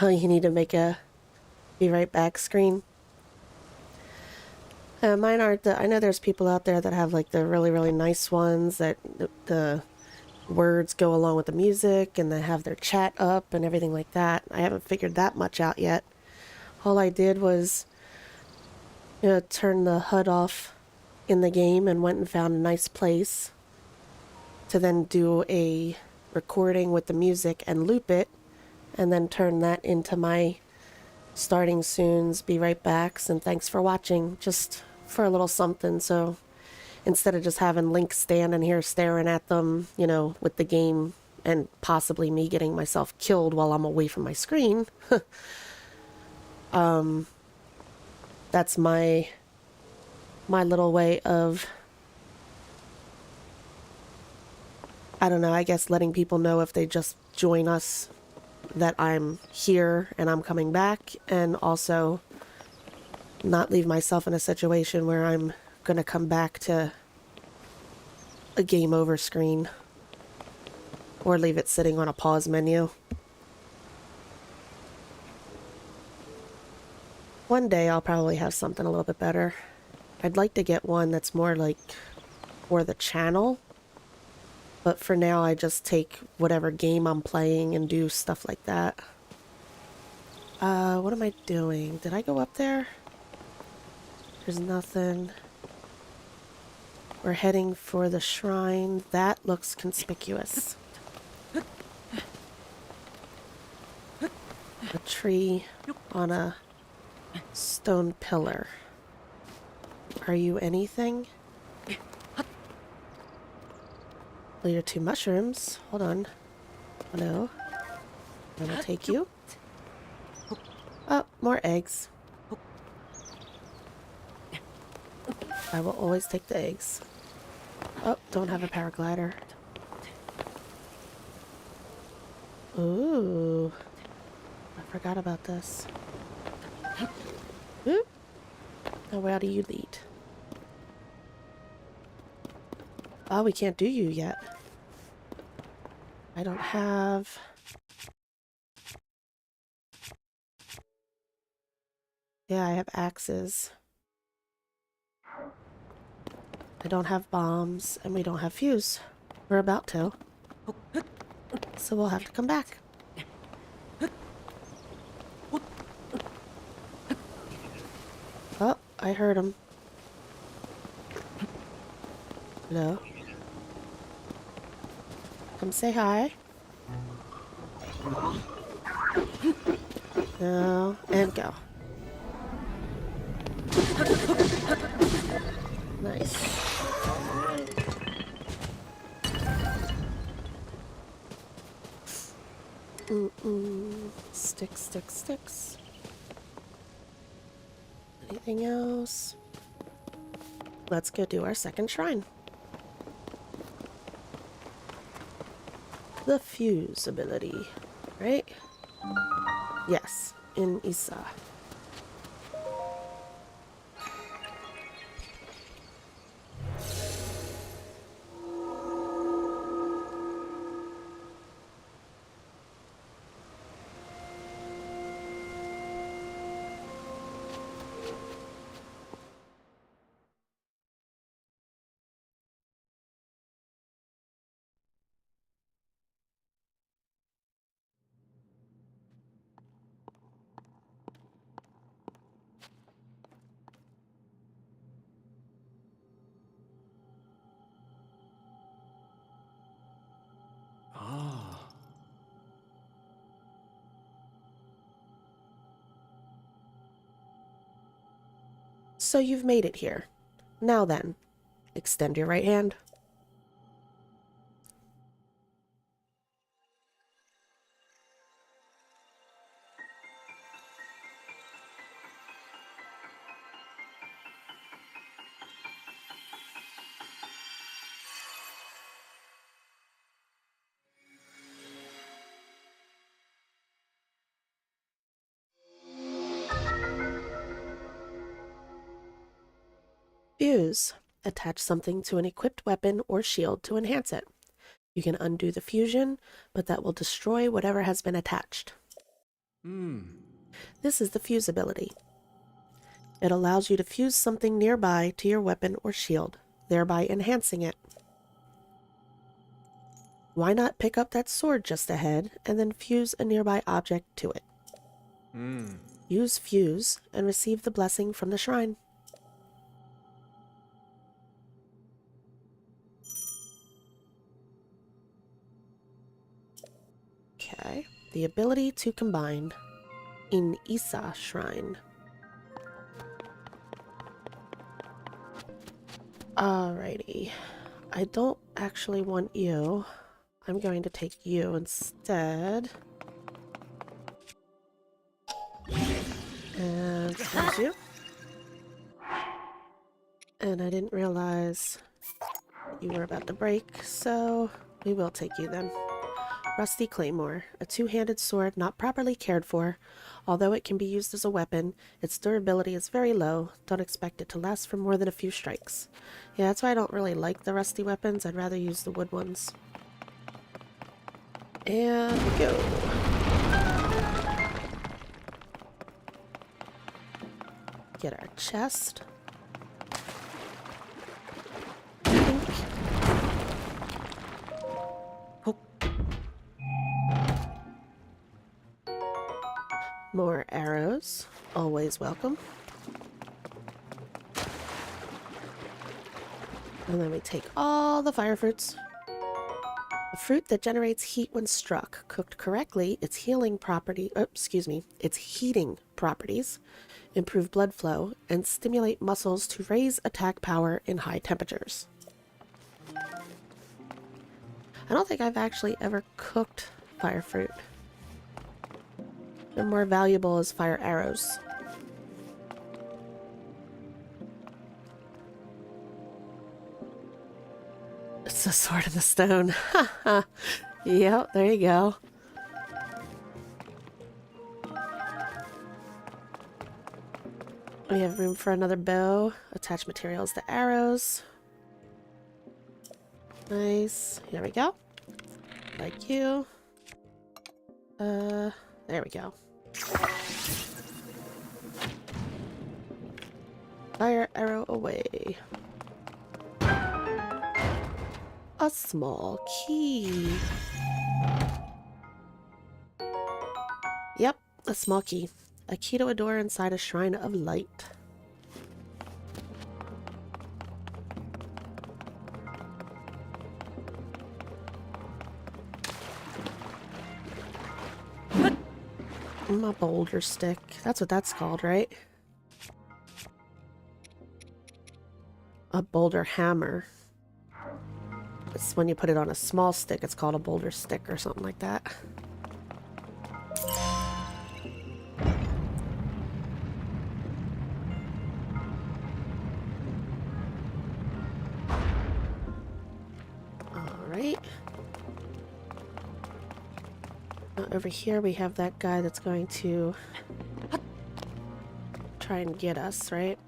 Oh, you need to make a be right back screen. Mine aren't the. I know there's people out there that have like the really, really nice ones that the words go along with the music and they have their chat up and everything like that. I haven't figured that much out yet. All I did was, turn the HUD off in the game and went and found a nice place to then do a recording with the music and loop it, and then turn that into my starting soon's, be right backs, and thanks for watching, just for a little something. So instead of just having Link standing here staring at them, with the game and possibly me getting myself killed while I'm away from my screen, that's my little way of, I don't know, I guess letting people know if they just join us that I'm here and I'm coming back, and also not leave myself in a situation where I'm gonna come back to a game over screen or leave it sitting on a pause menu. One day I'll probably have something a little bit better. I'd like to get one that's more like for the channel, but for now I just take whatever game I'm playing and do stuff like that. What am I doing? Did I go up there? There's nothing. We're heading for the shrine. That looks conspicuous. A tree on a stone pillar. Are you anything? Well, you're two mushrooms. Hold on. Oh, no. I'm gonna take you. Oh, more eggs. I will always take the eggs. Oh, don't have a paraglider. Ooh. I forgot about this. Oop. Now where do you lead? Oh, we can't do you yet. I don't have... Yeah, I have axes. I don't have bombs, and we don't have fuse. We're about to. So we'll have to come back. Oh, I heard him. Hello? Come say hi. No, and go. Nice. Sticks, sticks, sticks. Anything else? Let's go do our second shrine. The fuse ability, right? Yes, in Isa. Ah. So you've made it here. Now then, extend your right hand. Fuse. Attach something to an equipped weapon or shield to enhance it. You can undo the fusion, but that will destroy whatever has been attached. This is the fuse ability. It allows you to fuse something nearby to your weapon or shield, thereby enhancing it. Why not pick up that sword just ahead and then fuse a nearby object to it? Use fuse and receive the blessing from the shrine. Okay, the ability to combine in Isa Shrine. Alrighty, I don't actually want you. I'm going to take you instead. And here's you. And I didn't realize you were about to break, so we will take you then. Rusty Claymore, a two-handed sword not properly cared for. Although it can be used as a weapon, its durability is very low. Don't expect it to last for more than a few strikes. Yeah, that's why I don't really like the rusty weapons. I'd rather use the wood ones. And go. Get our chest. More arrows, always welcome. And then we take all the fire fruits. A fruit that generates heat when struck. Cooked correctly, its heating properties improve blood flow and stimulate muscles to raise attack power in high temperatures. I don't think I've actually ever cooked fire fruit. They're more valuable as fire arrows. It's the sword of the stone. Yep, there you go. We have room for another bow. Attach materials to arrows. Nice. Here we go. Like you. There we go. Fire arrow away. A small key. Yep, a small key. A key to a door inside a shrine of light. A boulder stick. That's what that's called, right? A boulder hammer. It's when you put it on a small stick, it's called a boulder stick or something like that. Alright. Over here we have that guy that's going to try and get us, right?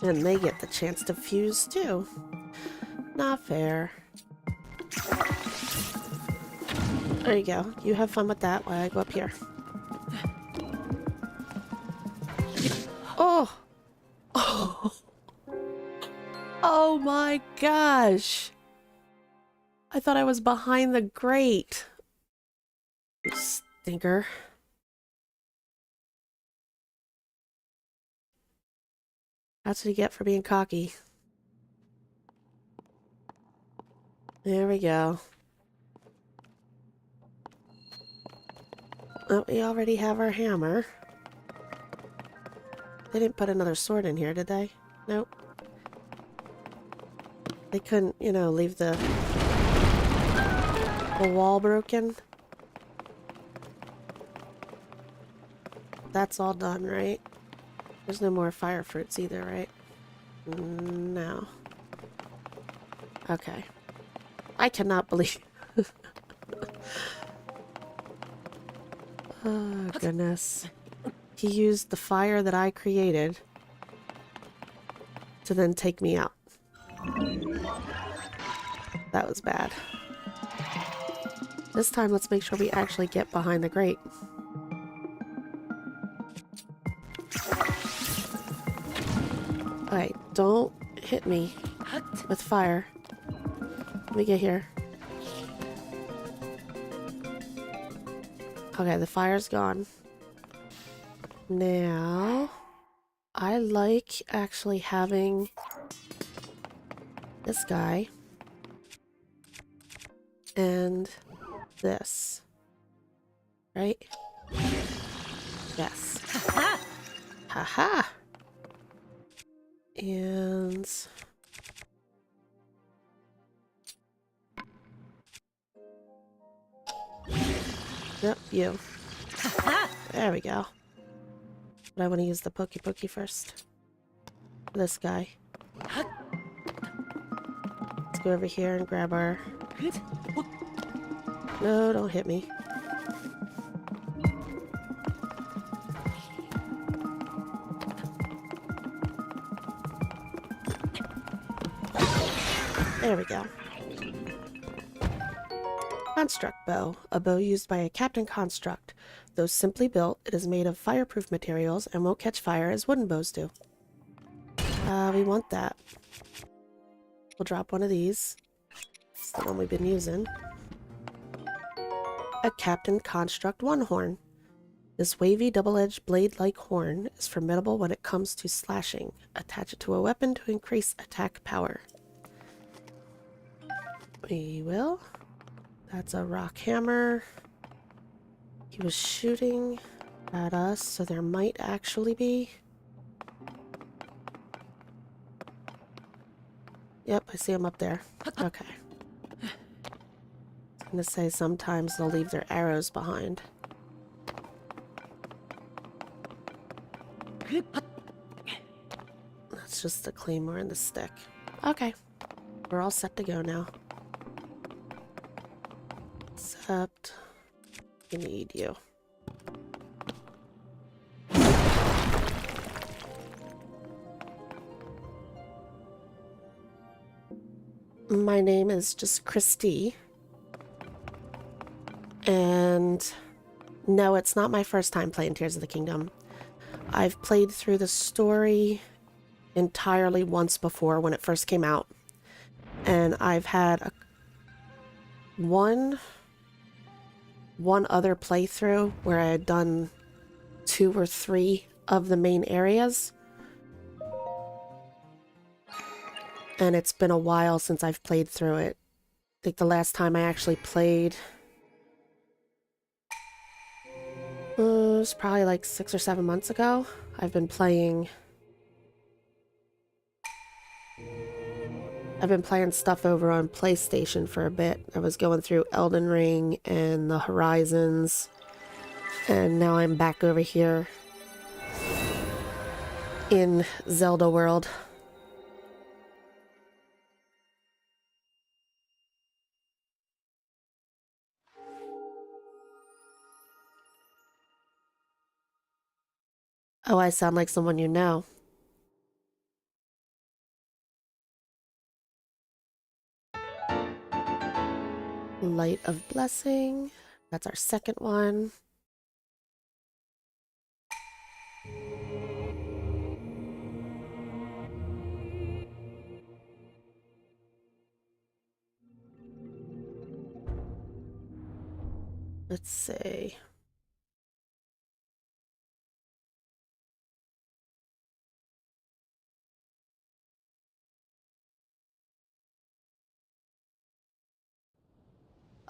And they get the chance to fuse too. Not fair. There you go. You have fun with that while I go up here. Oh! Oh! Oh my gosh! I thought I was behind the grate. You stinker. That's what you get for being cocky. There we go. Oh, we already have our hammer. They didn't put another sword in here, did they? Nope. They couldn't, you know, leave the wall broken. That's all done, right? There's no more fire fruits either, right? No. Okay. I cannot believe... Oh, goodness. He used the fire that I created to then take me out. That was bad. This time, let's make sure we actually get behind the grate. Alright, don't hit me with fire. Let me get here. Okay, the fire's gone. Now, I like actually having this guy and this. Right? Yes. Haha! And yep, you. There we go. But I want to use the pokey first. This guy. Let's go over here and grab our... No, don't hit me. There we go. Construct bow. A bow used by a captain construct. Though simply built, it is made of fireproof materials and won't catch fire as wooden bows do. We want that. We'll drop one of these. It's the one we've been using. A captain construct one horn. This wavy double-edged blade-like horn is formidable when it comes to slashing. Attach it to a weapon to increase attack power. We will. That's a rock hammer. He was shooting at us, so there might actually be... Yep, I see him up there. Okay. I was gonna say sometimes they'll leave their arrows behind. That's just the claymore and the stick. Okay. We're all set to go now. Except... we need you. My name is just Christi. And no, it's not my first time playing Tears of the Kingdom. I've played through the story entirely once before when it first came out. And I've had one other playthrough where I had done 2 or 3 of the main areas. And it's been a while since I've played through it. I think the last time I actually played was probably like 6 or 7 months ago. I've been playing stuff over on PlayStation for a bit. I was going through Elden Ring and the Horizons, and now I'm back over here in Zelda world. Oh, I sound like someone you know. Light of Blessing. That's our second one. Let's see.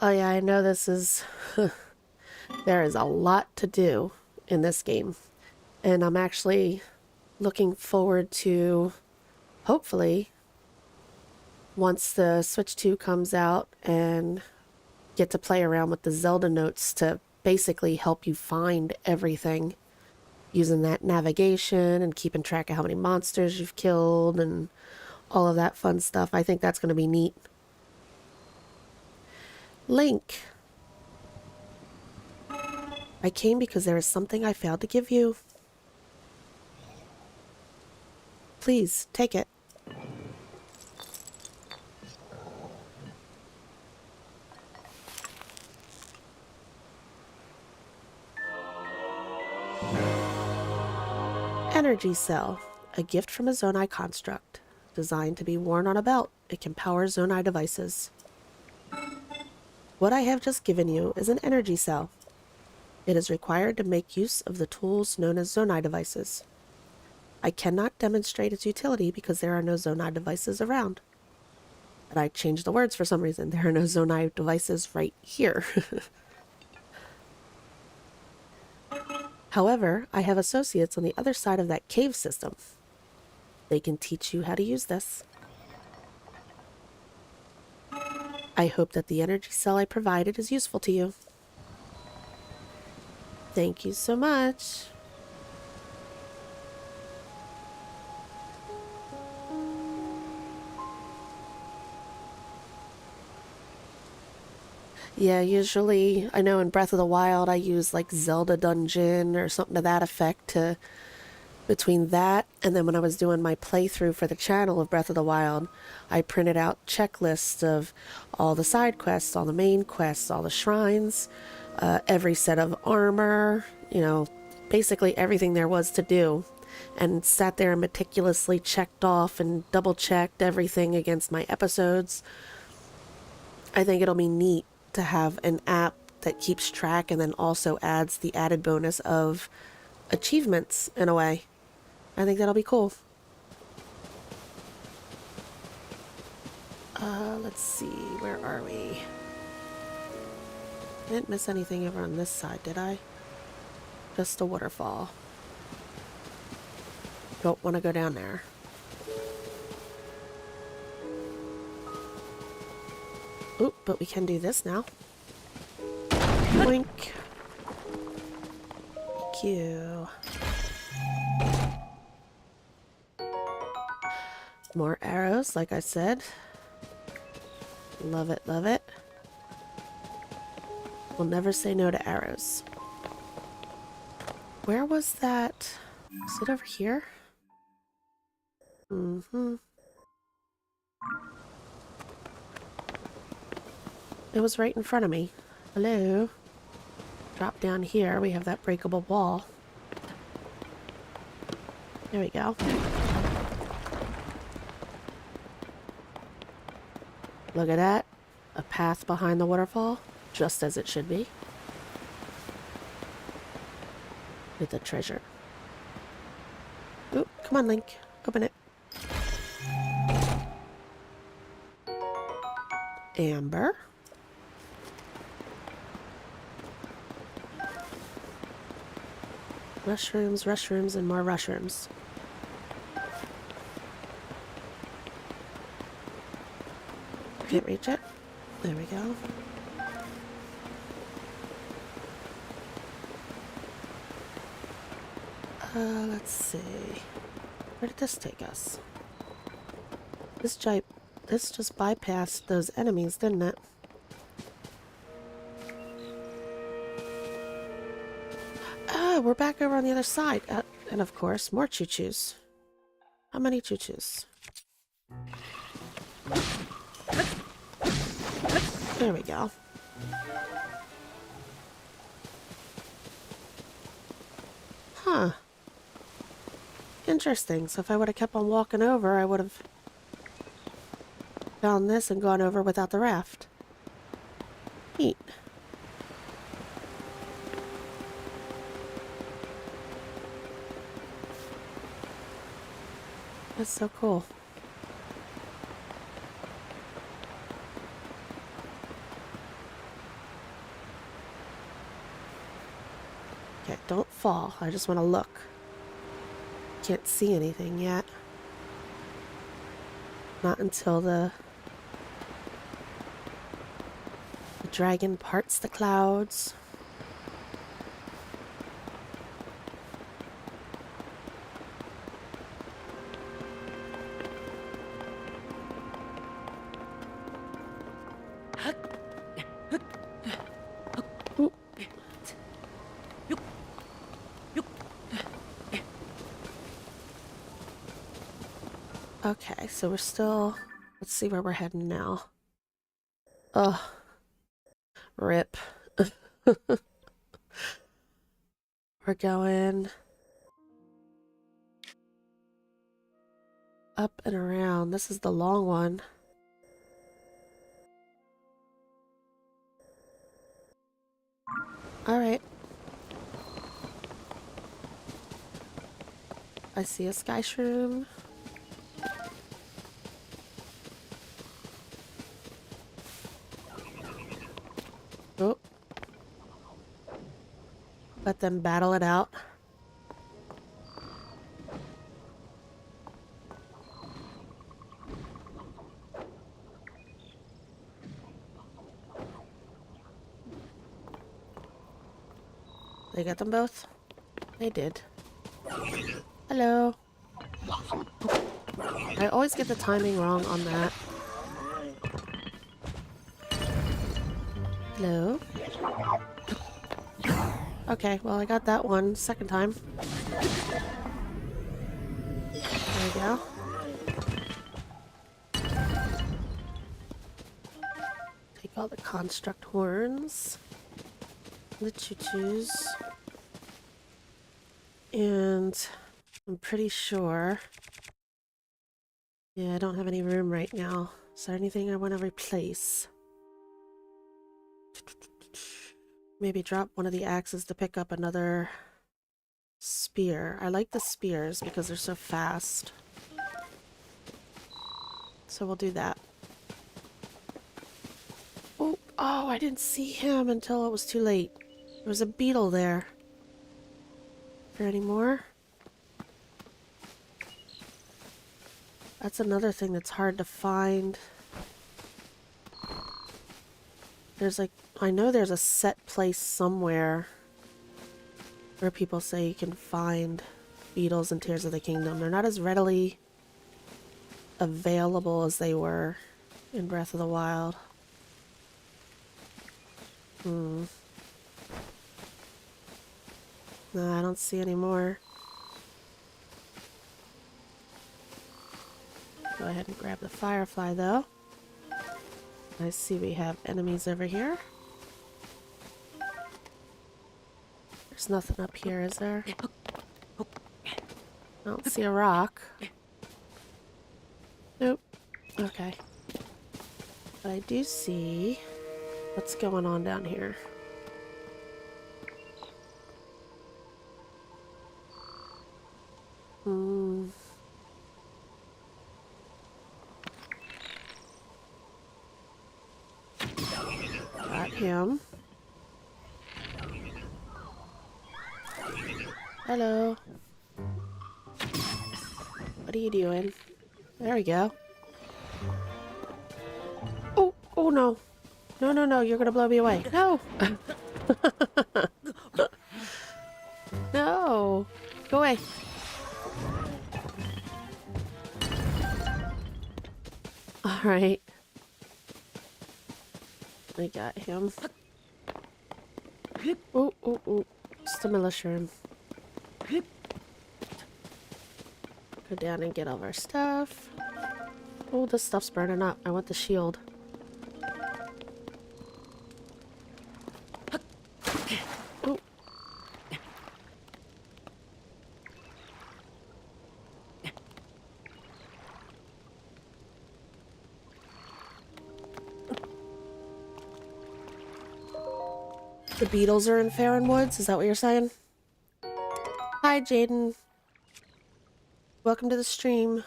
Oh yeah, I know this is... there is a lot to do in this game. And I'm actually looking forward to, hopefully, once the Switch 2 comes out and get to play around with the Zelda notes to basically help you find everything using that navigation and keeping track of how many monsters you've killed and all of that fun stuff. I think that's going to be neat. Link. I came because there is something I failed to give you. Please, take it. Energy Cell, a gift from a Zonai construct. Designed to be worn on a belt, it can power Zonai devices. What I have just given you is an energy cell. It is required to make use of the tools known as Zonai devices. I cannot demonstrate its utility because there are no Zonai devices around. But I changed the words for some reason. There are no Zonai devices right here. However, I have associates on the other side of that cave system. They can teach you how to use this. I hope that the energy cell I provided is useful to you. Thank you so much. Yeah, usually, I know in Breath of the Wild I use like Zelda dungeon or something to that effect to, between that and then when I was doing my playthrough for the channel of Breath of the Wild, I printed out checklists of all the side quests, all the main quests, all the shrines, every set of armor, you know, basically everything there was to do, and sat there and meticulously checked off and double checked everything against my episodes. I think it'll be neat to have an app that keeps track and then also adds the added bonus of achievements in a way. I think that'll be cool. Let's see, where are we? I didn't miss anything over on this side, did I? Just a waterfall. Don't want to go down there. Oop, but we can do this now. Boink. Thank you. More arrows, like I said. Love it, love it. We'll never say no to arrows. Where was that? Is it over here? Mm-hmm. It was right in front of me. Hello? Drop down here. We have that breakable wall. There we go. Look at that. A path behind the waterfall. Just as it should be. With the treasure. Oop, come on, Link. Open it. Amber. Mushrooms, mushrooms, and more mushrooms. Can't reach it. There we go. Let's see. Where did this take us? This just bypassed those enemies, didn't it? Ah, we're back over on the other side. And of course, more choo-choos. How many choo-choos? There we go. Huh. Interesting. So if I would have kept on walking over, I would have found this and gone over without the raft. Neat. That's so cool. Okay, don't fall. I just want to look. Can't see anything yet. Not until the dragon parts the clouds. Okay, so we're still... Let's see where we're heading now. Ugh. Rip. We're going... up and around. This is the long one. Alright. I see a sky shroom. Oh. Let them battle it out. They got them both? They did. Hello. I always get the timing wrong on that. Hello. Okay, well I got that one second time. There we go. Take all the construct horns. The choo-choos. And I'm pretty sure... Yeah, I don't have any room right now. Is there anything I want to replace? Maybe drop one of the axes to pick up another spear. I like the spears because they're so fast. So we'll do that. Oh, I didn't see him until it was too late. There was a beetle there. Is there any more? That's another thing that's hard to find. There's like, I know there's a set place somewhere where people say you can find beetles in Tears of the Kingdom. They're not as readily available as they were in Breath of the Wild. No, I don't see any more. Go ahead and grab the firefly though. I see we have enemies over here. There's nothing up here, is there? I don't see a rock. Nope. Okay. But I do see what's going on down here. Got him. Hello. What are you doing? There we go. Oh no. No, you're gonna blow me away. No! No! Go away. Alright. I got him. Oh. Just a mushroom. Go down and get all of our stuff. Oh, this stuff's burning up. I want the shield. Oh. The beetles are in Farron Woods? Is that what you're saying? Hi, Jaden. Welcome to the stream.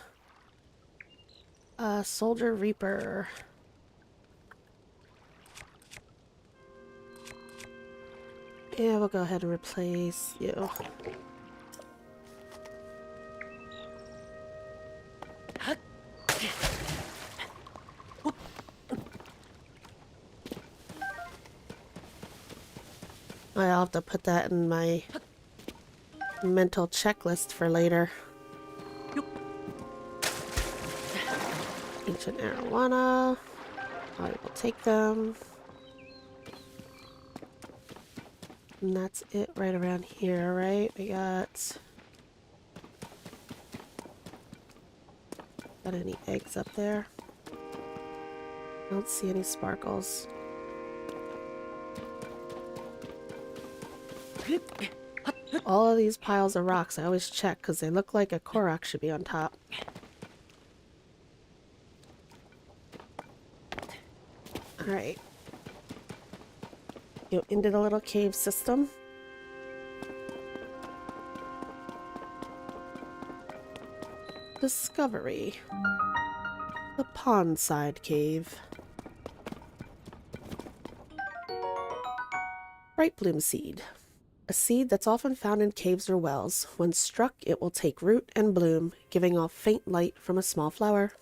Soldier Reaper. Yeah, we'll go ahead and replace you. I'll have to put that in my mental checklist for later. Ancient marijuana. I will take them. And that's it right around here, right? We got... Got any eggs up there? I don't see any sparkles. All of these piles of rocks, I always check because they look like a Korok should be on top. Alright. Go into the little cave system. Discovery. The Pondside cave. Bright bloom seed. A seed that's often found in caves or wells. When struck, it will take root and bloom, giving off faint light from a small flower.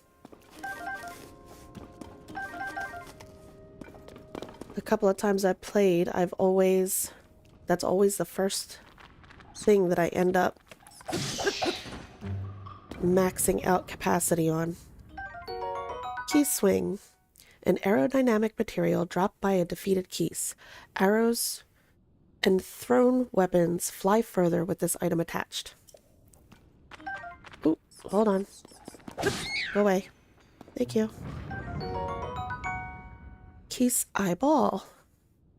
The couple of times I've played, that's always the first thing that I end up maxing out capacity on. Key swing. An aerodynamic material dropped by a defeated Keese. Arrows and thrown weapons fly further with this item attached. Ooh, hold on. Go away. Thank you. Keese eyeball.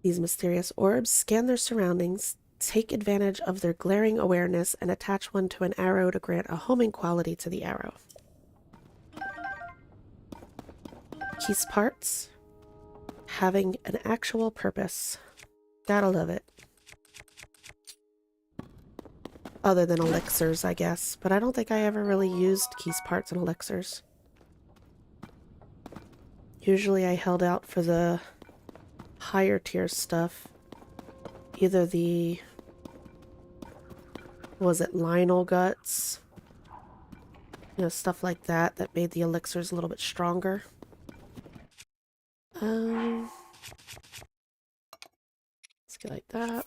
These mysterious orbs scan their surroundings, take advantage of their glaring awareness, and attach one to an arrow to grant a homing quality to the arrow. Keese parts. Having an actual purpose. Gotta love it. Other than elixirs, I guess. But I don't think I ever really used Keese parts and elixirs. Usually I held out for the higher tier stuff. Either the... was it Lionel Guts? You know, stuff like that that made the elixirs a little bit stronger. Let's go like that.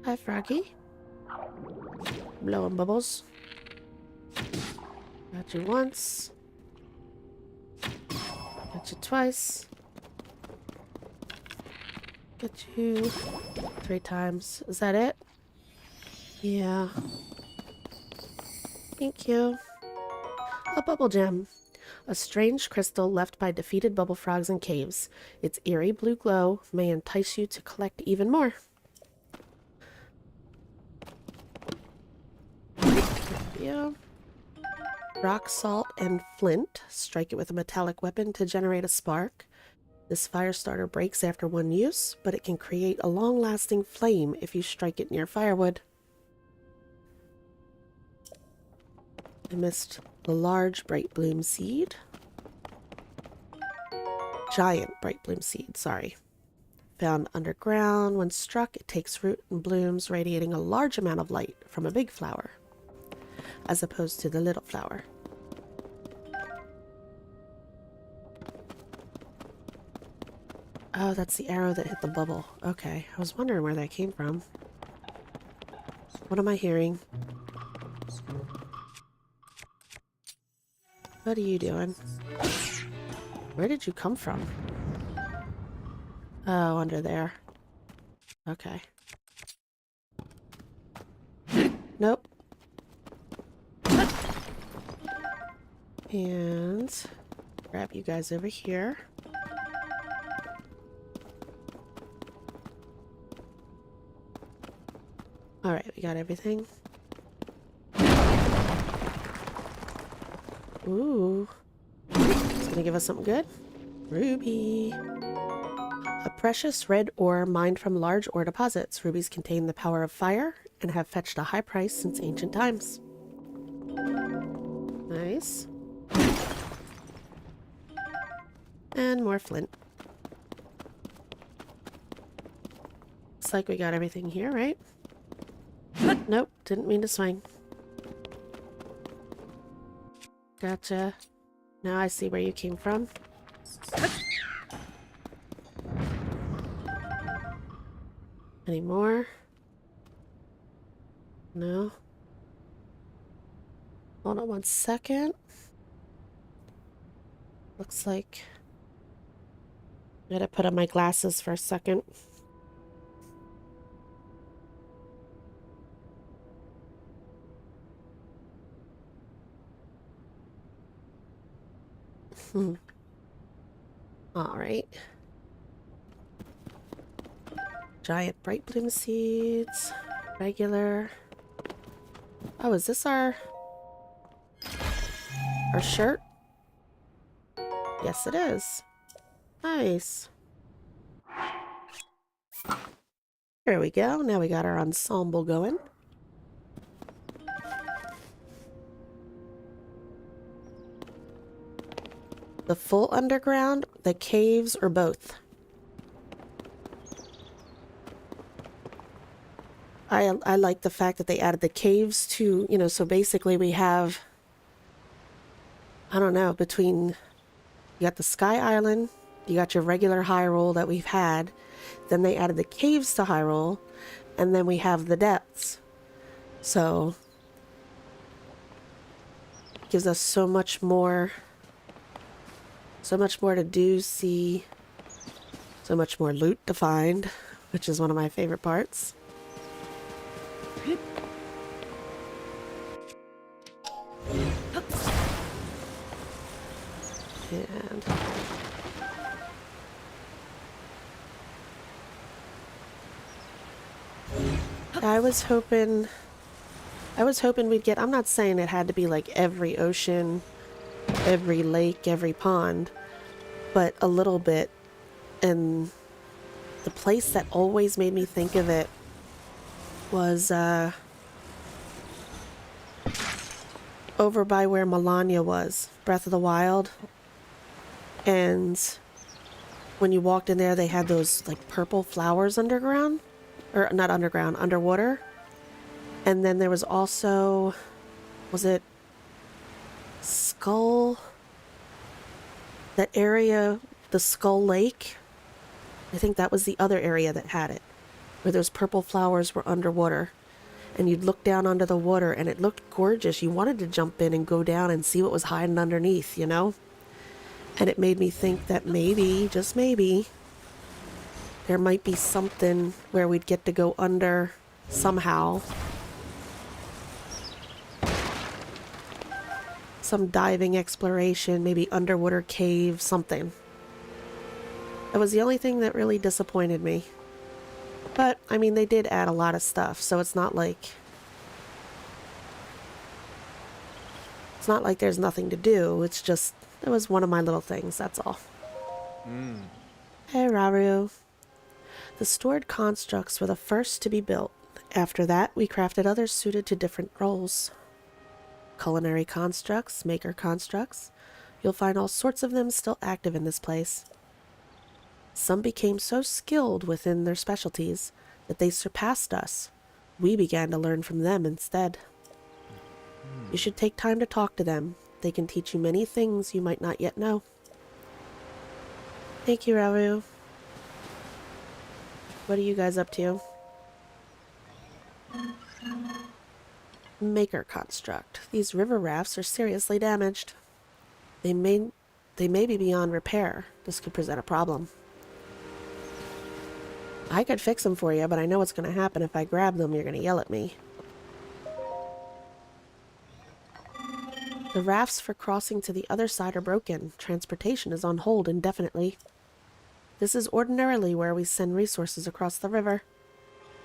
Hi, Froggy. Blowing bubbles. Got you once. Got you twice. Got you 3 times. Is that it? Yeah. Thank you. A bubble gem. A strange crystal left by defeated bubble frogs in caves. Its eerie blue glow may entice you to collect even more. Yeah. Rock salt and flint. Strike it with a metallic weapon to generate a spark. This fire starter breaks after one use, but it can create a long-lasting flame if you strike it near firewood. I missed the large bright bloom seed. Giant bright bloom seed, sorry. Found underground. When struck, it takes root and blooms, radiating a large amount of light from a big flower, as opposed to the little flower. Oh, that's the arrow that hit the bubble. Okay, I was wondering where that came from. What am I hearing? What are you doing? Where did you come from? Oh, under there. Okay. Nope. And grab you guys over here. Alright, we got everything. Ooh. It's gonna give us something good. Ruby. A precious red ore mined from large ore deposits. Rubies contain the power of fire and have fetched a high price since ancient times. Nice. And more flint. Looks like we got everything here, right? Nope, didn't mean to swing. Gotcha. Now I see where you came from. Any more? No. Hold on one second. Looks like I gotta put on my glasses for a second. Alright. Giant bright bloom seeds. Regular. Oh, is this our shirt? Yes, it is. Nice. There we go. Now we got our ensemble going. The full underground, the caves, or both? I like the fact that they added the caves to, you know, so basically we have, I don't know, between, you got the Sky Island, you got your regular Hyrule that we've had, then they added the caves to Hyrule, and then we have the depths. So, gives us so much more to do, see, so much more loot to find, which is one of my favorite parts. And I was hoping we'd get, I'm not saying it had to be like every ocean, every lake, every pond, but a little bit. And the place that always made me think of it was over by where Melania was, Breath of the Wild. And when you walked in there, they had those like purple flowers underground, or not underground, underwater. And then there was also, was it Skull? That area, the Skull Lake? I think that was the other area that had it, where those purple flowers were underwater. And you'd look down under the water and it looked gorgeous. You wanted to jump in and go down and see what was hiding underneath, you know? And it made me think that maybe, just maybe, there might be something where we'd get to go under somehow. Some diving exploration, maybe underwater cave, something. That was the only thing that really disappointed me. But, I mean, they did add a lot of stuff, so it's not like there's nothing to do. It's just, it was one of my little things, that's all. Hey, Raru. The stored constructs were the first to be built. After that, we crafted others suited to different roles. Culinary constructs, maker constructs. You'll find all sorts of them still active in this place. Some became so skilled within their specialties that they surpassed us. We began to learn from them instead. You should take time to talk to them. They can teach you many things you might not yet know. Thank you, Raru. What are you guys up to? Maker construct. These river rafts are seriously damaged. They may be beyond repair. This could present a problem. I could fix them for you, but I know what's going to happen if I grab them. You're going to yell at me. The rafts for crossing to the other side are broken. Transportation is on hold indefinitely. This is ordinarily where we send resources across the river.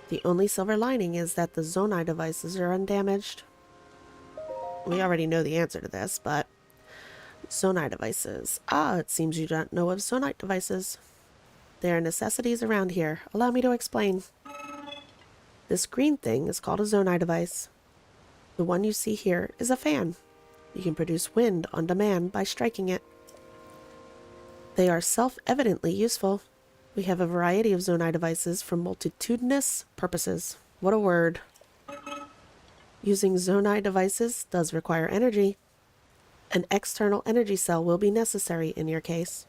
The only silver lining is that the Zonai devices are undamaged. We already know the answer to this, but... Zonai devices. Ah, it seems you don't know of Zonite devices. They are necessities around here. Allow me to explain. This green thing is called a Zonai device. The one you see here is a fan. You can produce wind on demand by striking it. They are self-evidently useful. We have a variety of Zonai devices for multitudinous purposes. What a word. Using Zonai devices does require energy. An external energy cell will be necessary in your case.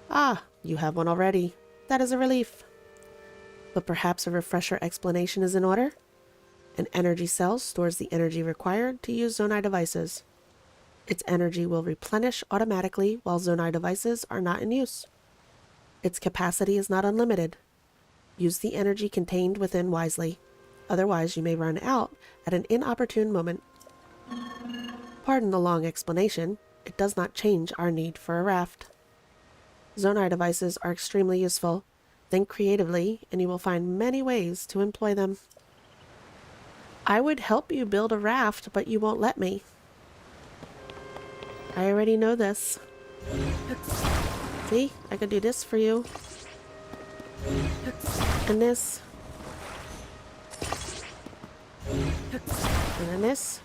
Ah, you have one already. That is a relief. But perhaps a refresher explanation is in order? An energy cell stores the energy required to use Zonai devices. Its energy will replenish automatically while Zonai devices are not in use. Its capacity is not unlimited. Use the energy contained within wisely. Otherwise, you may run out at an inopportune moment. Pardon the long explanation. it does not change our need for a raft. Zonar devices are extremely useful. Think creatively, and you will find many ways to employ them. I would help you build a raft, but you won't let me. I already know this. See? I could do this for you. And this. And then this.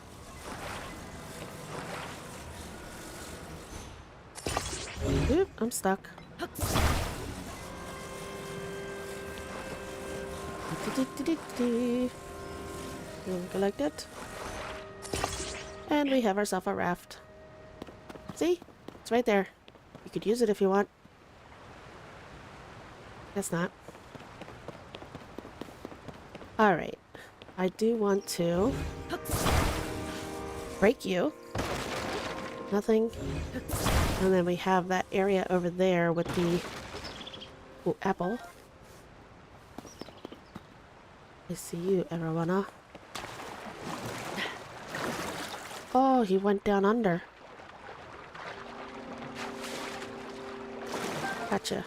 Oop, I'm stuck. Collect it. And we have ourselves a raft. See? It's right there. You could use it if you want. Guess not. Alright. I do want to break you. Nothing. And then we have that area over there with the apple. I see you, Arowana. Oh, he went down under. Gotcha.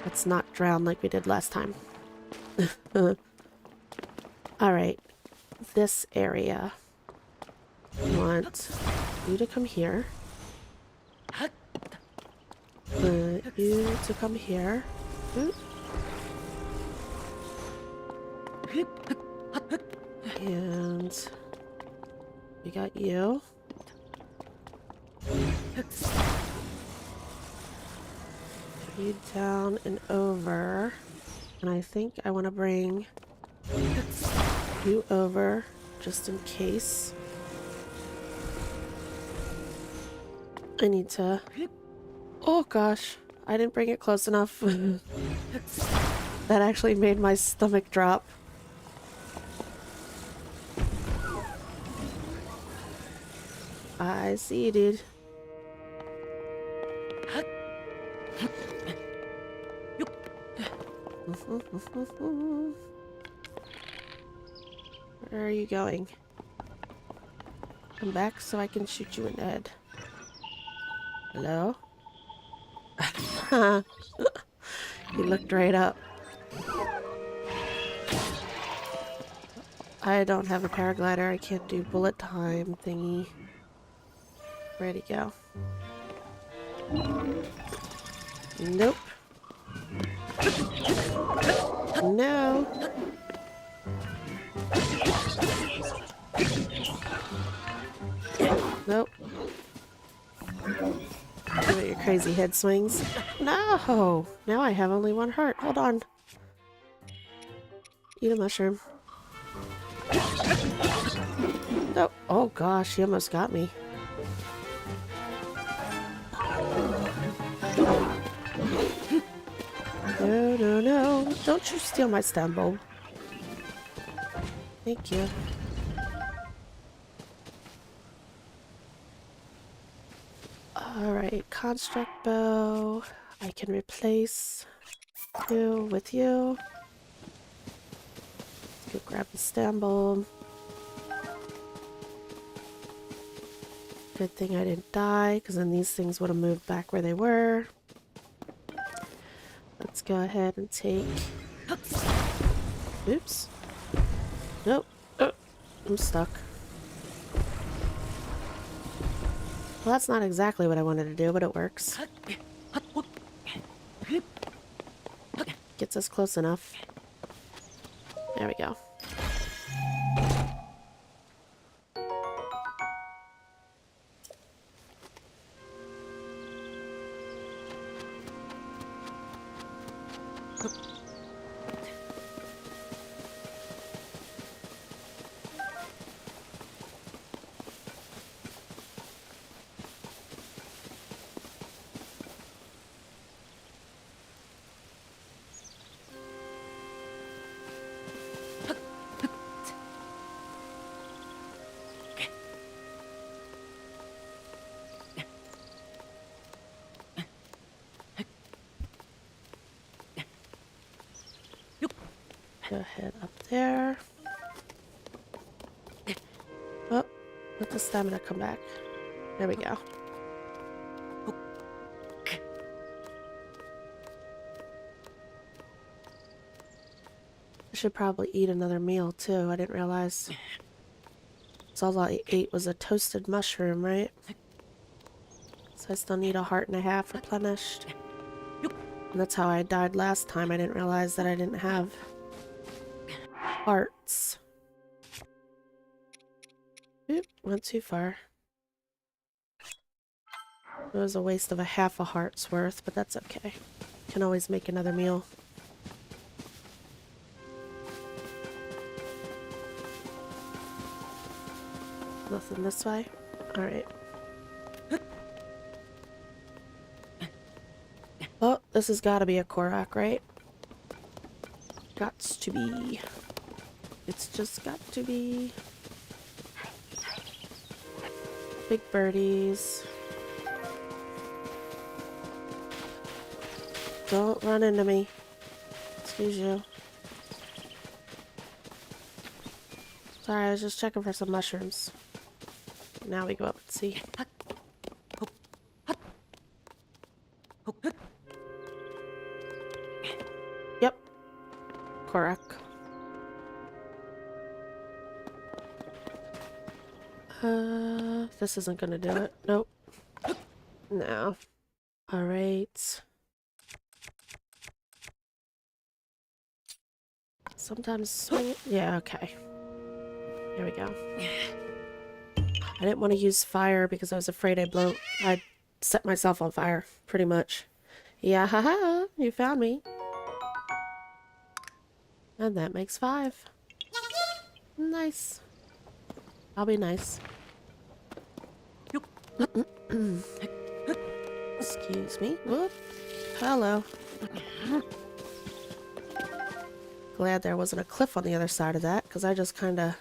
Let's not drown like we did last time. Alright. This area. I want you to come here. You to come here. Oop. And we got you. You down and over. And I think I want to bring you over just in case. I need to... Oh gosh, I didn't bring it close enough. That actually made my stomach drop. I see you, dude. Where are you going? Come back so I can shoot you in the head. Hello? You looked right up. I don't have a paraglider. I can't do bullet time thingy. Where'd he go? Nope. No. Nope. Give it your crazy head swings. No! Now I have only one heart. Hold on. Eat a mushroom. No. Oh gosh, he almost got me. No, no, no. Don't you steal my stem bulb. Thank you. Alright, construct bow. I can replace you with you. Let's go grab the stem bulb. Good thing I didn't die, because then these things would have moved back where they were. Let's go ahead and take... Oops. Nope. Oh, I'm stuck. Well, that's not exactly what I wanted to do, but it works. Gets us close enough. There we go. Go ahead up there. Oh, Let the stamina come back. There we go. I should probably eat another meal too. I didn't realize. So all I ate was a toasted mushroom, right? So I still need a heart and a half replenished. And that's how I died last time. I didn't realize that I didn't have hearts. Oop, went too far. It was a waste of a half a heart's worth, but that's okay. Can always make another meal. Nothing this way? Alright. Oh, this has got to be a Korok, right? Gots to be. It's just got to be. Big birdies. Don't run into me. Excuse you. Sorry, I was just checking for some mushrooms. Now we go up and see. Yep. Korok. This isn't gonna do it. Nope. No. Alright. Sometimes swing it. Yeah, okay. There we go. I didn't want to use fire because I was afraid I'd set myself on fire, pretty much. Yeah, haha, you found me. And that makes 5. Nice. I'll be nice. Excuse me. Whoop. Hello. Glad there wasn't a cliff on the other side of that, because I just kind of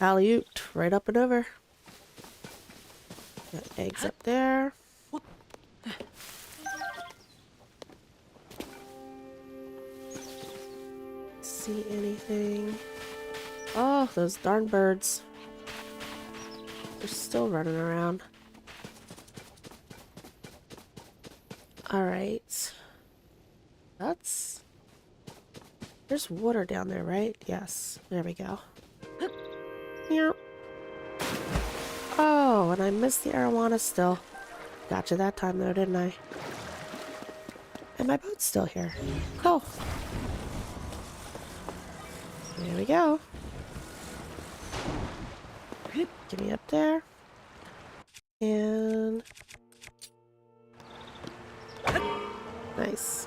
alley-ooped right up and over. Got eggs up there. See anything? Oh, those darn birds. They're still running around. Alright. There's water down there, right? Yes. There we go. Yep. Oh, and I missed the arowana still. Gotcha that time though, didn't I? And my boat's still here. Cool. There we go. Get me up there. And... nice.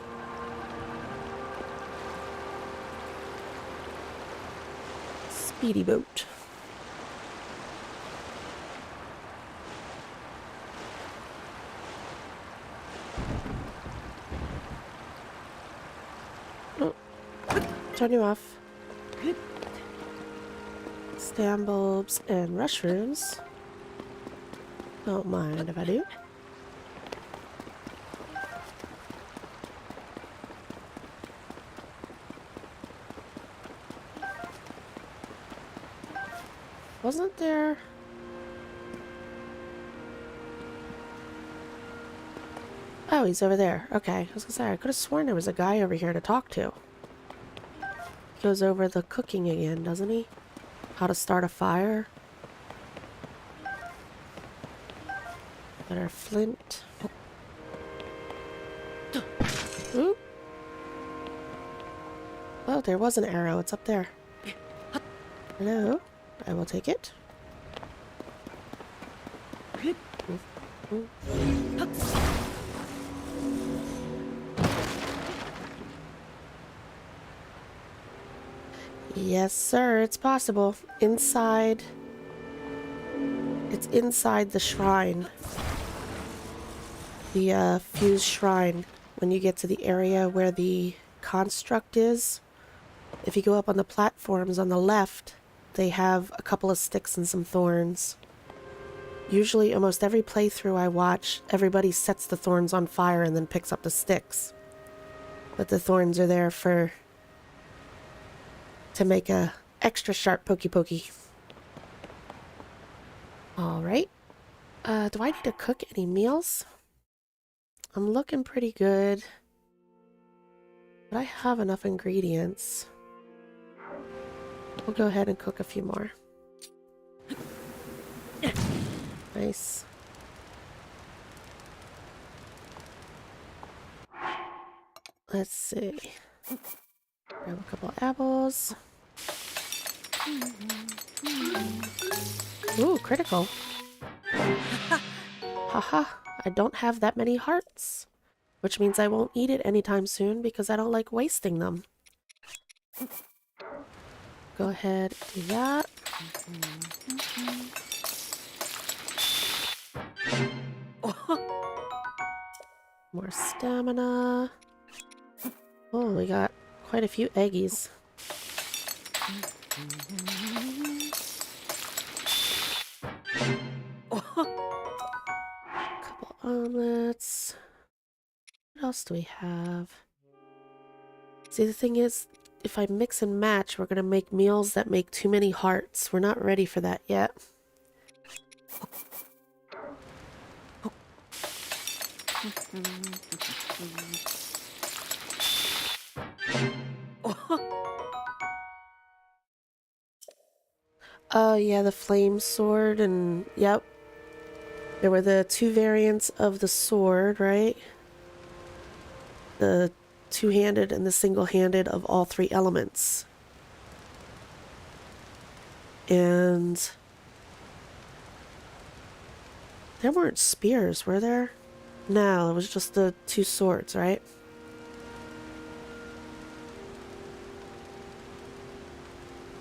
Speedy boat. Oh. Turn you off. Stam bulbs and mushrooms. Don't mind if I do. Wasn't there... oh, he's over there. Okay, I was gonna say, I could have sworn there was a guy over here to talk to. He goes over the cooking again, doesn't he? How to start a fire. Got our flint. Ooh. Oh, there was an arrow. It's up there. Hello. I will take it. Yes, sir, it's possible. Inside... it's inside the shrine. The, fused shrine. When you get to the area where the construct is, if you go up on the platforms on the left, they have a couple of sticks and some thorns. Usually, almost every playthrough I watch, everybody sets the thorns on fire and then picks up the sticks. But the thorns are there to make a extra sharp pokey. Alright. Do I need to cook any meals? I'm looking pretty good. But I have enough ingredients. We'll go ahead and cook a few more. Nice. Let's see. Grab a couple apples. Ooh, critical. Haha, I don't have that many hearts. Which means I won't eat it anytime soon because I don't like wasting them. Go ahead and do that. More stamina. Oh, we got quite a few eggies. Couple omelets. What else do we have? See, the thing is, if I mix and match, we're gonna make meals that make too many hearts. We're not ready for that yet. Oh yeah, the flame sword and yep. There were the two variants of the sword, right? The two-handed and the single-handed of all three elements. And there weren't spears, were there? No, it was just the two swords, right?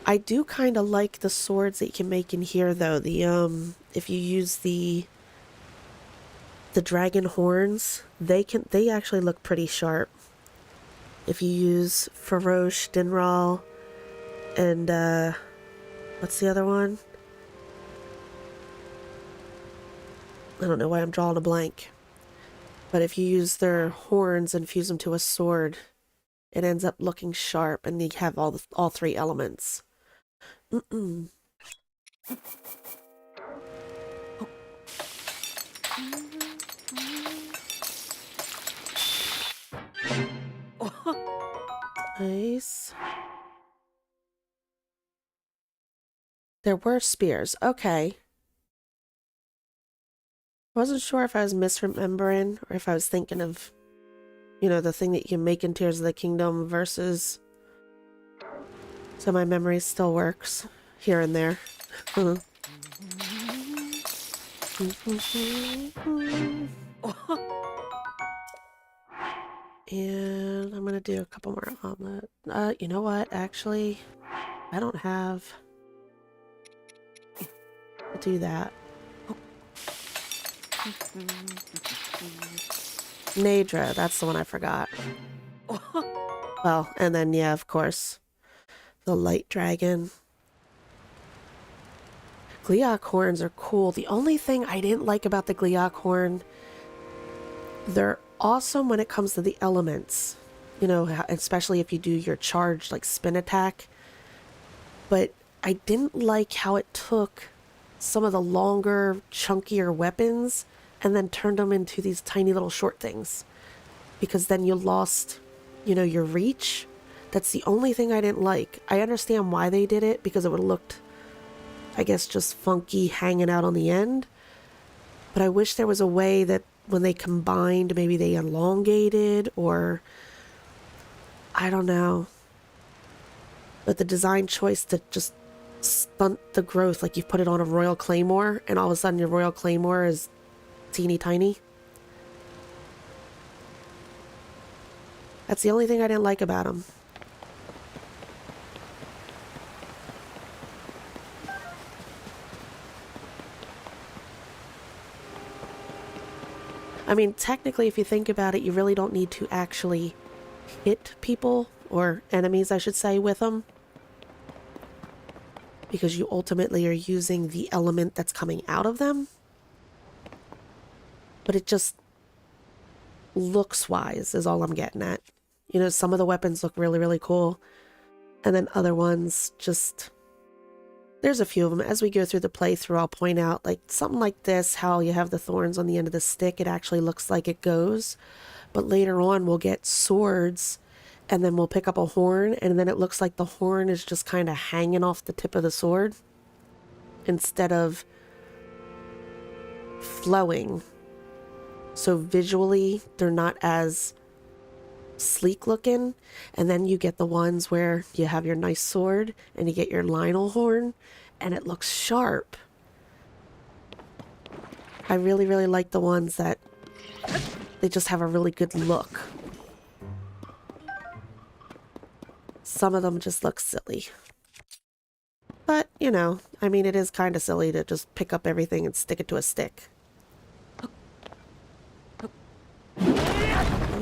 I do kind of like the swords that you can make in here, though. The if you use the dragon horns, they actually look pretty sharp. If you use Farosh, Dinral, and what's the other one? I don't know why I'm drawing a blank. But if you use their horns and fuse them to a sword, it ends up looking sharp, and you have all three elements. Nice. There were spears. Okay. Wasn't sure if I was misremembering or if I was thinking of, you know, the thing that you can make in Tears of the Kingdom versus... So my memory still works here and there. And I'm gonna do a couple more omelet. You know what? Actually, I don't have... I'll do that. Nadra, that's the one I forgot. Well, and then, yeah, of course, the light dragon. Gleeok horns are cool. The only thing I didn't like about the Gleeok horn, they're awesome when it comes to the elements. You know, especially if you do your charged, like, spin attack. But I didn't like how it took some of the longer, chunkier weapons and then turned them into these tiny little short things. Because then you lost, you know, your reach. That's the only thing I didn't like. I understand why they did it, because it would have looked, I guess, just funky hanging out on the end. But I wish there was a way that when they combined, maybe they elongated, or I don't know. But the design choice to just stunt the growth, like you put it on a Royal Claymore, and all of a sudden your Royal Claymore is teeny tiny. That's the only thing I didn't like about them. I mean, technically, if you think about it, you really don't need to actually hit people, or enemies, I should say, with them. Because you ultimately are using the element that's coming out of them. But it just looks-wise is all I'm getting at. You know, some of the weapons look really, really cool. And then other ones just There's a few of them. As we go through the playthrough, I'll point out, like, something like this, how you have the thorns on the end of the stick. It actually looks like it goes. But later on, we'll get swords, and then we'll pick up a horn, and then it looks like the horn is just kind of hanging off the tip of the sword instead of flowing. So visually, they're not as sleek looking. And then you get the ones where you have your nice sword and you get your Lionel horn and it looks sharp. I really, really like the ones that they just have a really good look. Some of them just look silly. But, you know, I mean, it is kind of silly to just pick up everything and stick it to a stick.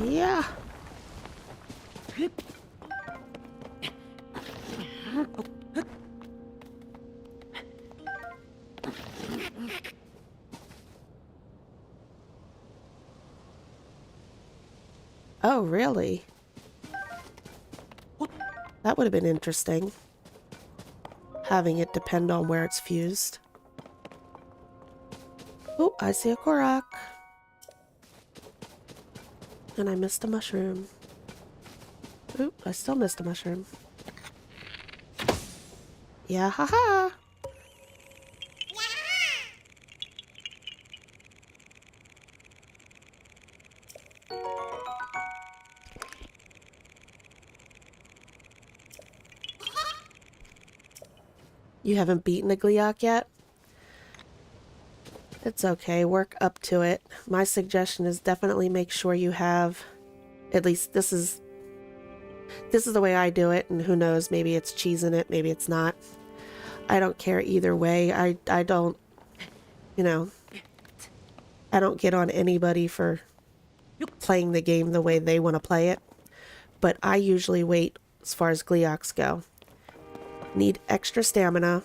Yeah. Oh, really? That would have been interesting. Having it depend on where it's fused. Oh, I see a Korok. And I missed a mushroom. Oop, I still missed a mushroom. Yeah, haha! You haven't beaten a Gleeok yet? It's okay, work up to it. My suggestion is definitely make sure you have, at least this is the way I do it, and who knows, maybe it's cheesing it, maybe it's not. I don't care either way. I don't, you know, I don't get on anybody for playing the game the way they want to play it. But I usually wait as far as Gleeoks go. Need extra stamina,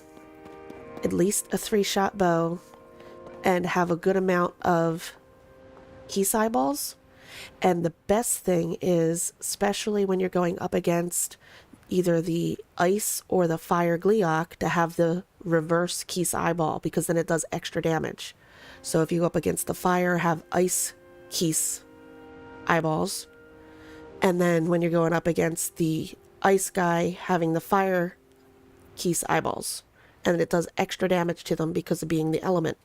at least a 3-shot bow, and have a good amount of Keese eyeballs. And the best thing is, especially when you're going up against either the ice or the fire Gleeok, to have the reverse Keese eyeball, because then it does extra damage. So if you go up against the fire, have ice Keese eyeballs. And then when you're going up against the ice guy, having the fire Keese eyeballs. And it does extra damage to them because of being the element.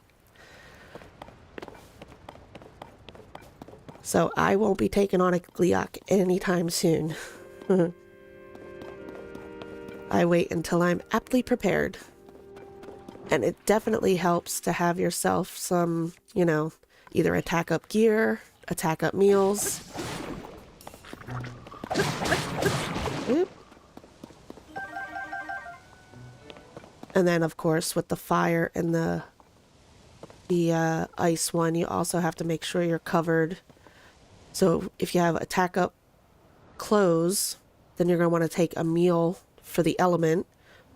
So I won't be taking on a Gleeok anytime soon. I wait until I'm aptly prepared. And it definitely helps to have yourself some, you know, either attack up gear, attack up meals. Oop. And then, of course, with the fire and the ice one, you also have to make sure you're covered. So if you have attack up clothes, then you're going to want to take a meal for the element,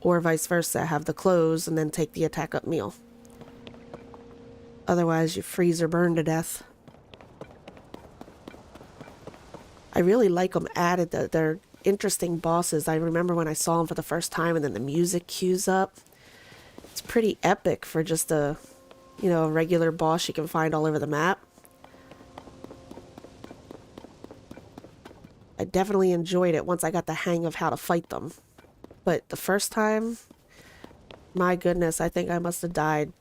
or vice versa, have the clothes and then take the attack up meal. Otherwise, you freeze or burn to death. I really like them added. They're interesting bosses. I remember when I saw them for the first time and then the music cues up. It's pretty epic for just a, you know, a regular boss you can find all over the map. I definitely enjoyed it once I got the hang of how to fight them. But the first time, my goodness, I think I must have died,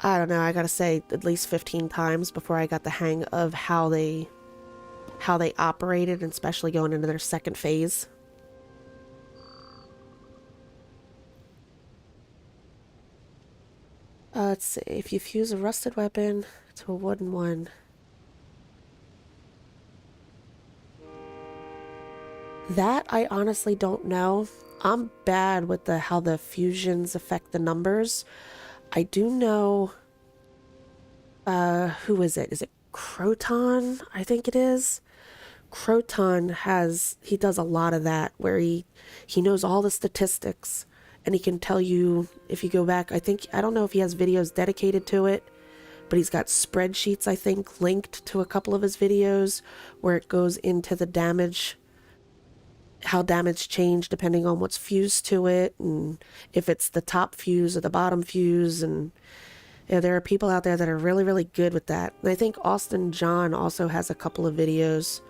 I don't know, I gotta say at least 15 times before I got the hang of how they operated, and especially going into their second phase. Let's see, if you fuse a rusted weapon to a wooden one. That I honestly don't know. I'm bad with how the fusions affect the numbers. I do know, who is it? Is it Croton? I think it is. Croton he does a lot of that, where he knows all the statistics, and he can tell you, if you go back, I don't know if he has videos dedicated to it, but he's got spreadsheets, I think, linked to a couple of his videos, where it goes into the damage how damage change depending on what's fused to it, and if it's the top fuse or the bottom fuse. And yeah, there are people out there that are really, really good with that. And I think Austin John also has a couple of videos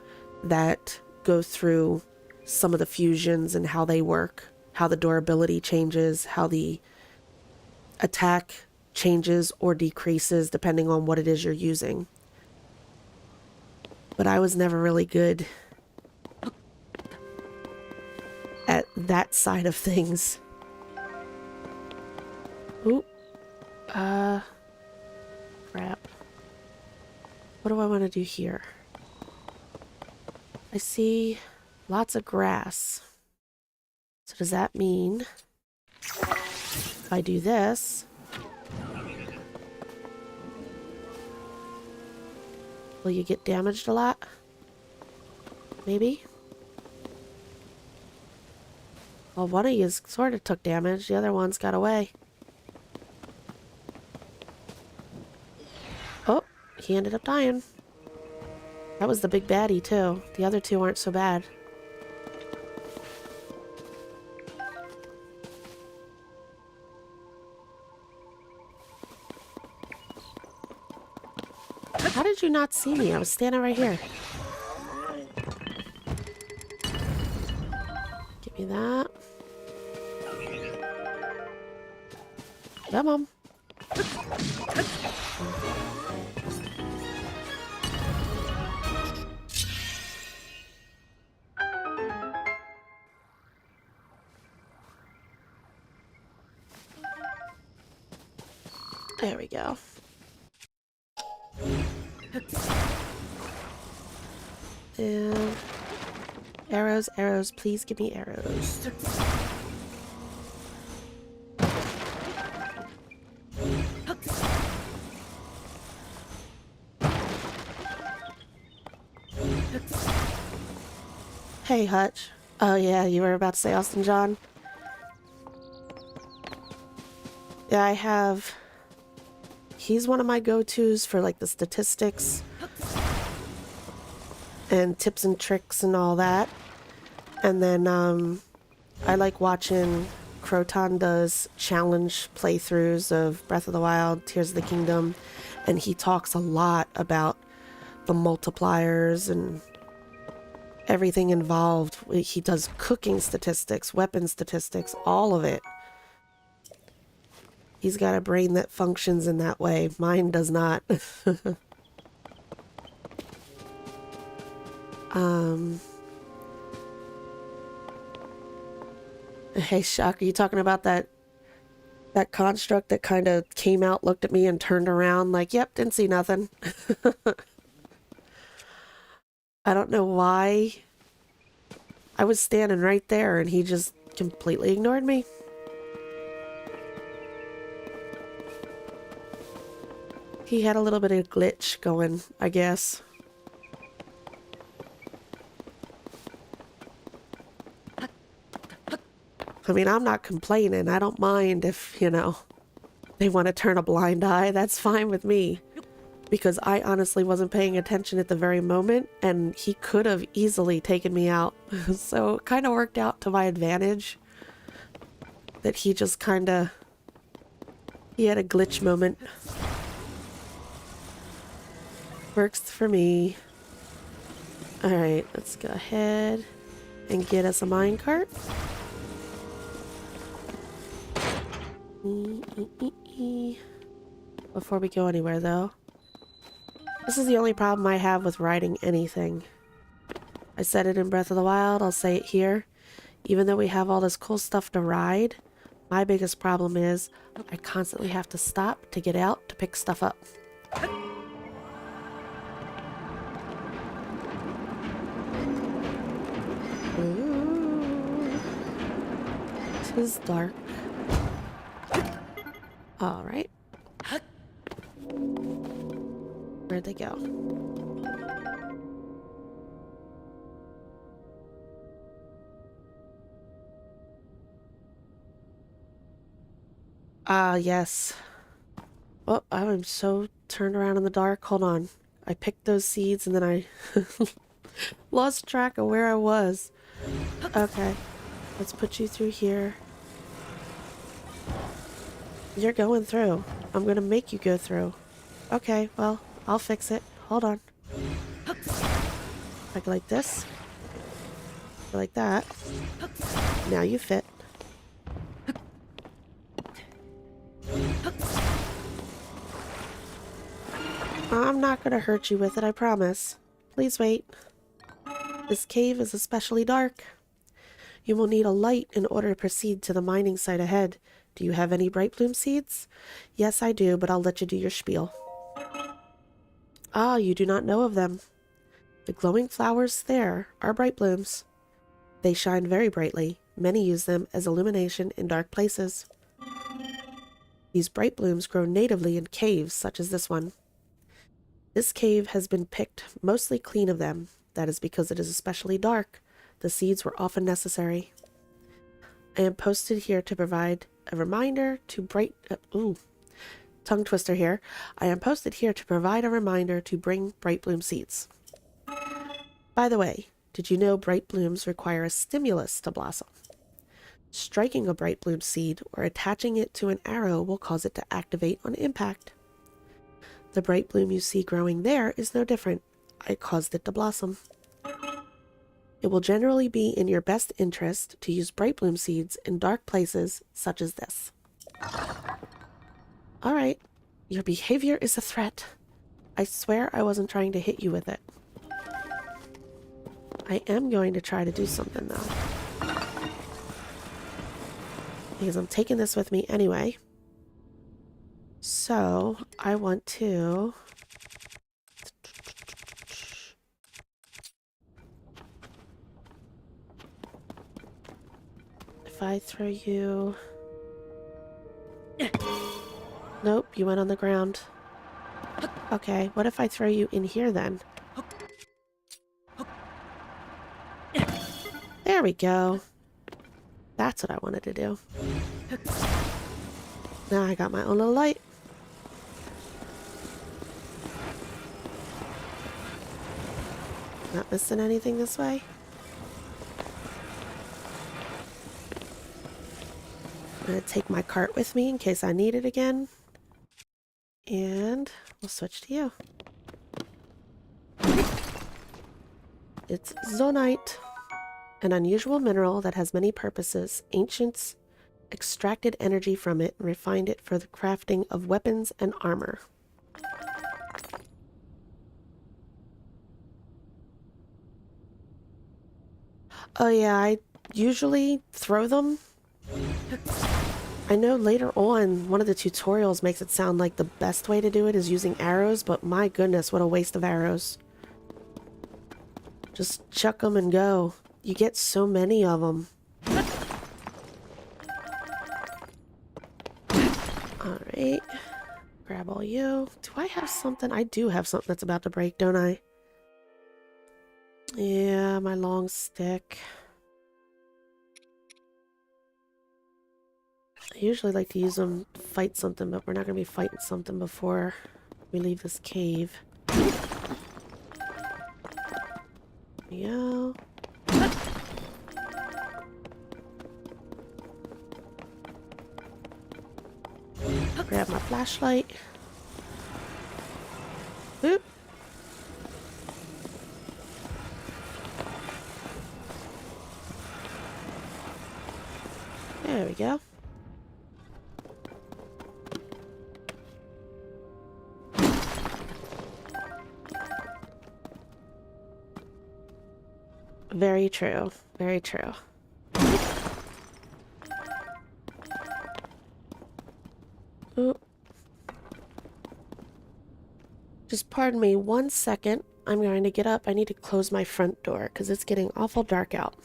that go through some of the fusions and how they work, how the durability changes, how the attack changes or decreases depending on what it is you're using. But I was never really good at that side of things. Ooh. Crap. What do I want to do here? I see lots of grass. So does that mean if I do this, will you get damaged a lot? Maybe? Well, one of you sort of took damage. The other one's got away. Oh, he ended up dying. That was the big baddie, too. The other two aren't so bad. How did you not see me? I was standing right here. Give me that. Come on. There we go. And arrows, arrows, please give me arrows. Hey, Hutch. Oh yeah, you were about to say Austin John? Yeah, I have... He's one of my go-tos for like the statistics and tips and tricks and all that. And then I like watching Croton does challenge playthroughs of Breath of the Wild, Tears of the Kingdom, and he talks a lot about the multipliers and everything involved. He does cooking statistics, weapon statistics, all of it. He's got a brain that functions in that way. Mine does not. Hey, Shock, are you talking about that construct that kind of came out, looked at me, and turned around like, yep, didn't see nothing? I don't know why. I was standing right there and he just completely ignored me. He had a little bit of glitch going, I guess. I mean, I'm not complaining. I don't mind if, you know, they want to turn a blind eye. That's fine with me. Because I honestly wasn't paying attention at the very moment, and he could have easily taken me out. So it kind of worked out to my advantage. That he just kind of... He had a glitch moment. Works for me. Alright, let's go ahead and get us a minecart. Before we go anywhere, though. This is the only problem I have with writing anything. I said it in Breath of the Wild, I'll say it here. Even though we have all this cool stuff to ride, my biggest problem is I constantly have to stop to get out to pick stuff up. Ooh. It is dark. Alright. Where'd they go? Yes. Oh, I'm so turned around in the dark. Hold on. I picked those seeds and then I lost track of where I was. Okay. Let's put you through here. You're going through. I'm gonna make you go through. Okay, well, I'll fix it. Hold on. Like this. Like that. Now you fit. I'm not gonna hurt you with it, I promise. Please wait. This cave is especially dark. You will need a light in order to proceed to the mining site ahead. Do you have any bright bloom seeds? Yes, I do, but I'll let you do your spiel. Ah, you do not know of them. The glowing flowers there are bright blooms. They shine very brightly. Many use them as illumination in dark places. These bright blooms grow natively in caves such as this one. This cave has been picked mostly clean of them. That is because it is especially dark. The seeds were often necessary. I am posted here to provide a reminder to tongue twister here. I am posted here to provide a reminder to bring bright bloom seeds. By the way, did you know bright blooms require a stimulus to blossom? Striking a bright bloom seed or attaching it to an arrow will cause it to activate on impact. The bright bloom you see growing there is no different. I caused it to blossom. It will generally be in your best interest to use bright bloom seeds in dark places such as this. Alright, your behavior is a threat. I swear I wasn't trying to hit you with it. I am going to try to do something though. Because I'm taking this with me anyway. So, I want to... If I throw you... Nope, you went on the ground. Okay, what if I throw you in here then? There we go. That's what I wanted to do. Now I got my own little light. Not missing anything this way. I'm gonna take my cart with me in case I need it again. And we'll switch to you. It's zonite, an unusual mineral that has many purposes. Ancients extracted energy from it and refined it for the crafting of weapons and armor. Oh yeah, I usually throw them. I know later on, one of the tutorials makes it sound like the best way to do it is using arrows, but my goodness, what a waste of arrows. Just chuck them and go. You get so many of them. Alright. Grab all you. Do I have something? I do have something that's about to break, don't I? Yeah, my long stick. I usually like to use them to fight something, but we're not going to be fighting something before we leave this cave. There we go. Grab my flashlight. Boop. There we go. Very true. Very true. Ooh. Just pardon me 1 second. I'm going to get up. I need to close my front door because it's getting awful dark out.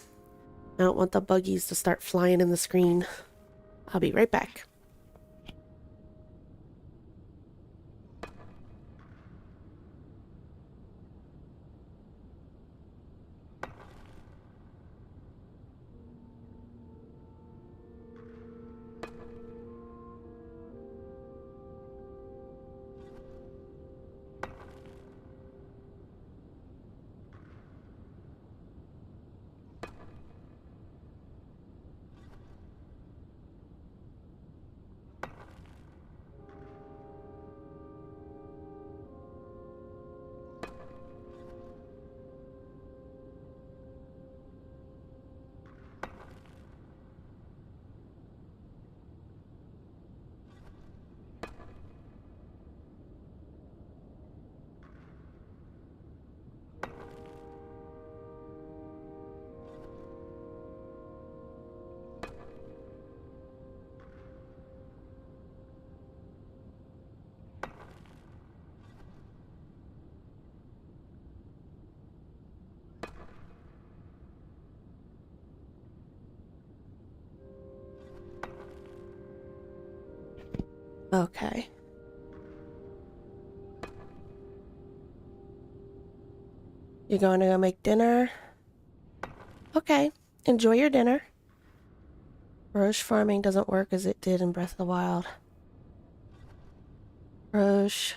I don't want the buggies to start flying in the screen. I'll be right back. Okay. You're going to go make dinner? Okay. Enjoy your dinner. Roche farming doesn't work as it did in Breath of the Wild. Roche.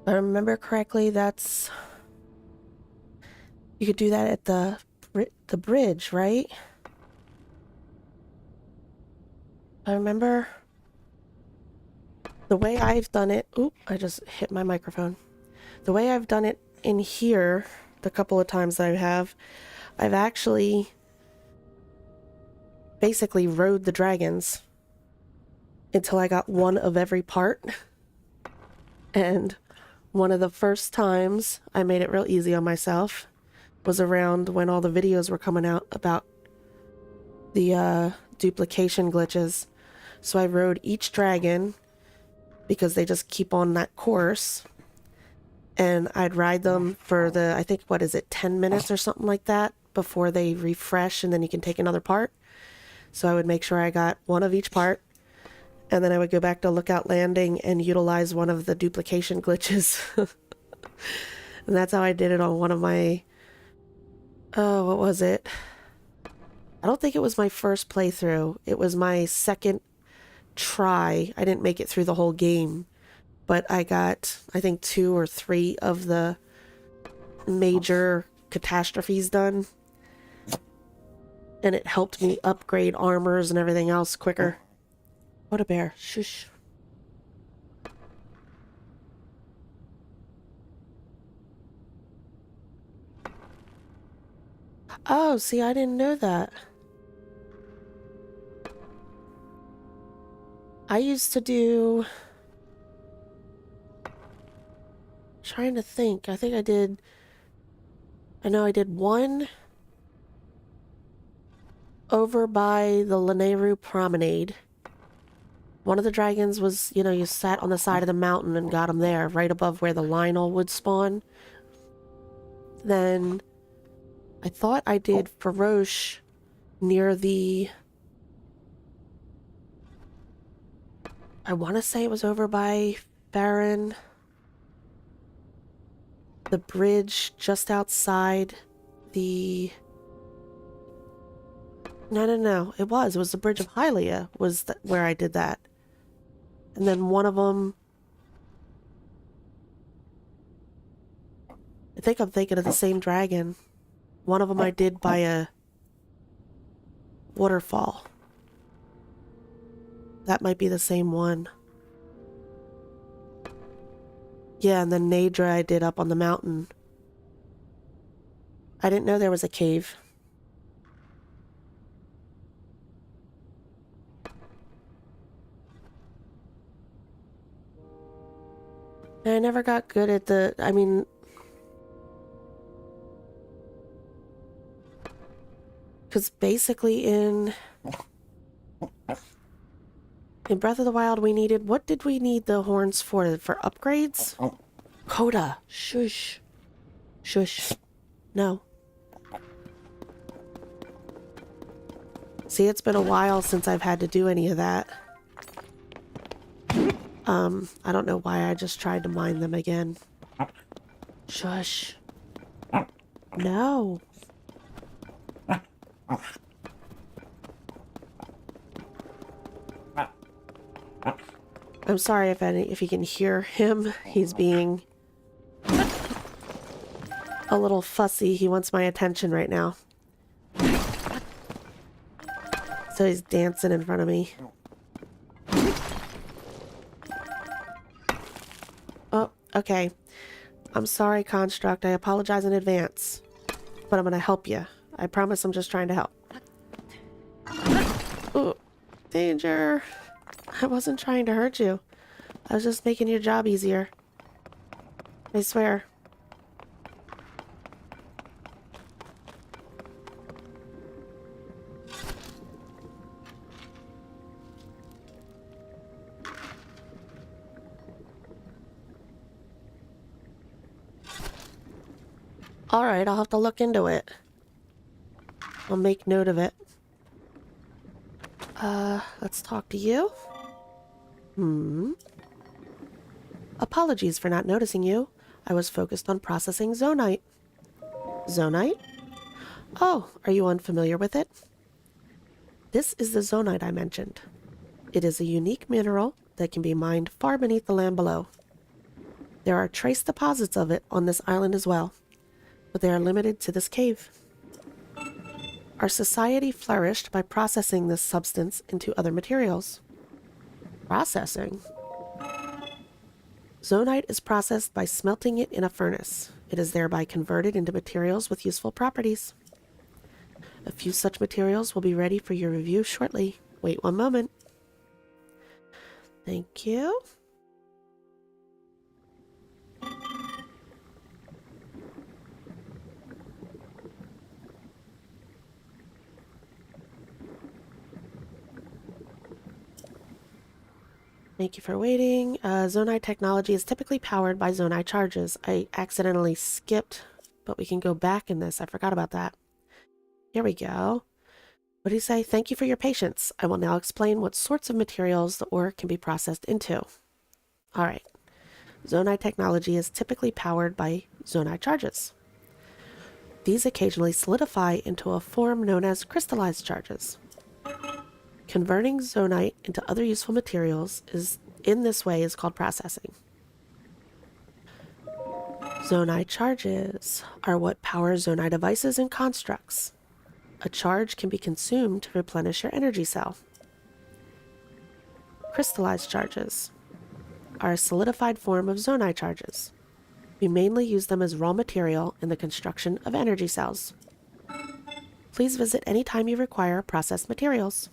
If I remember correctly, that's... You could do that at the bridge, right? I remember... The way I've done it... Oop, I just hit my microphone. The way I've done it in here, the couple of times I have, I've actually basically rode the dragons until I got one of every part. And one of the first times I made it real easy on myself was around when all the videos were coming out about the duplication glitches. So I rode each dragon because they just keep on that course. And I'd ride them for the, I think, what is it, 10 minutes or something like that before they refresh and then you can take another part. So I would make sure I got one of each part. And then I would go back to Lookout Landing and utilize one of the duplication glitches. And that's how I did it on one of my... Oh, what was it? I don't think it was my first playthrough. It was my second try. I didn't make it through the whole game. But I got, I think, 2 or 3 of the major catastrophes done. And it helped me upgrade armors and everything else quicker. What a bear. Shush. Oh, see, I didn't know that. I used to do... Trying to think. I think I did... I know I did one over by the Lanayru Promenade. One of the dragons was, you know, you sat on the side of the mountain and got them there, right above where the Lionel would spawn. Then I thought I did Feroche near the... I want to say it was over by Baron. The bridge just outside the... No. It was the Bridge of Hylia was where I did that. And then one of them... I think I'm thinking of the same dragon. One of them I did by a waterfall. That might be the same one. Yeah, and then Nadra I did up on the mountain. I didn't know there was a cave. And I never got good at the... I mean... Because basically in Breath of the Wild we needed... What did we need the horns for? For upgrades? Coda. Shush. Shush. No. See, it's been a while since I've had to do any of that. I don't know why I just tried to mine them again. Shush. No. I'm sorry if you can hear him. He's being a little fussy. He wants my attention right now. So he's dancing in front of me. Oh, okay. I'm sorry, Construct. I apologize in advance. But I'm gonna help you. I promise I'm just trying to help. Ooh, danger. I wasn't trying to hurt you. I was just making your job easier. I swear. Alright, I'll have to look into it. I'll make note of it. Let's talk to you. Apologies for not noticing you. I was focused on processing zonite. Zonite? Oh, are you unfamiliar with it? This is the zonite I mentioned. It is a unique mineral that can be mined far beneath the land below. There are trace deposits of it on this island as well, but they are limited to this cave. Our society flourished by processing this substance into other materials. Processing? Zonite is processed by smelting it in a furnace. It is thereby converted into materials with useful properties. A few such materials will be ready for your review shortly. Wait one moment. Thank you. Thank you for waiting. Zonite technology is typically powered by zonite charges. I accidentally skipped, but we can go back in this. I forgot about that. Here we go. What do you say? Thank you for your patience. I will now explain what sorts of materials the ore can be processed into. Alright. Zonite technology is typically powered by zonite charges. These occasionally solidify into a form known as crystallized charges. Converting zonite into other useful materials in this way is called processing. Zonite charges are what power zonite devices and constructs. A charge can be consumed to replenish your energy cell. Crystallized charges are a solidified form of zonite charges. We mainly use them as raw material in the construction of energy cells. Please visit anytime you require processed materials.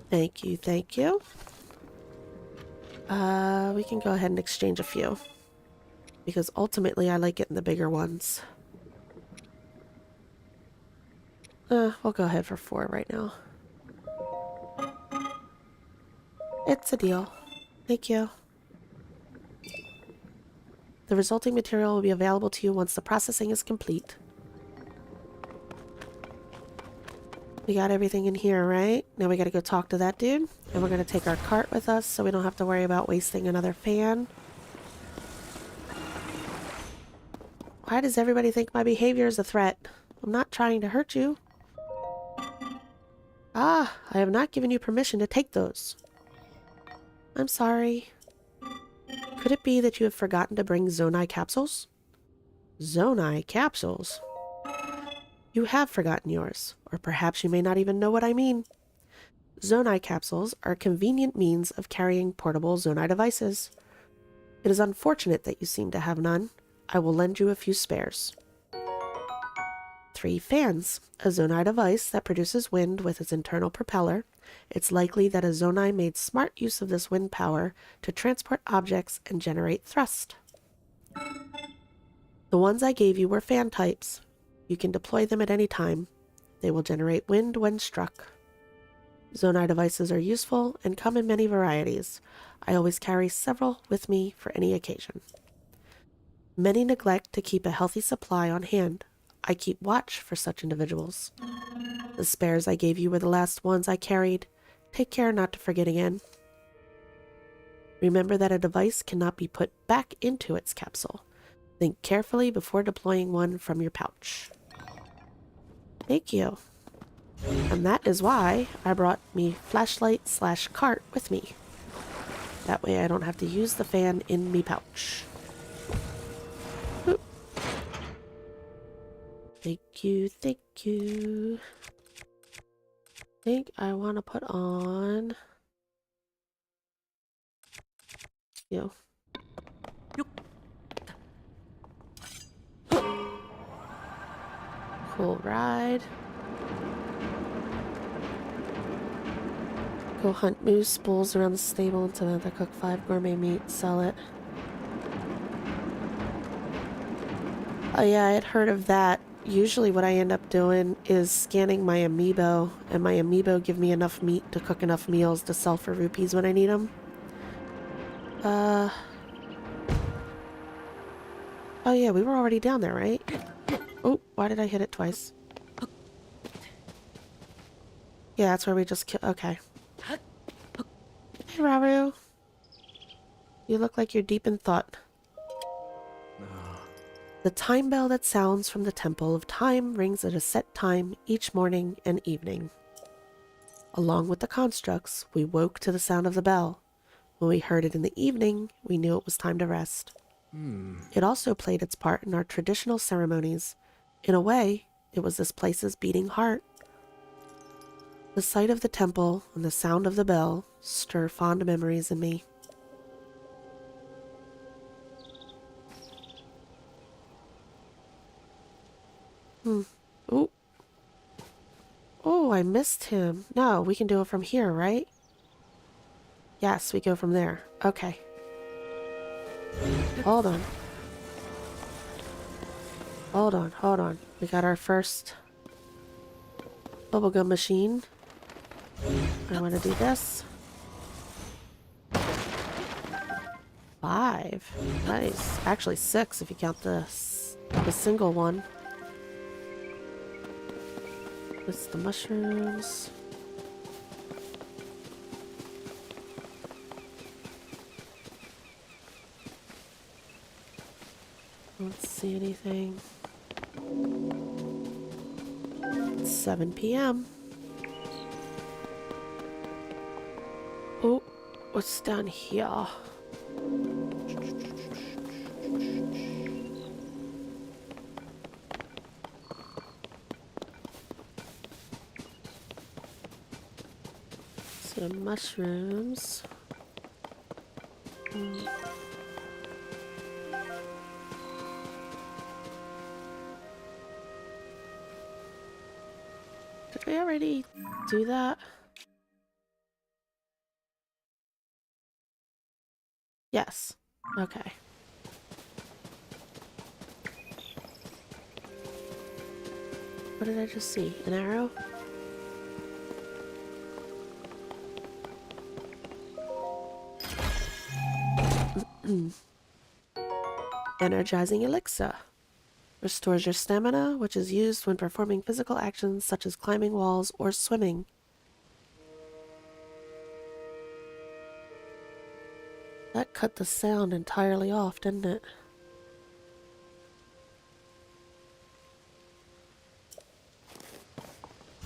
Thank you, thank you. We can go ahead and exchange a few, because ultimately I like getting the bigger ones. We'll go ahead for 4 right now. It's a deal. Thank you. The resulting material will be available to you once the processing is complete. We got everything in here, right? Now we gotta go talk to that dude. And we're gonna take our cart with us so we don't have to worry about wasting another fan. Why does everybody think my behavior is a threat? I'm not trying to hurt you. Ah, I have not given you permission to take those. I'm sorry. Could it be that you have forgotten to bring zonai capsules? Zonai capsules? You have forgotten yours, or perhaps you may not even know what I mean. Zonai capsules are a convenient means of carrying portable zonai devices. It is unfortunate that you seem to have none. I will lend you a few spares. 3 fans, a zonai device that produces wind with its internal propeller. It's likely that a zonai made smart use of this wind power to transport objects and generate thrust. The ones I gave you were fan types. You can deploy them at any time. They will generate wind when struck. Zonai devices are useful and come in many varieties. I always carry several with me for any occasion. Many neglect to keep a healthy supply on hand. I keep watch for such individuals. The spares I gave you were the last ones I carried. Take care not to forget again. Remember that a device cannot be put back into its capsule. Think carefully before deploying one from your pouch. Thank you. And that is why I brought me flashlight/cart with me. That way I don't have to use the fan in me pouch. Oop. Thank you, thank you. I think I want to put on... you. Cool ride. Go hunt moose, bulls around the stable until I have to cook 5 gourmet meat, sell it. Oh yeah, I had heard of that. Usually what I end up doing is scanning my amiibo, and my amiibo give me enough meat to cook enough meals to sell for rupees when I need them. Oh yeah, we were already down there, right? Oh, why did I hit it twice? Yeah, that's where we just killed. Okay. Hey, Raru. You look like you're deep in thought. The time bell that sounds from the Temple of Time rings at a set time each morning and evening. Along with the constructs, we woke to the sound of the bell. When we heard it in the evening, we knew it was time to rest. It also played its part in our traditional ceremonies. In a way, it was this place's beating heart. The sight of the temple and the sound of the bell stir fond memories in me. Ooh. Oh, I missed him. No, we can do it from here, right? Yes, we go from there. Okay. Hold on. Hold on, hold on. We got our first bubblegum machine. I want to do this. 5. Nice. Actually 6 if you count the single one. This is the mushrooms. Don't see anything. It's 7 p.m. Oh, what's down here? Some mushrooms. Did we already do that? Yes. Okay. What did I just see? An arrow? Energizing elixir. Restores your stamina, which is used when performing physical actions such as climbing walls or swimming. That cut the sound entirely off, didn't it?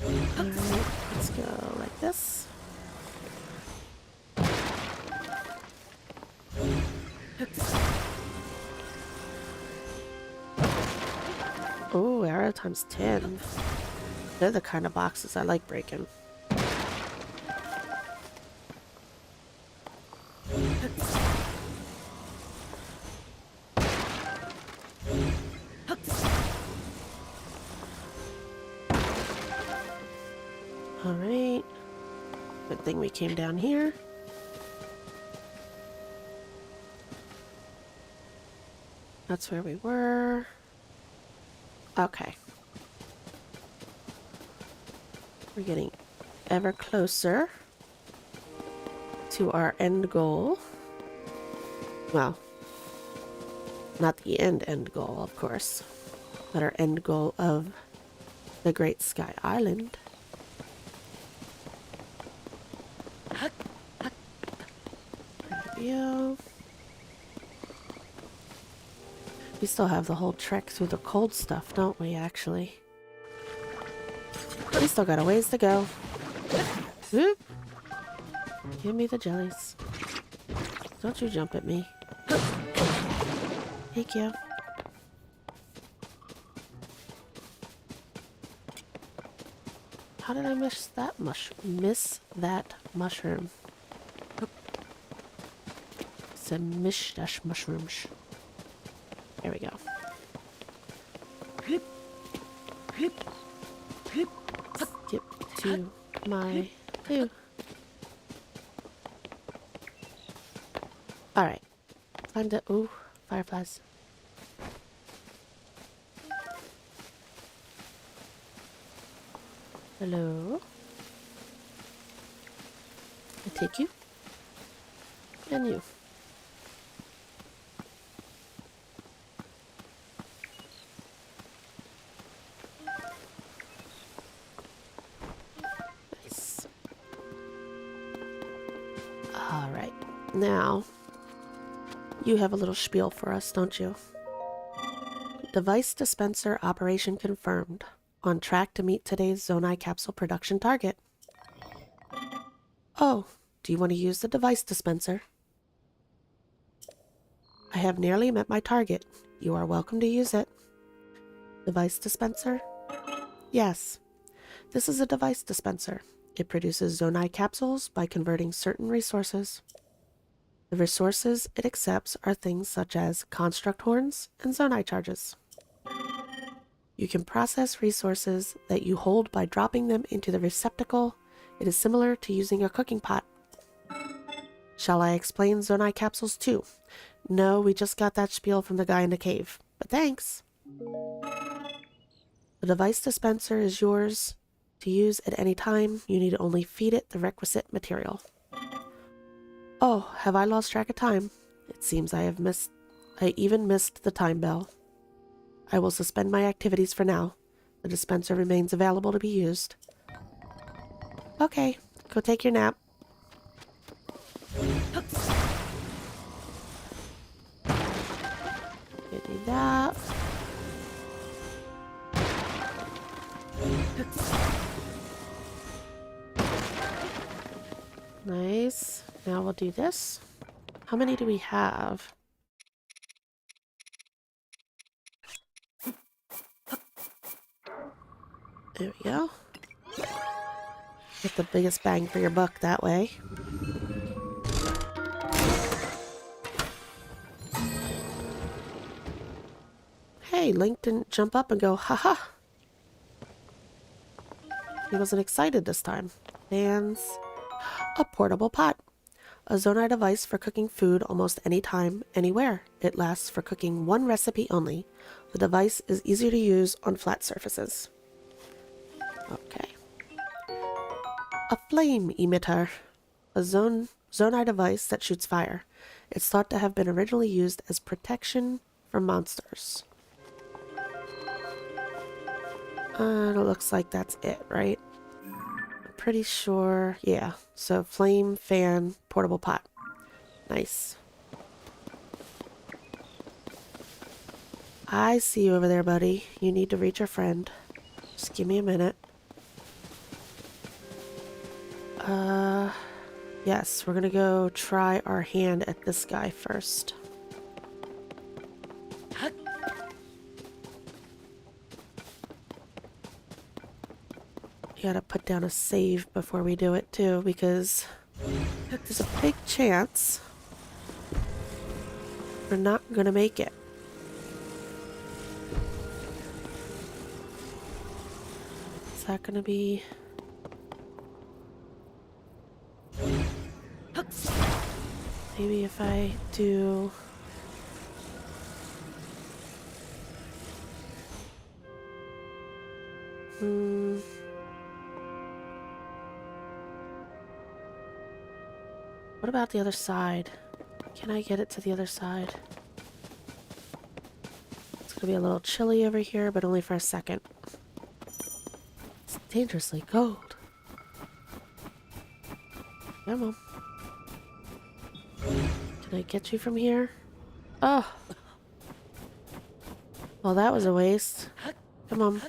Alright, let's go like this. Oh, arrow times 10. They're the kind of boxes I like breaking. Alright. Good thing we came down here. That's where we were. Okay. We're getting ever closer to our end goal. Well, not the end goal, of course, but our end goal of the Great Sky Island. Review. We still have the whole trek through the cold stuff, don't we, actually? We still got a ways to go. Whoop. Give me the jellies. Don't you jump at me. Thank you. How did I miss that mushroom? It's a mish-dash mushrooms. There we go. Skip to my poo. Alright. Time to... Ooh, fireflies. Hello? I take you. And you. Nice. Alright, now you have a little spiel for us, don't you? Device dispenser operation confirmed. On track to meet today's Zonai capsule production target. Oh, do you want to use the device dispenser? I have nearly met my target. You are welcome to use it. Device dispenser? Yes. This is a device dispenser. It produces Zonai capsules by converting certain resources. The resources it accepts are things such as construct horns and Zonai charges. You can process resources that you hold by dropping them into the receptacle. It is similar to using a cooking pot. Shall I explain Zonai capsules too? No, we just got that spiel from the guy in the cave. But thanks. The device dispenser is yours to use at any time. You need to only feed it the requisite material. Oh, have I lost track of time? It seems I even missed the time bell. I will suspend my activities for now. The dispenser remains available to be used. Okay, go take your nap. Give me that. Nice. Now we'll do this. How many do we have? There we go. Get the biggest bang for your buck that way. Hey, Link didn't jump up and go, haha. He wasn't excited this time. Fans. A portable pot. A Zonai device for cooking food almost any time, anywhere. It lasts for cooking one recipe only. The device is easy to use on flat surfaces. Okay. A flame emitter. A Zonai device that shoots fire. It's thought to have been originally used as protection from monsters. And it looks like that's it, right? I'm pretty sure. Yeah. So flame, fan, portable pot. Nice. I see you over there, buddy. You need to reach your friend. Just give me a minute. Yes, we're gonna go try our hand at this guy first. You gotta put down a save before we do it too, because there's a big chance we're not gonna make it. Is that gonna be... Maybe if I do... What about the other side? Can I get it to the other side? It's gonna be a little chilly over here, but only for a second. It's dangerously cold. Come on. Can I get you from here? Oh! Well, that was a waste. Come on.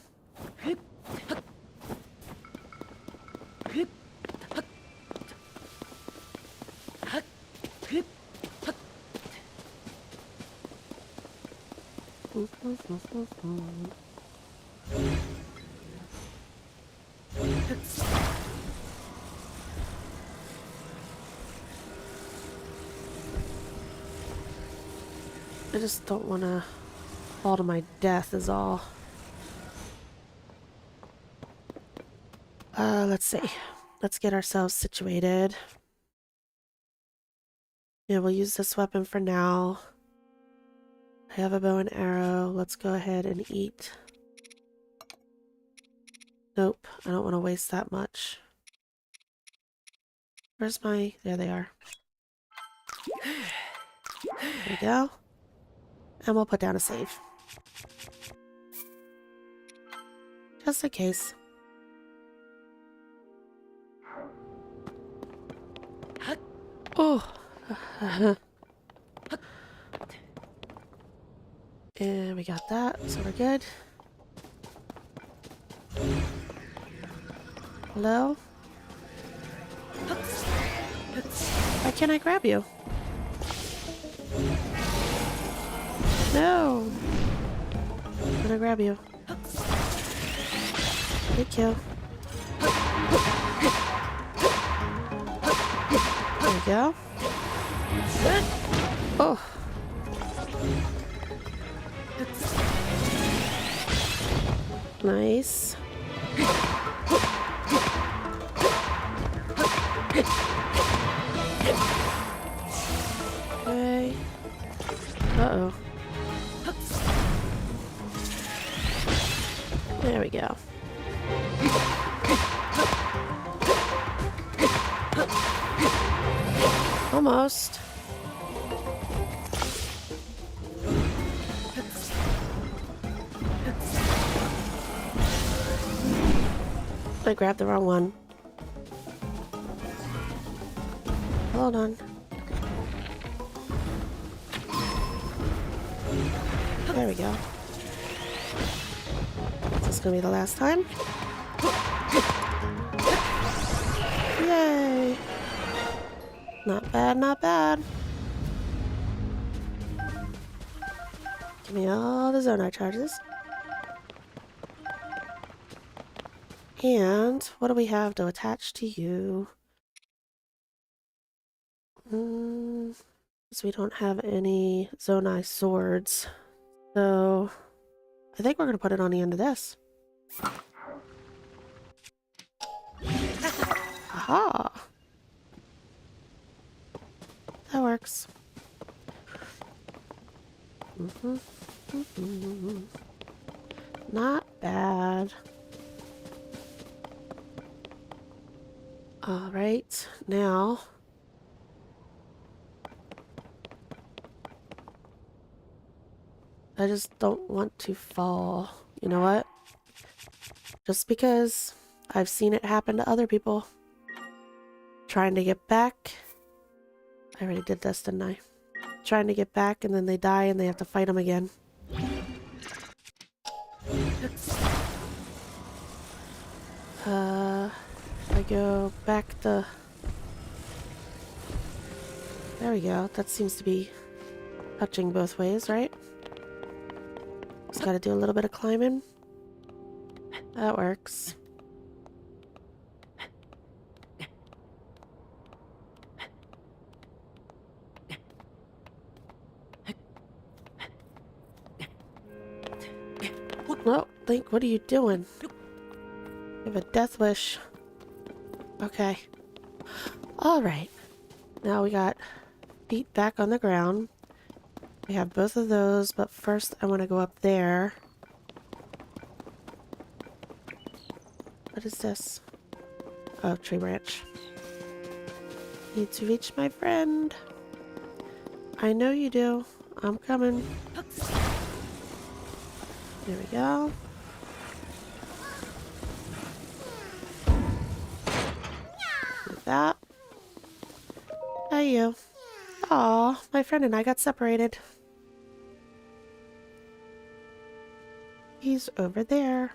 I just don't want to fall to my death is all. Let's see. Let's get ourselves situated. Yeah, we'll use this weapon for now. I have a bow and arrow. Let's go ahead and eat. Nope, I don't want to waste that much. Where's my... There they are. There we go. And we'll put down a save. Just in case. Oh. And we got that, so we're good. Hello? Why can't I grab you? No! I'm gonna grab you. Thank you. There we go. Oh. Nice. Okay. Uh-oh. There we go. Almost. I grabbed the wrong one. Hold on. There we go. Is this gonna be the last time? Yay! Not bad, not bad. Give me all the Zonai charges. And what do we have to attach to you? Because we don't have any Zonai swords. So I think we're going to put it on the end of this. Aha! That works. Not bad. Alright, now I just don't want to fall. You know what? Just because I've seen it happen to other people. Trying to get back. I already did this, didn't I? Trying to get back and then they die and they have to fight them again. I go back the... There we go. That seems to be touching both ways, right? Just gotta do a little bit of climbing. That works. Oh, Link, what are you doing? You have a death wish. Okay. Alright. Now we got feet back on the ground. We have both of those, but first I want to go up there. What is this? Oh, tree branch. Need to reach my friend. I know you do. I'm coming. There we go. Like that. How are you? Aw, my friend and I got separated. He's over there.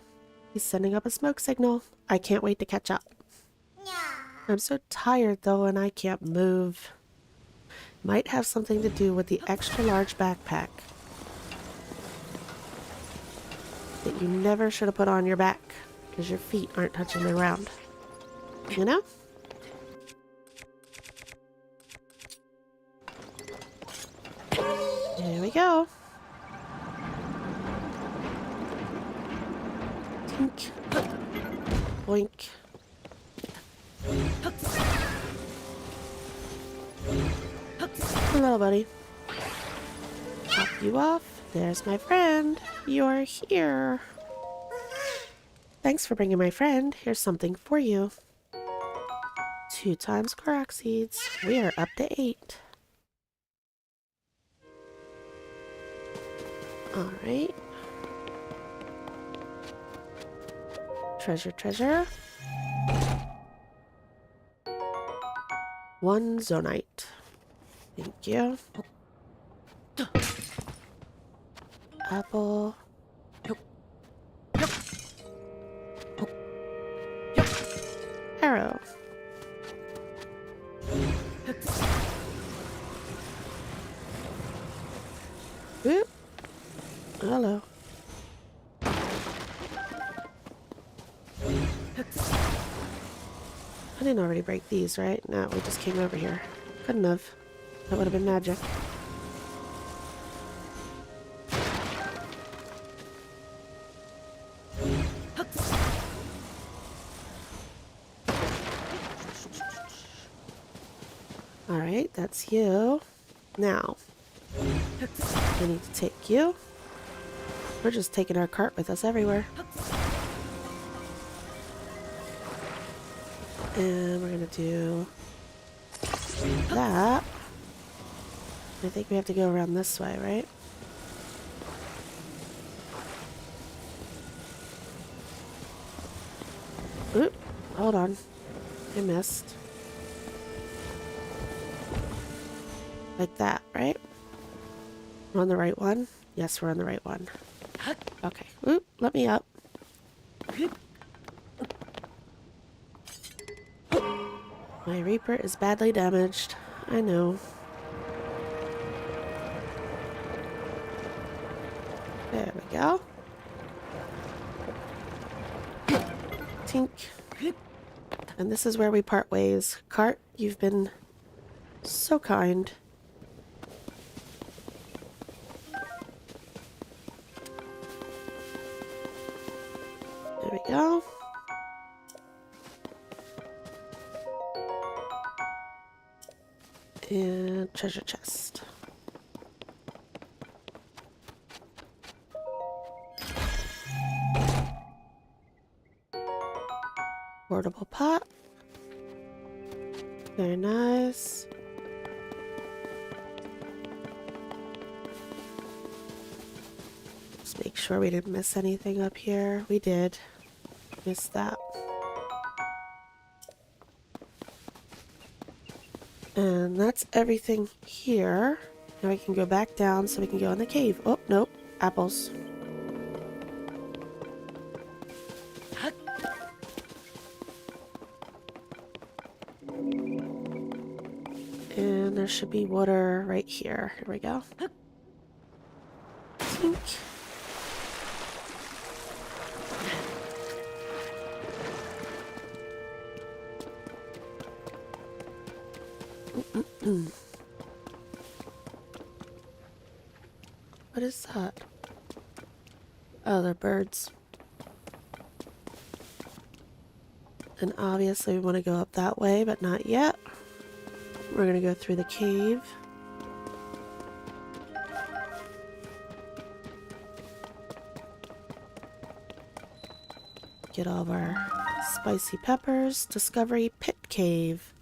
He's sending up a smoke signal. I can't wait to catch up. I'm so tired though and I can't move. Might have something to do with the extra large backpack that you never should have put on your back because your feet aren't touching the ground. You know? There we go. Tink. Boink. Hello, buddy. Pop you off. There's my friend. You're here. Thanks for bringing my friend. Here's something for you. 2 times Korok seeds. We are up to 8. Alright. Treasure, treasure. 1 zonite. Thank you. Apple. Arrow. Oop. Hello. I didn't already break these, right? No, we just came over here. Couldn't have. That would have been magic. Alright, that's you. Now, I need to take you. We're just taking our cart with us everywhere. And we're gonna do that. I think we have to go around this way, right? Oop, hold on. I missed. Like that, right? We're on the right one? Yes, we're on the right one. Okay. Oop, let me up. My Reaper is badly damaged. I know. There we go. Tink. And this is where we part ways. Cart, you've been so kind. There we go. And treasure chest. Portable pot. Very nice. Just make sure we didn't miss anything up here. We did. Missed that. And that's everything here. Now we can go back down so we can go in the cave. Oh, nope. Apples. And there should be water right here. Here we go. Tink. What is that? Oh, they're birds. And obviously we want to go up that way, but not yet. We're going to go through the cave. Get all of our spicy peppers. Discovery Pit Cave.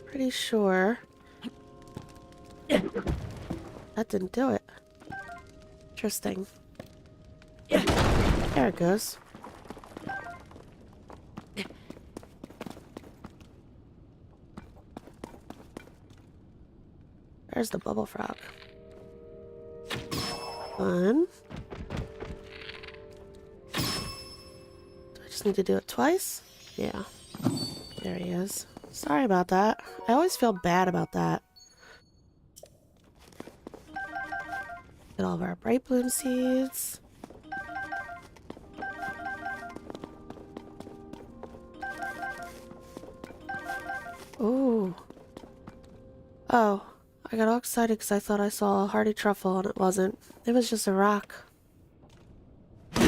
Pretty sure that didn't do it. Interesting. There it goes. There's the bubble frog. One. Do I just need to do it twice? Yeah. There he is. Sorry about that. I always feel bad about that. Get all of our bright bloom seeds. Ooh. Oh, I got all excited because I thought I saw a hardy truffle and it wasn't. It was just a rock. Got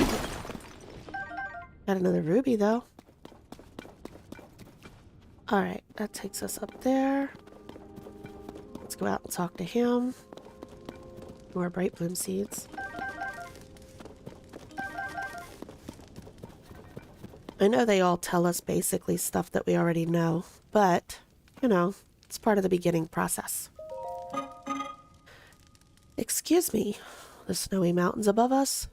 another ruby though. Alright, that takes us up there. Let's go out and talk to him. More bright bloom seeds. I know they all tell us basically stuff that we already know, but, you know, it's part of the beginning process. Excuse me, the snowy mountains above us?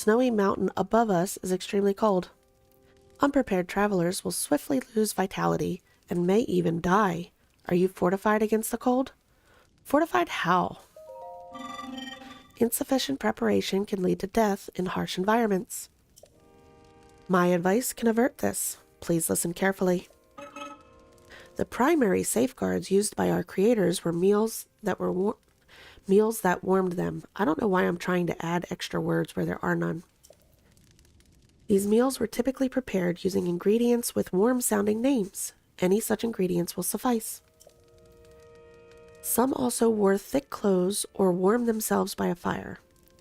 snowy mountain above us is extremely cold. Unprepared travelers will swiftly lose vitality and may even die. Are you fortified against the cold? Fortified how? Insufficient preparation can lead to death in harsh environments. My advice can avert this. Please listen carefully. The primary safeguards used by our creators were meals that warmed them. I don't know why I'm trying to add extra words where there are none. These meals were typically prepared using ingredients with warm-sounding names. Any such ingredients will suffice. Some also wore thick clothes or warmed themselves by a fire.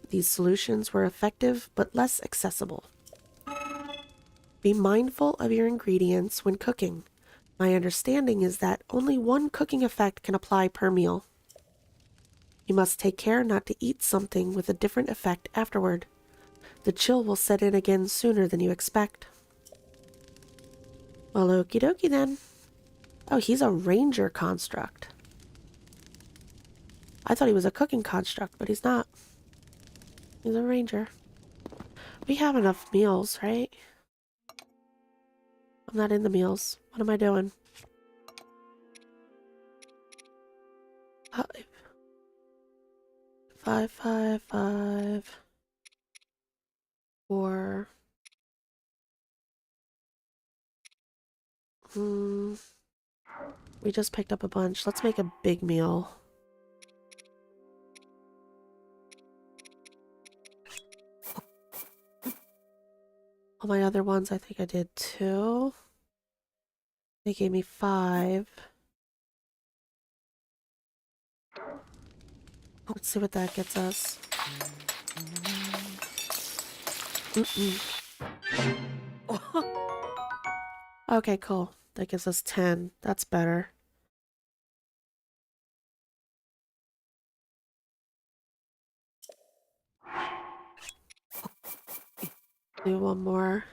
These solutions were effective but less accessible. Be mindful of your ingredients when cooking. My understanding is that only one cooking effect can apply per meal. You must take care not to eat something with a different effect afterward. The chill will set in again sooner than you expect. Well, okie dokie then. Oh, he's a ranger construct. I thought he was a cooking construct, but he's not. He's a ranger. We have enough meals, right? I'm not in the meals. What am I doing? 5, 5, 5, 4. We just picked up a bunch. Let's make a big meal. All my other ones, I think I did 2. They gave me 5. Let's see what that gets us. Okay, cool. That gives us 10. That's better. Do one more.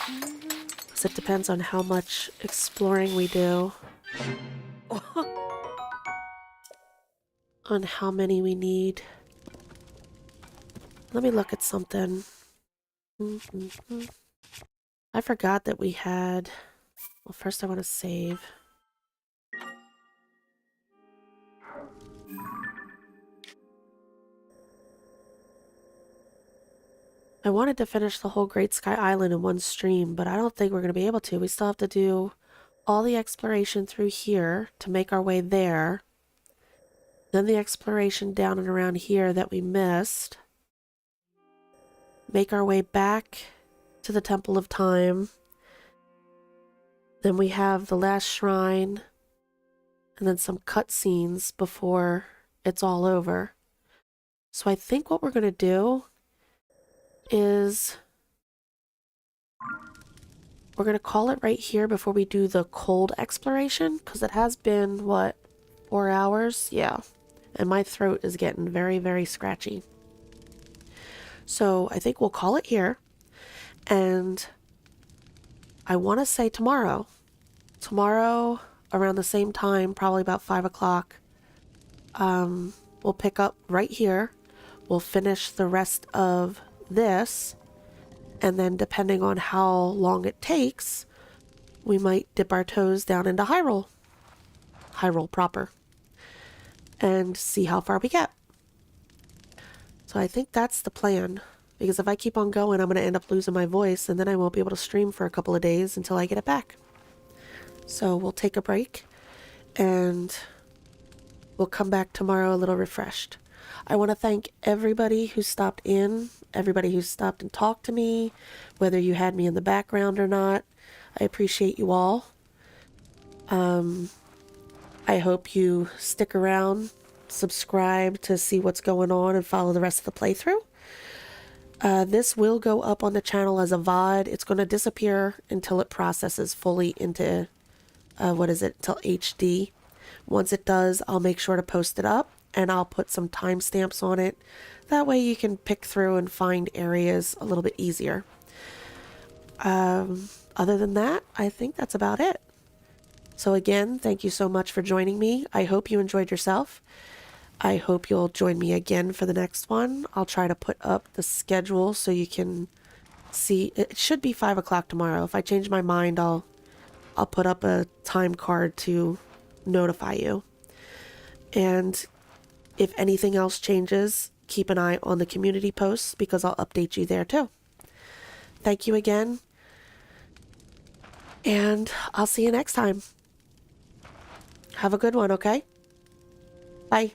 Because it depends on how much exploring we do. On how many we need. Let me look at something. I forgot that we had... Well, first I want to save. I wanted to finish the whole Great Sky Island in one stream, but I don't think we're going to be able to. We still have to do all the exploration through here to make our way there. Then the exploration down and around here that we missed. Make our way back to the Temple of Time. Then we have the last shrine. And then some cutscenes before it's all over. So I think what we're going to do is we're going to call it right here before we do the cold exploration, because it has been, what, 4 hours? Yeah. And my throat is getting very, very scratchy. So I think we'll call it here. And I want to say tomorrow. Tomorrow, around the same time, probably about 5 o'clock, we'll pick up right here. We'll finish the rest of this, and then depending on how long it takes, we might dip our toes down into Hyrule proper, and see how far we get. So I think that's the plan, because if I keep on going, I'm going to end up losing my voice, and then I won't be able to stream for a couple of days until I get it back. So we'll take a break, and we'll come back tomorrow a little refreshed. I want to thank everybody who stopped in, everybody who stopped and talked to me, whether you had me in the background or not. I appreciate you all. I hope you stick around, subscribe to see what's going on, and follow the rest of the playthrough. This will go up on the channel as a VOD. It's going to disappear until it processes fully into, till HD. Once it does, I'll make sure to post it up, and I'll put some timestamps on it. That way you can pick through and find areas a little bit easier. Other than that, I think that's about it. So again, thank you so much for joining me. I hope you enjoyed yourself. I hope you'll join me again for the next one. I'll try to put up the schedule so you can see. It should be 5 o'clock tomorrow. If I change my mind, I'll put up a time card to notify you. And if anything else changes, keep an eye on the community posts because I'll update you there too. Thank you again. And I'll see you next time. Have a good one, okay? Bye.